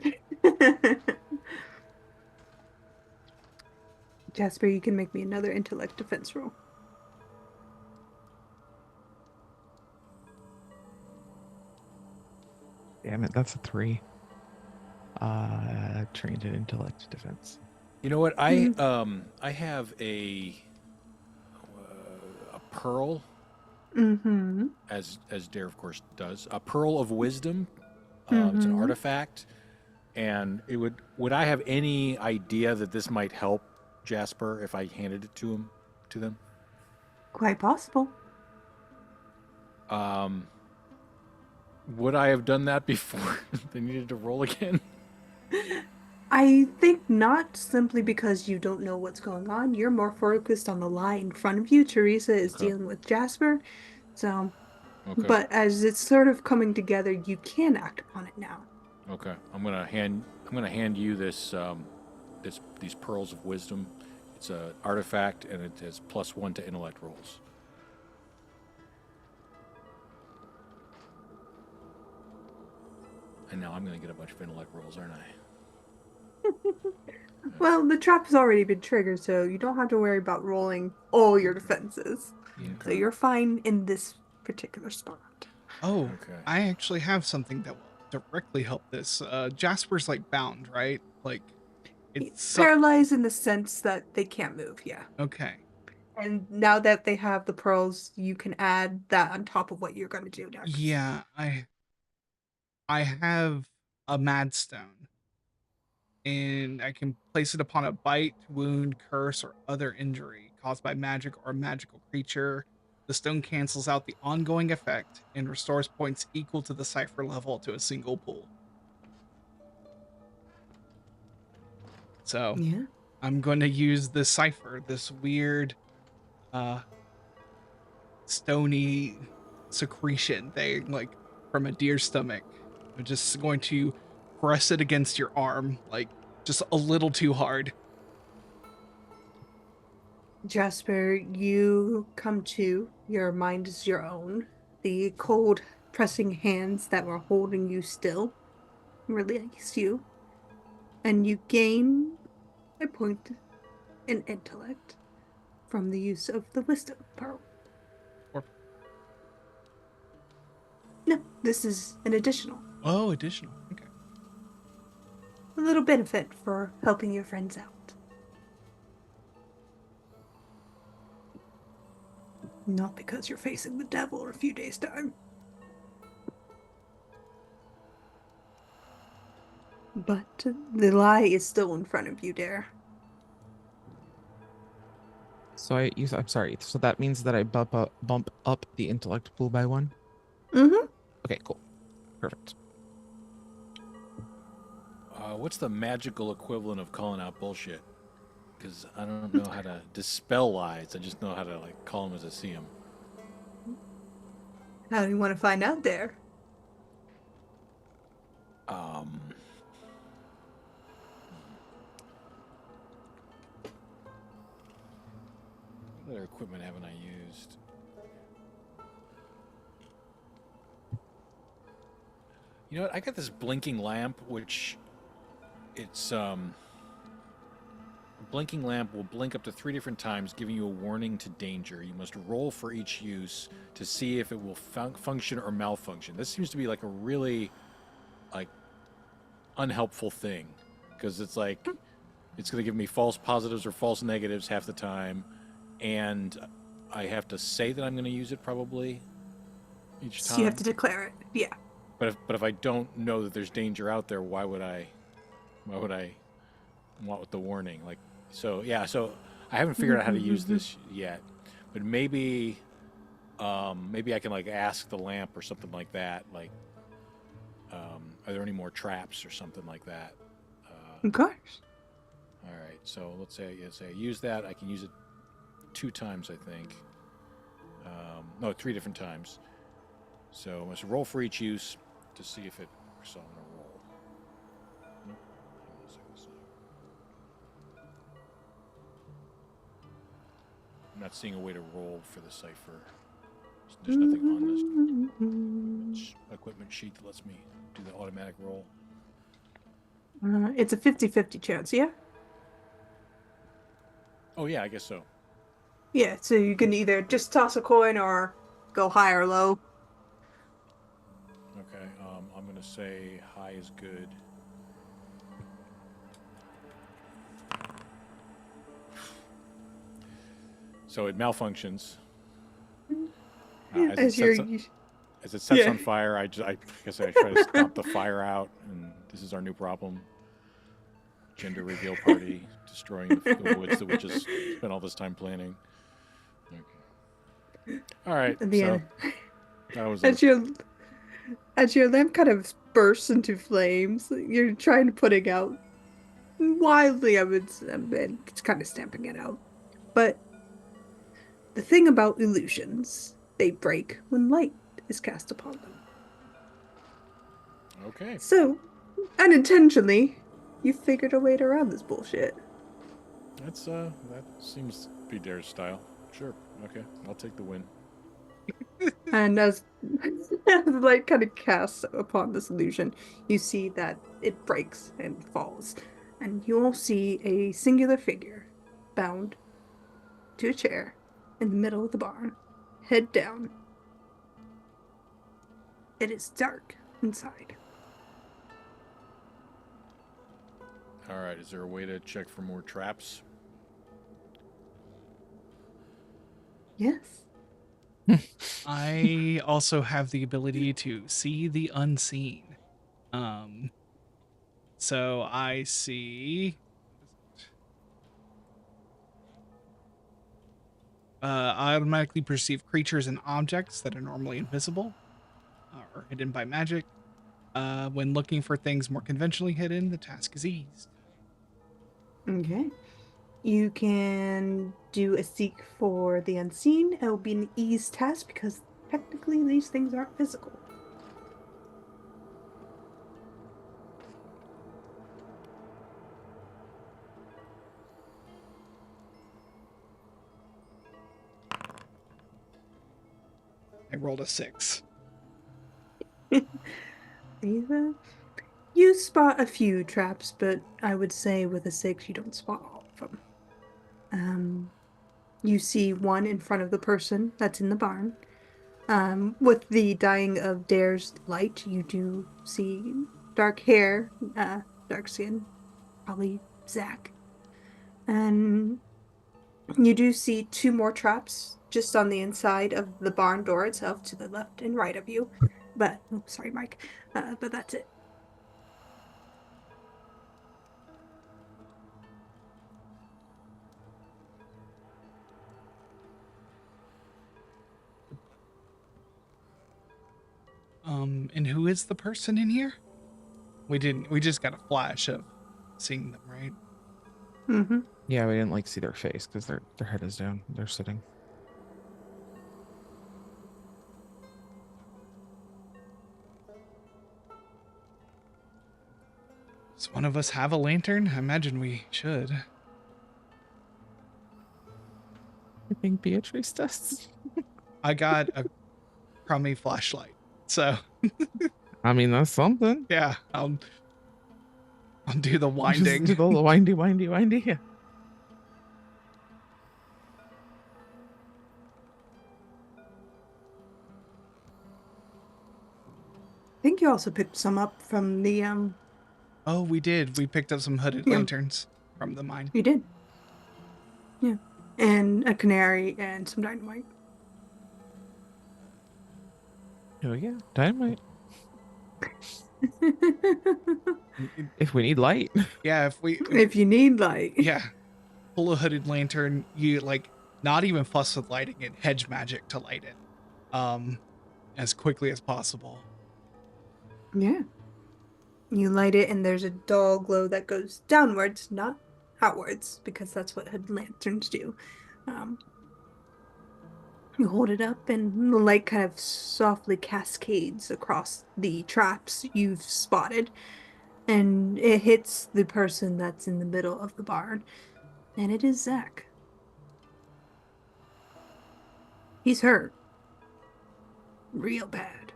Jasper, you can make me another intellect defense roll. Damn it, that's a 3. Trained in intellect defense. You know what? I have a pearl, as Dare of course does, a pearl of wisdom. It's an artifact, and would I have any idea that this might help Jasper if I handed it to them? Quite possible. Would I have done that before they needed to roll again? I think not, simply because you don't know what's going on. You're more focused on the lie in front of you. Theresa is dealing with Jasper. So, but as it's sort of coming together, you can act upon it now. Okay. I'm gonna hand you this these pearls of wisdom. It's an artifact and it has +1 to intellect rolls. And now I'm gonna get a bunch of intellect rolls, aren't I? Well, the trap has already been triggered, so you don't have to worry about rolling all your defenses. So you're fine in this particular spot. Oh, okay. I actually have something that will directly help this. Jasper's like bound, right? Like it's paralyzed in the sense that they can't move, yeah. Okay. And now that they have the pearls, you can add that on top of what you're going to do next. Yeah, I have a mad stone. and I can place it upon a bite, wound, curse, or other injury caused by magic or magical creature. The stone cancels out the ongoing effect and restores points equal to the cipher level to a single pool. So Yeah. I'm going to use this cipher, this weird, uh, stony secretion thing, like from a deer's stomach. I'm just going to press it against your arm, like just a little too hard. Jasper, you come to, your mind is your own. The cold, pressing hands that were holding you still release you, and you gain a point in intellect from the use of the wisdom pearl. Or No, this is an additional. oh, additional. Okay. A little benefit for helping your friends out. Not because you're facing the devil in a few days' time. But the lie is still in front of you, Dare. So I'm sorry. So that means that I bump up the intellect pool by 1. Mm-hmm. Okay, cool, perfect. What's the magical equivalent of calling out bullshit? Because I don't know how to dispel lies. I just know how to like call them as I see them. How do you want to find out, Dare? What other equipment haven't I used? You know what? I got this blinking lamp, which it's blinking lamp will blink up to 3 different times, giving you a warning to danger. You must roll for each use to see if it will function or malfunction. This seems to be like a really like unhelpful thing, because it's like it's going to give me false positives or false negatives half the time, and I have to say that I'm going to use it probably each time. So you have to declare it. Yeah. But if I don't know that there's danger out there, why would I want the warning? Like, so yeah, so I haven't figured out how to use this yet, but maybe I can like ask the lamp or something like that, like are there any more traps or something like that? Of course. All right, so let's say I use that. I can use it 2 times, I think. No, 3 different times. So I must roll for each use to see if it. So I'm gonna roll. Nope. Hang on a second. I'm not seeing a way to roll for the cipher. There's nothing on this equipment sheet that lets me do the automatic roll. It's a 50-50 chance, yeah? Oh yeah, I guess so. Yeah, so you can either just toss a coin or go high or low. Okay, I'm gonna say high is good. So it malfunctions. As it sets on fire, I guess I try to stomp the fire out, and this is our new problem. Gender reveal party, destroying the woods the witches spent all this time planning. Okay. All right, so that was as your lamp kind of bursts into flames, you're trying to put it out wildly. It's kind of stamping it out. But the thing about illusions, they break when light is cast upon them. Okay. So, unintentionally, you figured a way around this bullshit. That seems to be Dare's style. Sure. Okay, I'll take the win. And as the light kind of casts upon this illusion, you see that it breaks and falls. And you all see a singular figure bound to a chair in the middle of the barn, head down. It is dark inside. All right, is there a way to check for more traps? Yes. I also have the ability to see the unseen. So I see. I automatically perceive creatures and objects that are normally invisible or hidden by magic. When looking for things more conventionally hidden, the task is eased. Okay. You can do a seek for the unseen. It will be an ease task because technically these things aren't physical. I rolled a 6. Eva, you spot a few traps, but I would say with a 6, you don't spot all of them. You see one in front of the person that's in the barn. With the dying of Daire's light, you do see dark hair, dark skin, probably Zach. And you do see 2 more traps just on the inside of the barn door itself to the left and right of you. But, oh, sorry, Mike. But that's it. And who is the person in here? We just got a flash of seeing them, right? Mm-hmm. Yeah, we didn't like see their face because their head is down. They're sitting. Does one of us have a lantern? I imagine we should. I think Beatrice does. I got a crummy flashlight. So I mean, that's something. yeah, I'll do the Just winding. do the windy. Yeah. I think you also picked some up from the Oh, we did. We picked up some hooded Yeah. lanterns from the mine. you did. Yeah. And a canary and some dynamite. Oh yeah, dynamite. If we need light. Yeah, If you need light. yeah, pull a hooded lantern, you like not even fuss with lighting it, hedge magic to light it. As quickly as possible. Yeah. You light it and there's a dull glow that goes downwards, not outwards, because that's what hood lanterns do. You hold it up and the light kind of softly cascades across the traps you've spotted. And it hits the person that's in the middle of the barn. And it is Zach. He's hurt. Real bad.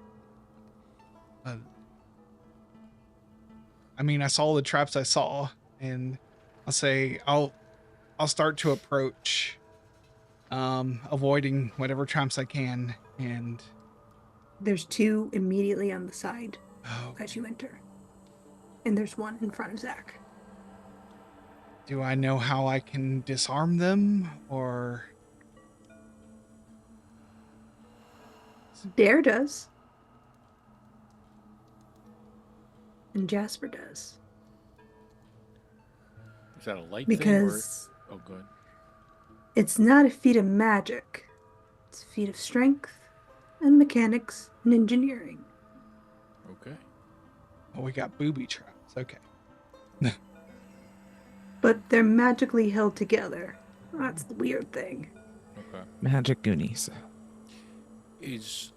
I mean, I saw the traps I saw, and I'll say I'll start to approach, avoiding whatever traps I can, and There's 2 immediately on the side oh, as you enter. And there's one in front of Zach. do I know how I can disarm them, or Dare does. And Jasper does. Is that a light Because thing or? Oh, good. it's not a feat of magic. It's a feat of strength and mechanics and engineering. Okay. oh, we got booby traps? Okay. But they're magically held together. That's the weird thing. Okay. Magic Goonies. Is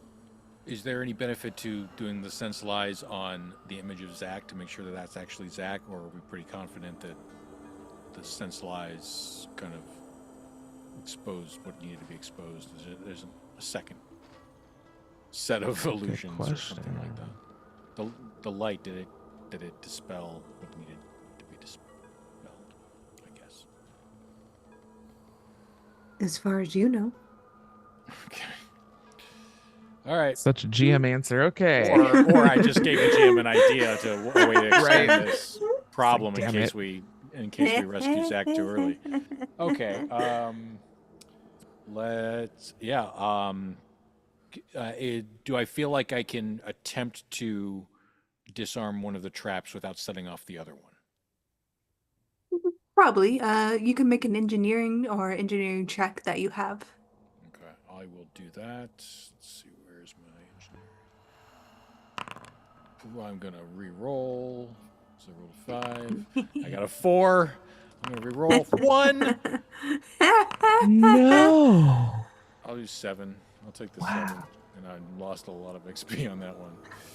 there any benefit to doing the sense lies on the image of Zach to make sure that that's actually Zach, or are we pretty confident that the sense lies kind of exposed what needed to be exposed? There's a second set of illusions or something like that. The light, did it dispel what needed to be dispelled? I guess. As far as you know. Okay. All right. Such a GM answer. Okay. Or I just gave the GM an idea to a way to explain this problem Damn in case we rescue Zach too early. Okay. Do I feel like I can attempt to disarm one of the traps without setting off the other one? Probably. You can make an engineering check that you have. Okay, I will do that. Let's see, where's my engineering? I'm gonna re-roll. So I rolled a 5. I got a 4. I'm gonna re-roll 1. No. I'll use 7. I'll take the Wow. 7. And I lost a lot of XP on that one.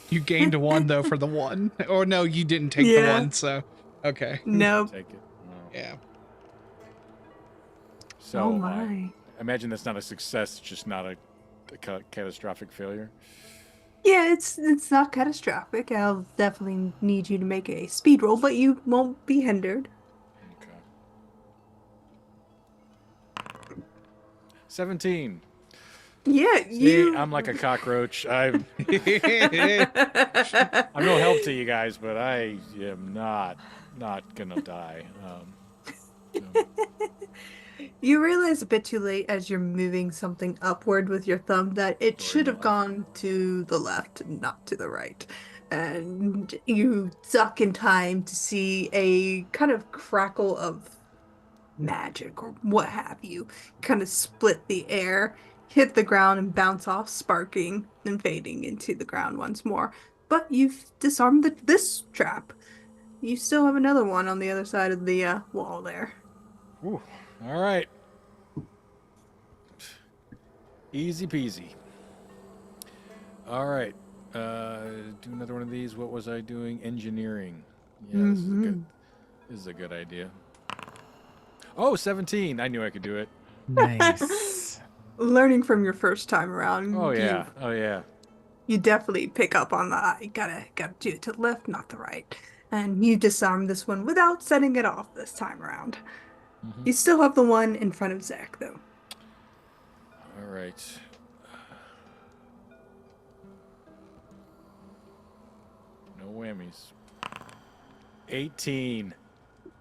You gained 1 though for the 1. Or no, you didn't take the 1. So okay. Nope. Take it. Wow. Yeah. So Oh I my. imagine that's not a success, just not a catastrophic failure. Yeah, it's not catastrophic. I'll definitely need you to make a speed roll, but you won't be hindered. Okay. 17. Yeah, See, I'm like a cockroach. I'm no help to you guys, but I am not gonna die. So. You realize a bit too late as you're moving something upward with your thumb that it Sorry, should have left. gone to the left and not to the right. And you duck in time to see a kind of crackle of magic or what have you kind of split the air, hit the ground, and bounce off, sparking and fading into the ground once more. But you've disarmed this trap. You still have another one on the other side of the wall there. Whew. All right. Easy peasy. All right. Do another one of these. What was I doing? Engineering. Yeah, this is a good idea. Oh, 17. I knew I could do it. Nice. Learning from your first time around. Oh yeah. Oh yeah. You definitely pick up on that. You gotta do it to the left, not the right. And you disarm this one without setting it off this time around. You still have the one in front of Zach, though. All right. No whammies. 18.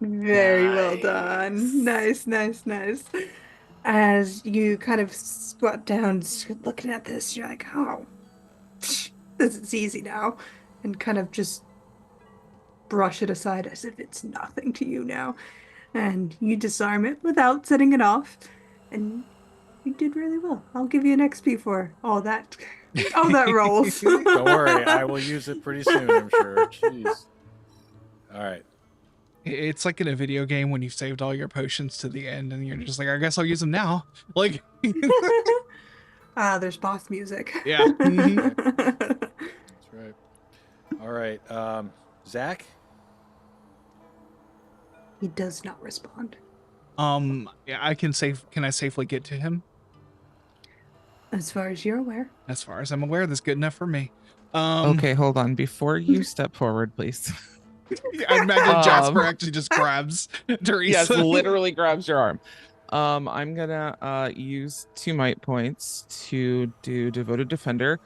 Very well done. Nice. As you kind of squat down, looking at this, you're like, oh, this is easy now. And kind of just brush it aside as if it's nothing to you now. And you disarm it without setting it off. And you did really well. I'll give you an XP for all that rolls. Don't worry, I will use it pretty soon, I'm sure. Jeez. All right. It's like in a video game when you've saved all your potions to the end and you're just like, I guess I'll use them now. Like, There's boss music. yeah. That's right. All right. Zach? He does not respond. Yeah, can I safely get to him? As far as you're aware. As far as I'm aware, that's good enough for me. Okay, hold on. Before you step forward, please. I imagine Jasper actually just grabs Theresa. Yes, literally grabs your arm. I'm gonna use 2 might points to do Devoted Defender.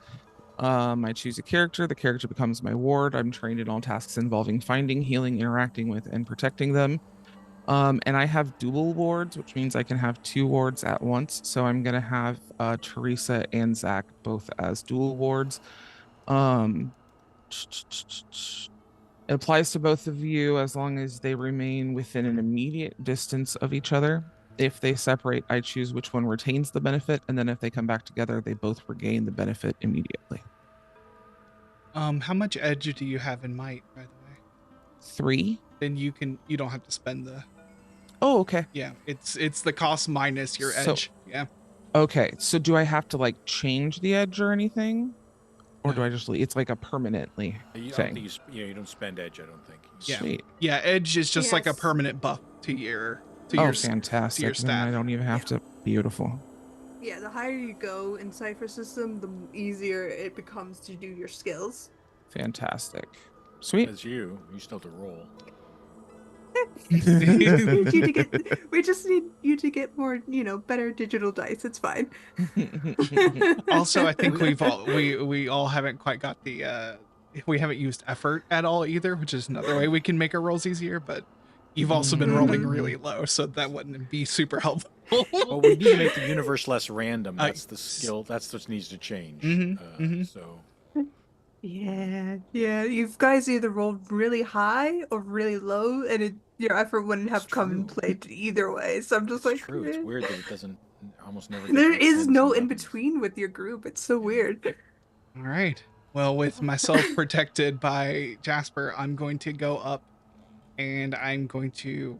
I choose a character. The character becomes my ward. I'm trained in all tasks involving finding, healing, interacting with, and protecting them. And I have dual wards, which means I can have 2 wards at once. So I'm gonna have Theresa and Zach both as dual wards. It applies to both of you as long as they remain within an immediate distance of each other. If they separate, I choose which one retains the benefit, and then if they come back together, they both regain the benefit immediately. How much edge do you have in might, by the way? 3. Then you don't have to spend the. Oh, okay. Yeah, it's the cost minus your So- edge. Yeah. Okay, so do I have to like change the edge or anything? Or do I just leave? It's like a permanently You don't thing. think you don't spend edge, I don't think. Yeah. Sweet. Yeah, edge is just like a Yes. permanent buff to your Fantastic. Then staff. I don't even have to. Beautiful. Yeah, the higher you go in Cypher System, the easier it becomes to do your skills. Fantastic. Sweet. As you still have to roll. We just need you to get more, better digital dice. It's fine. Also, I think we all haven't quite got the we haven't used effort at all either, which is another way we can make our rolls easier, but you've also been rolling really low, so that wouldn't be super helpful. Well, we need to make the universe less random. That's the skill. That's what needs to change. Mhm, mhm. So, Yeah. You guys either rolled really high or really low, and your effort wouldn't It's have come in true. play either way. So I'm just It's like, true. It's weird that it doesn't almost never get there like is 10s and no in 11s. between with your group. It's so Yeah. weird. All right. Well, with myself protected by Jasper, I'm going to go up and I'm going to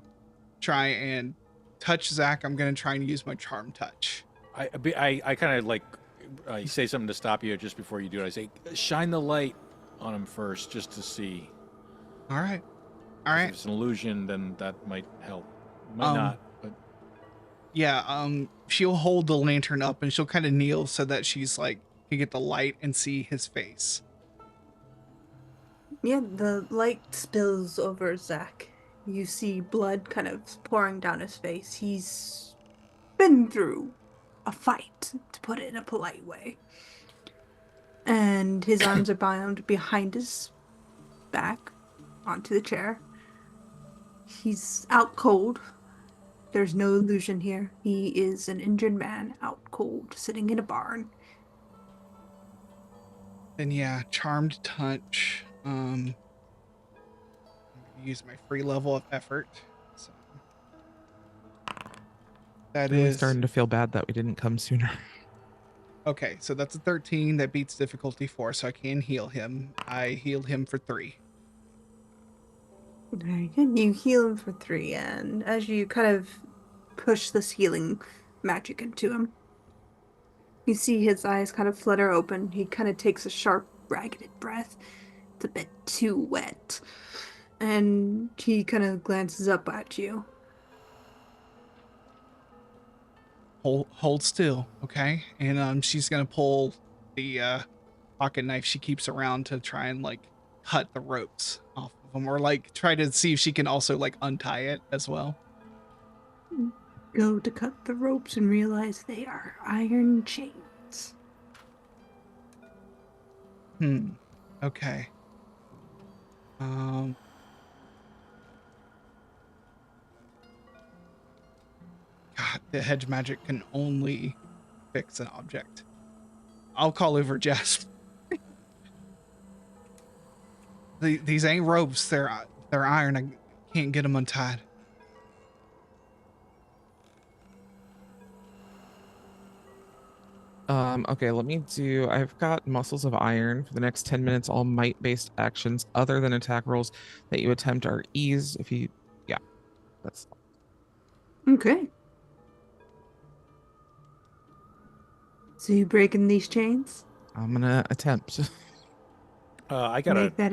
try and touch Zach. I'm going to try and use my charm touch. I kind of like I say something to stop you just before you do it. I say, shine the light on him first, just to see. All right. All 'Cause right. if it's an illusion, then that might help. Might Um, not, but Yeah, she'll hold the lantern up and she'll kind of kneel so that she's like can get the light and see his face. Yeah, the light spills over Zach. You see blood kind of pouring down his face. He's been through a fight, to put it in a polite way. And his arms are bound behind his back onto the chair. He's out cold. There's no illusion here. He is an injured man out cold, sitting in a barn. Then yeah, charmed touch. I'm gonna use my free level of effort. So that Really is starting to feel bad that we didn't come sooner. okay. So that's a 13 that beats difficulty 4, so I can heal him. I healed him for 3. Very good. You heal him for 3, and as you kind of push this healing magic into him, you see his eyes kind of flutter open. He kind of takes a sharp, ragged breath. It's a bit too wet. And he kind of glances up at you. Hold still, okay? And she's gonna pull the pocket knife she keeps around to try and like cut the ropes off of him, or like try to see if she can also like untie it as well. Go to cut the ropes and realize they are iron chains. Okay. God, the hedge magic can only fix an object. I'll call over Jasper. These ain't ropes. They're iron. I can't get them untied. Okay, I've got muscles of iron. For the next 10 minutes, all might-based actions other than attack rolls that you attempt are eased. That's Okay. So you breaking these chains? I'm gonna attempt. I got Make that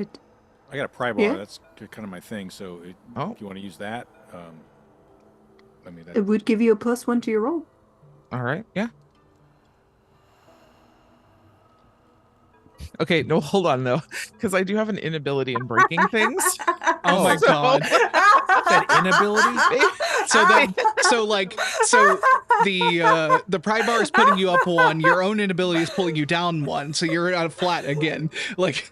a pry bar. Yeah? That's kind of my thing. So Oh. if you want to use that, I mean It that. would give you a +1 to your roll. All right, yeah. Okay, no, hold on though, because I do have an inability in breaking things. Oh my So- god. That inability? So the pry bar is putting you up 1, your own inability is pulling you down 1, so you're out of flat again. Like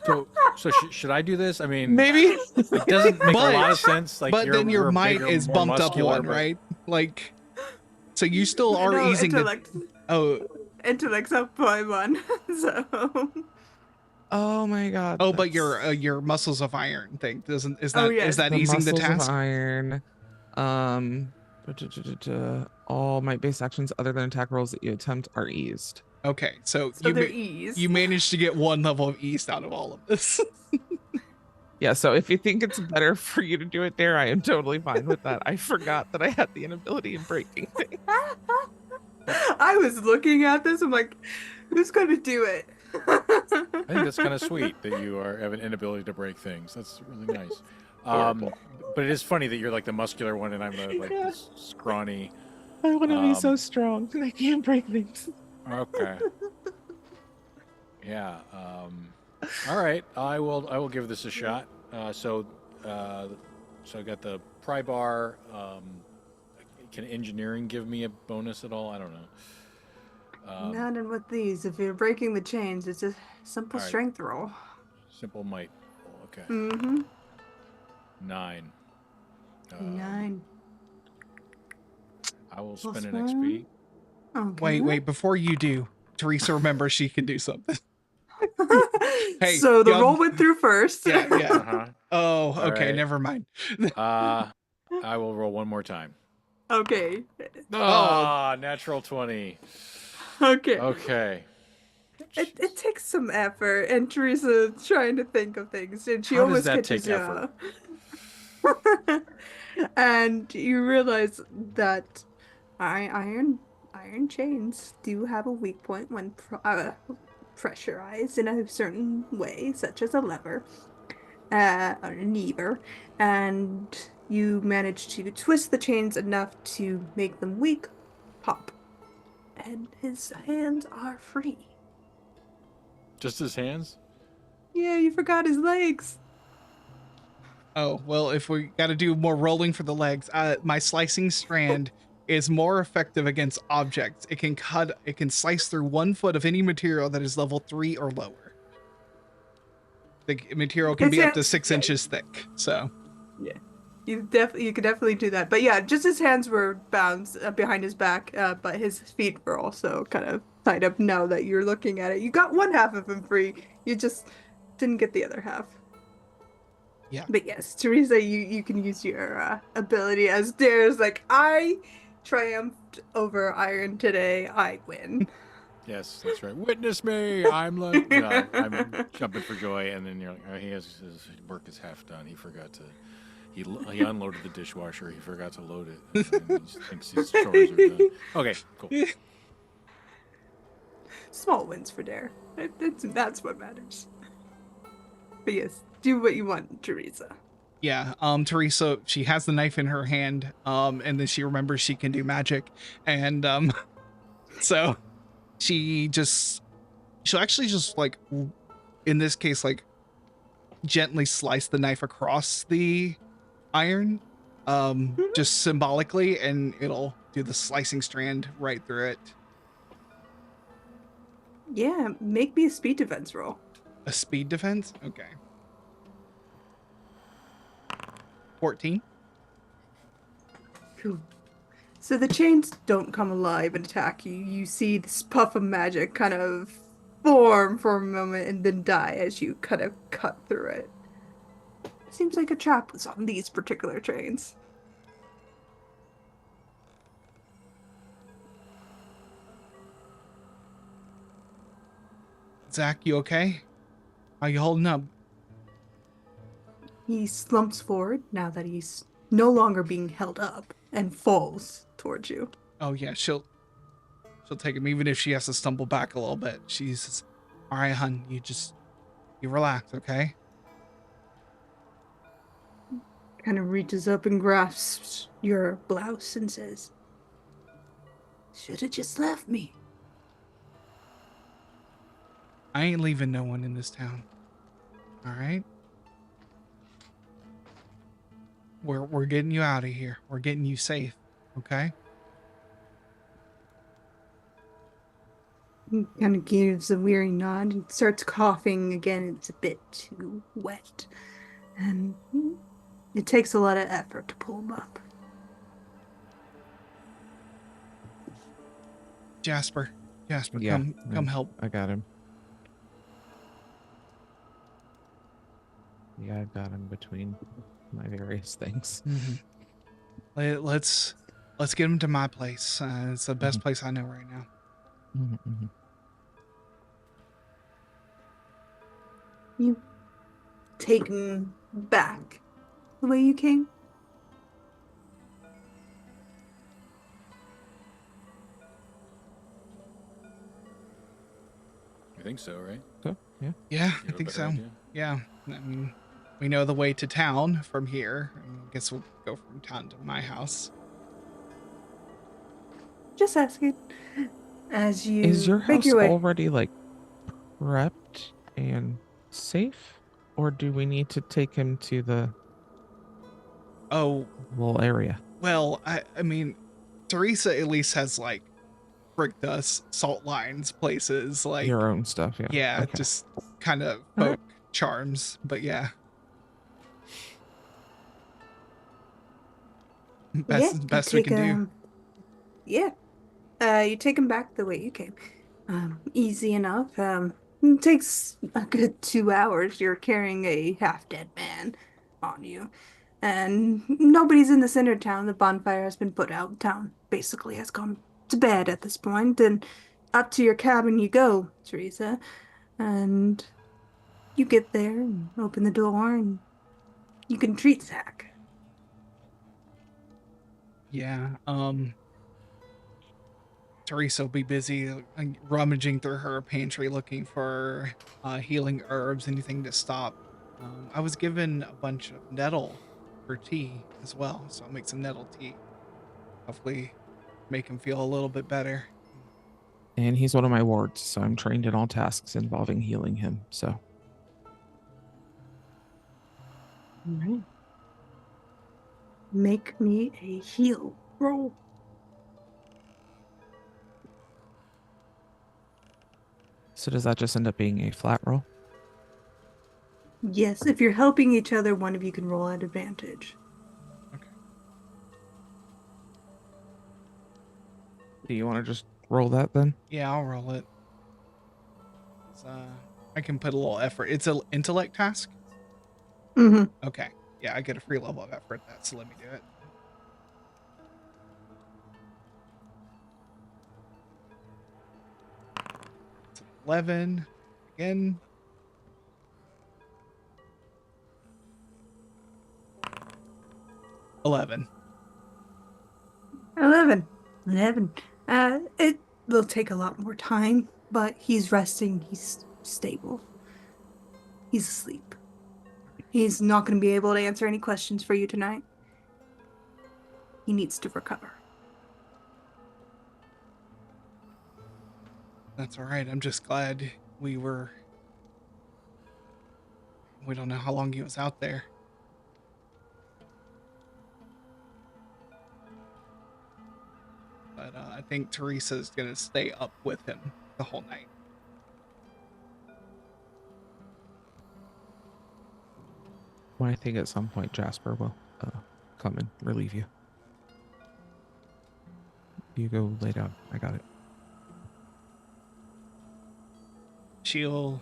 So should I do this? I mean, Maybe. it doesn't make a lot of sense. Like, but then your you're might bigger, is more bumped up muscular, 1, but- right? Like so you still are No, easing intellect. Oh, Intellect's up by 1. So Oh my god. but that's- your muscles of iron thing is Oh, that yes. is that the easing the muscles of task? iron. All might-based actions other than attack rolls that you attempt are eased. Okay, so they're ease. you managed to get 1 level of ease out of all of this. Yeah, so if you think it's better for you to do it there, I am totally fine with that. I forgot that I had the inability in breaking things. I was looking at this. I'm like, who's gonna do it? I think that's kind of sweet that you have an inability to break things. That's really nice. Horrible. But it is funny that you're like the muscular one and I'm this scrawny. I want to be so strong and I can't break things. Okay. Yeah. All right. I will give this a shot. So I got the pry bar. Can engineering give me a bonus at all? I don't know. Not in with these. If you're breaking the chains, it's a simple All right. strength roll. Simple might. Okay. Mm-hmm. 9. 9. I will Plus spend an 1. XP. Okay. Wait, before you do, Theresa remembers she can do something. Hey, So the y'all- roll went through first. Yeah, yeah. Uh-huh. Oh, All okay, right. never mind. I will roll one more time. Okay. Ah, natural 20. Okay. Okay. It takes some effort, and Teresa's trying to think of things, and she How does almost that catches take you. effort? And you realize that iron chains do have a weak point when pressurized in a certain way, such as a lever, or a lever, and you manage to twist the chains enough to make them weak, pop, and his hands are free. Just his hands? Yeah, you forgot his legs. Oh, well, if we got to do more rolling for the legs, my slicing strand is more effective against objects. It can slice through 1 foot of any material that is level 3 or lower. The material can His be up to hands, 6 yeah, inches thick. So, yeah. You could definitely do that. But yeah, just his hands were bound behind his back, but his feet were also kind of tied up now that you're looking at it. You got one half of him free. You just didn't get the other half. yeah. But yes, Theresa, you can use your ability as Dare's like, I triumphed over Iron today. I win. Yes, that's right. Witness me. I'm like, I'm jumping for joy, and then you're like, oh, his work is half done. He forgot to. He unloaded the dishwasher. He forgot to load it. And he just thinks his chores are done. Okay, cool. Small wins for Dare. That's what matters. But yes, do what you want, Theresa. Yeah, Theresa, she has the knife in her hand, and then she remembers she can do magic, and so she'll actually just like, in this case, like gently slice the knife across the iron, just symbolically, and it'll do the slicing strand right through it. Yeah, make me a speed defense roll. A speed defense? Okay. 14. Cool. So the chains don't come alive and attack you. You see this puff of magic kind of form for a moment and then die as you kind of cut through it. Seems like a trap was on these particular trains. Zach, you okay? How you holding up? He slumps forward now that he's no longer being held up and falls towards you. Oh yeah, she'll take him even if she has to stumble back a little bit. She's all right, hun. You relax, okay? Kind of reaches up and grasps your blouse and says, "Should have just left me." I ain't leaving no one in this town. All right? We're getting you out of here. We're getting you safe, okay? He kind of gives a weary nod and starts coughing again. It's a bit too wet. And it takes a lot of effort to pull him up. Jasper, Yeah, come help. I got him. Yeah, I got him between my various things. Mm-hmm. Let's get him to my place. It's the best place I know right now. Mm-hmm. You take him back the way you came? I think so, right? So, yeah. Yeah, You I have a think better so. idea? Yeah, I mean, we know the way to town from here. I guess we'll go from town to my house. Just asking. As you Is your make house your way. already like prepped and safe? Or do we need to take him to the Oh, little area? well, I mean, Theresa at least has like brick dust, salt lines, places like Your own stuff, yeah. yeah, Okay. just kind of All right. folk charms. But yeah, best you best we take can do. him. Yeah. You take him back the way you came. Easy enough. It takes a good 2 hours. You're carrying a half-dead man on you. And nobody's in the center of town. The bonfire has been put out. Town basically has gone to bed at this point. And up to your cabin you go, Theresa. And you get there and open the door and you can treat Zach. Yeah. Theresa will be busy rummaging through her pantry looking for healing herbs, anything to stop. I was given a bunch of nettle for tea as well, so I'll make some nettle tea. Hopefully, make him feel a little bit better. And he's one of my wards, so I'm trained in all tasks involving healing him. So, All right. Make me a heal roll. so does that just end up being a flat roll? Yes, if you're helping each other, one of you can roll at advantage. Okay. Do you want to just roll that then? Yeah, I'll roll it. I can put a little effort. It's an intellect task? Mm-hmm. Okay. Yeah, I get a free level of effort that, so let me do it. It's 11. Again. 11. 11. 11. It will take a lot more time, but he's resting. He's stable. He's asleep. He's not going to be able to answer any questions for you tonight. He needs to recover. That's all right. I'm just glad we don't know how long he was out there. But I think Teresa's going to stay up with him the whole night. Well, I think at some point Jasper will come and relieve you. You go lay down. I got it. She'll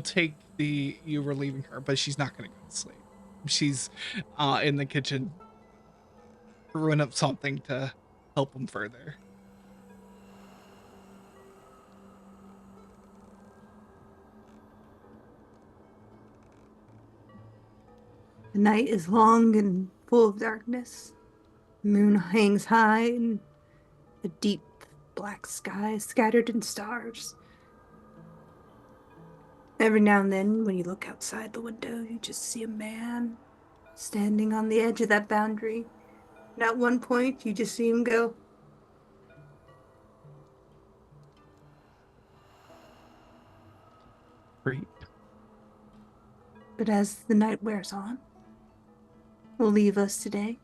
take you relieving her, but she's not going to go to sleep. She's in the kitchen brewing up something to help him further. The night is long and full of darkness. The moon hangs high in a deep black sky scattered in stars. Every now and then, when you look outside the window, you just see a man standing on the edge of that boundary. And at one point, you just see him go. Great. But as the night wears on, will leave us today.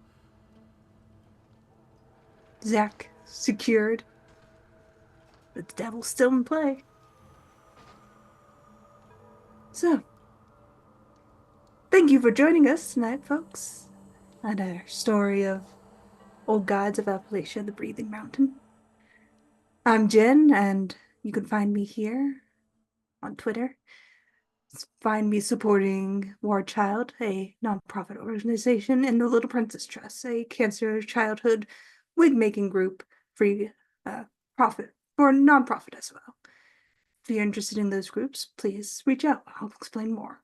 Zach secured, but the devil's still in play. So, thank you for joining us tonight, folks, at our story of Old Gods of Appalachia, the Breathing Mountain. I'm Jen, and you can find me here on Twitter. Find me supporting War Child, a nonprofit organization, and the Little Princess Trust, a cancer childhood wig-making group for profit, for nonprofit as well. If you're interested in those groups, please reach out. I'll explain more.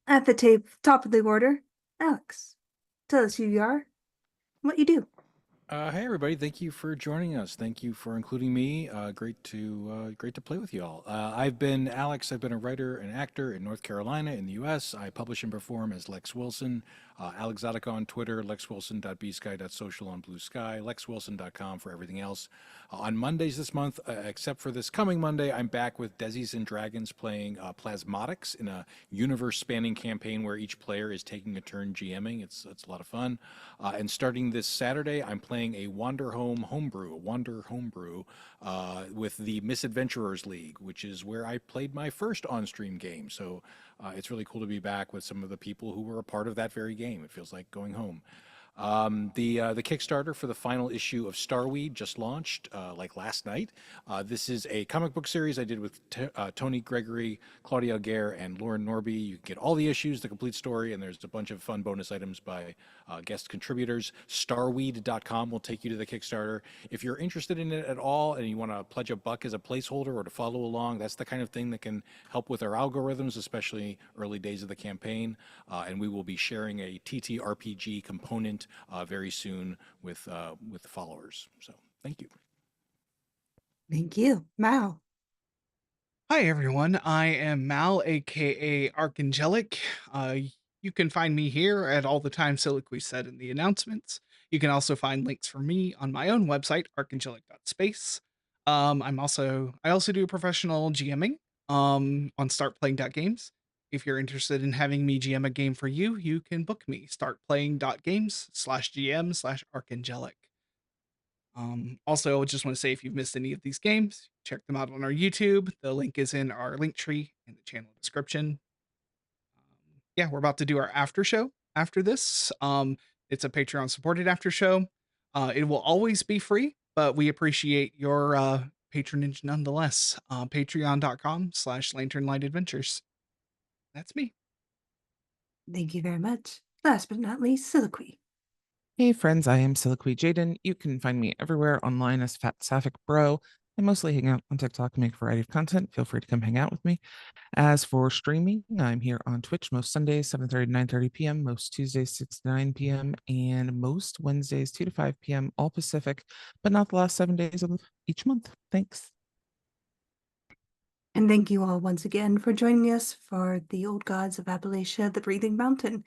At the top of the order, Alex, tell us who you are, what you do. Hey everybody! Thank you for joining us. Thank you for including me. Great to play with you all. I've been Alex. I've been a writer and actor in North Carolina, in the U.S. I publish and perform as Lex Wilson. Alexotica on Twitter, lexwilson.bsky.social on Blue Sky, lexwilson.com for everything else. On Mondays this month, except for this coming Monday, I'm back with Denizens and Dragons playing Plasmatics in a universe-spanning campaign where each player is taking a turn GMing. It's a lot of fun. And starting this Saturday, I'm playing a Wander homebrew with the Misadventurers League, which is where I played my first on-stream game. So it's really cool to be back with some of the people who were a part of that very game. It feels like going home. The Kickstarter for the final issue of Starweed just launched like last night. This is a comic book series I did with Tony Gregory, Claudia Guerre, and Lauren Norby. You get all the issues, the complete story, and there's a bunch of fun bonus items by guest contributors. Starweed.com will take you to the Kickstarter. If you're interested in it at all and you want to pledge $1 as a placeholder or to follow along, that's the kind of thing that can help with our algorithms, especially early days of the campaign. And we will be sharing a TTRPG component very soon with the followers. So thank you. Thank you. Mal. Hi everyone, I am Mal, aka Archangelic. You can find me here at all the time Soliloquy said in the announcements. You can also find links for me on my own website, archangelic.space. I also do professional GMing on startplaying.games. If you're interested in having me GM a game for you, you can book me, startplaying.games/GM/Archangelic. Also, I just want to say if you've missed any of these games, check them out on our YouTube. The link is in our link tree in the channel description. Yeah, we're about to do our after show after this. It's a Patreon supported after show. It will always be free, but we appreciate your patronage nonetheless. Patreon.com/lanternlightadventures. That's me. Thank you very much. Last but not least, Soliloquy. Hey friends, I am Soliloquy Jaden. You can find me everywhere online as FatSapphicBro. I mostly hang out on TikTok and make a variety of content. Feel free to come hang out with me. As for streaming, I'm here on Twitch most Sundays, 7:30 to 9:30 p.m., most Tuesdays, 6 to 9 p.m., and most Wednesdays, 2 to 5 p.m., all Pacific, but not the last 7 days of each month. Thanks. And thank you all once again for joining us for the Old Gods of Appalachia, the Breathing Mountain.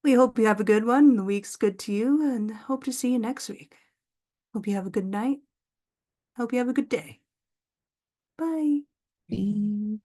We hope you have a good one. The week's good to you, and hope to see you next week. Hope you have a good night. Hope you have a good day. Bye. Bye.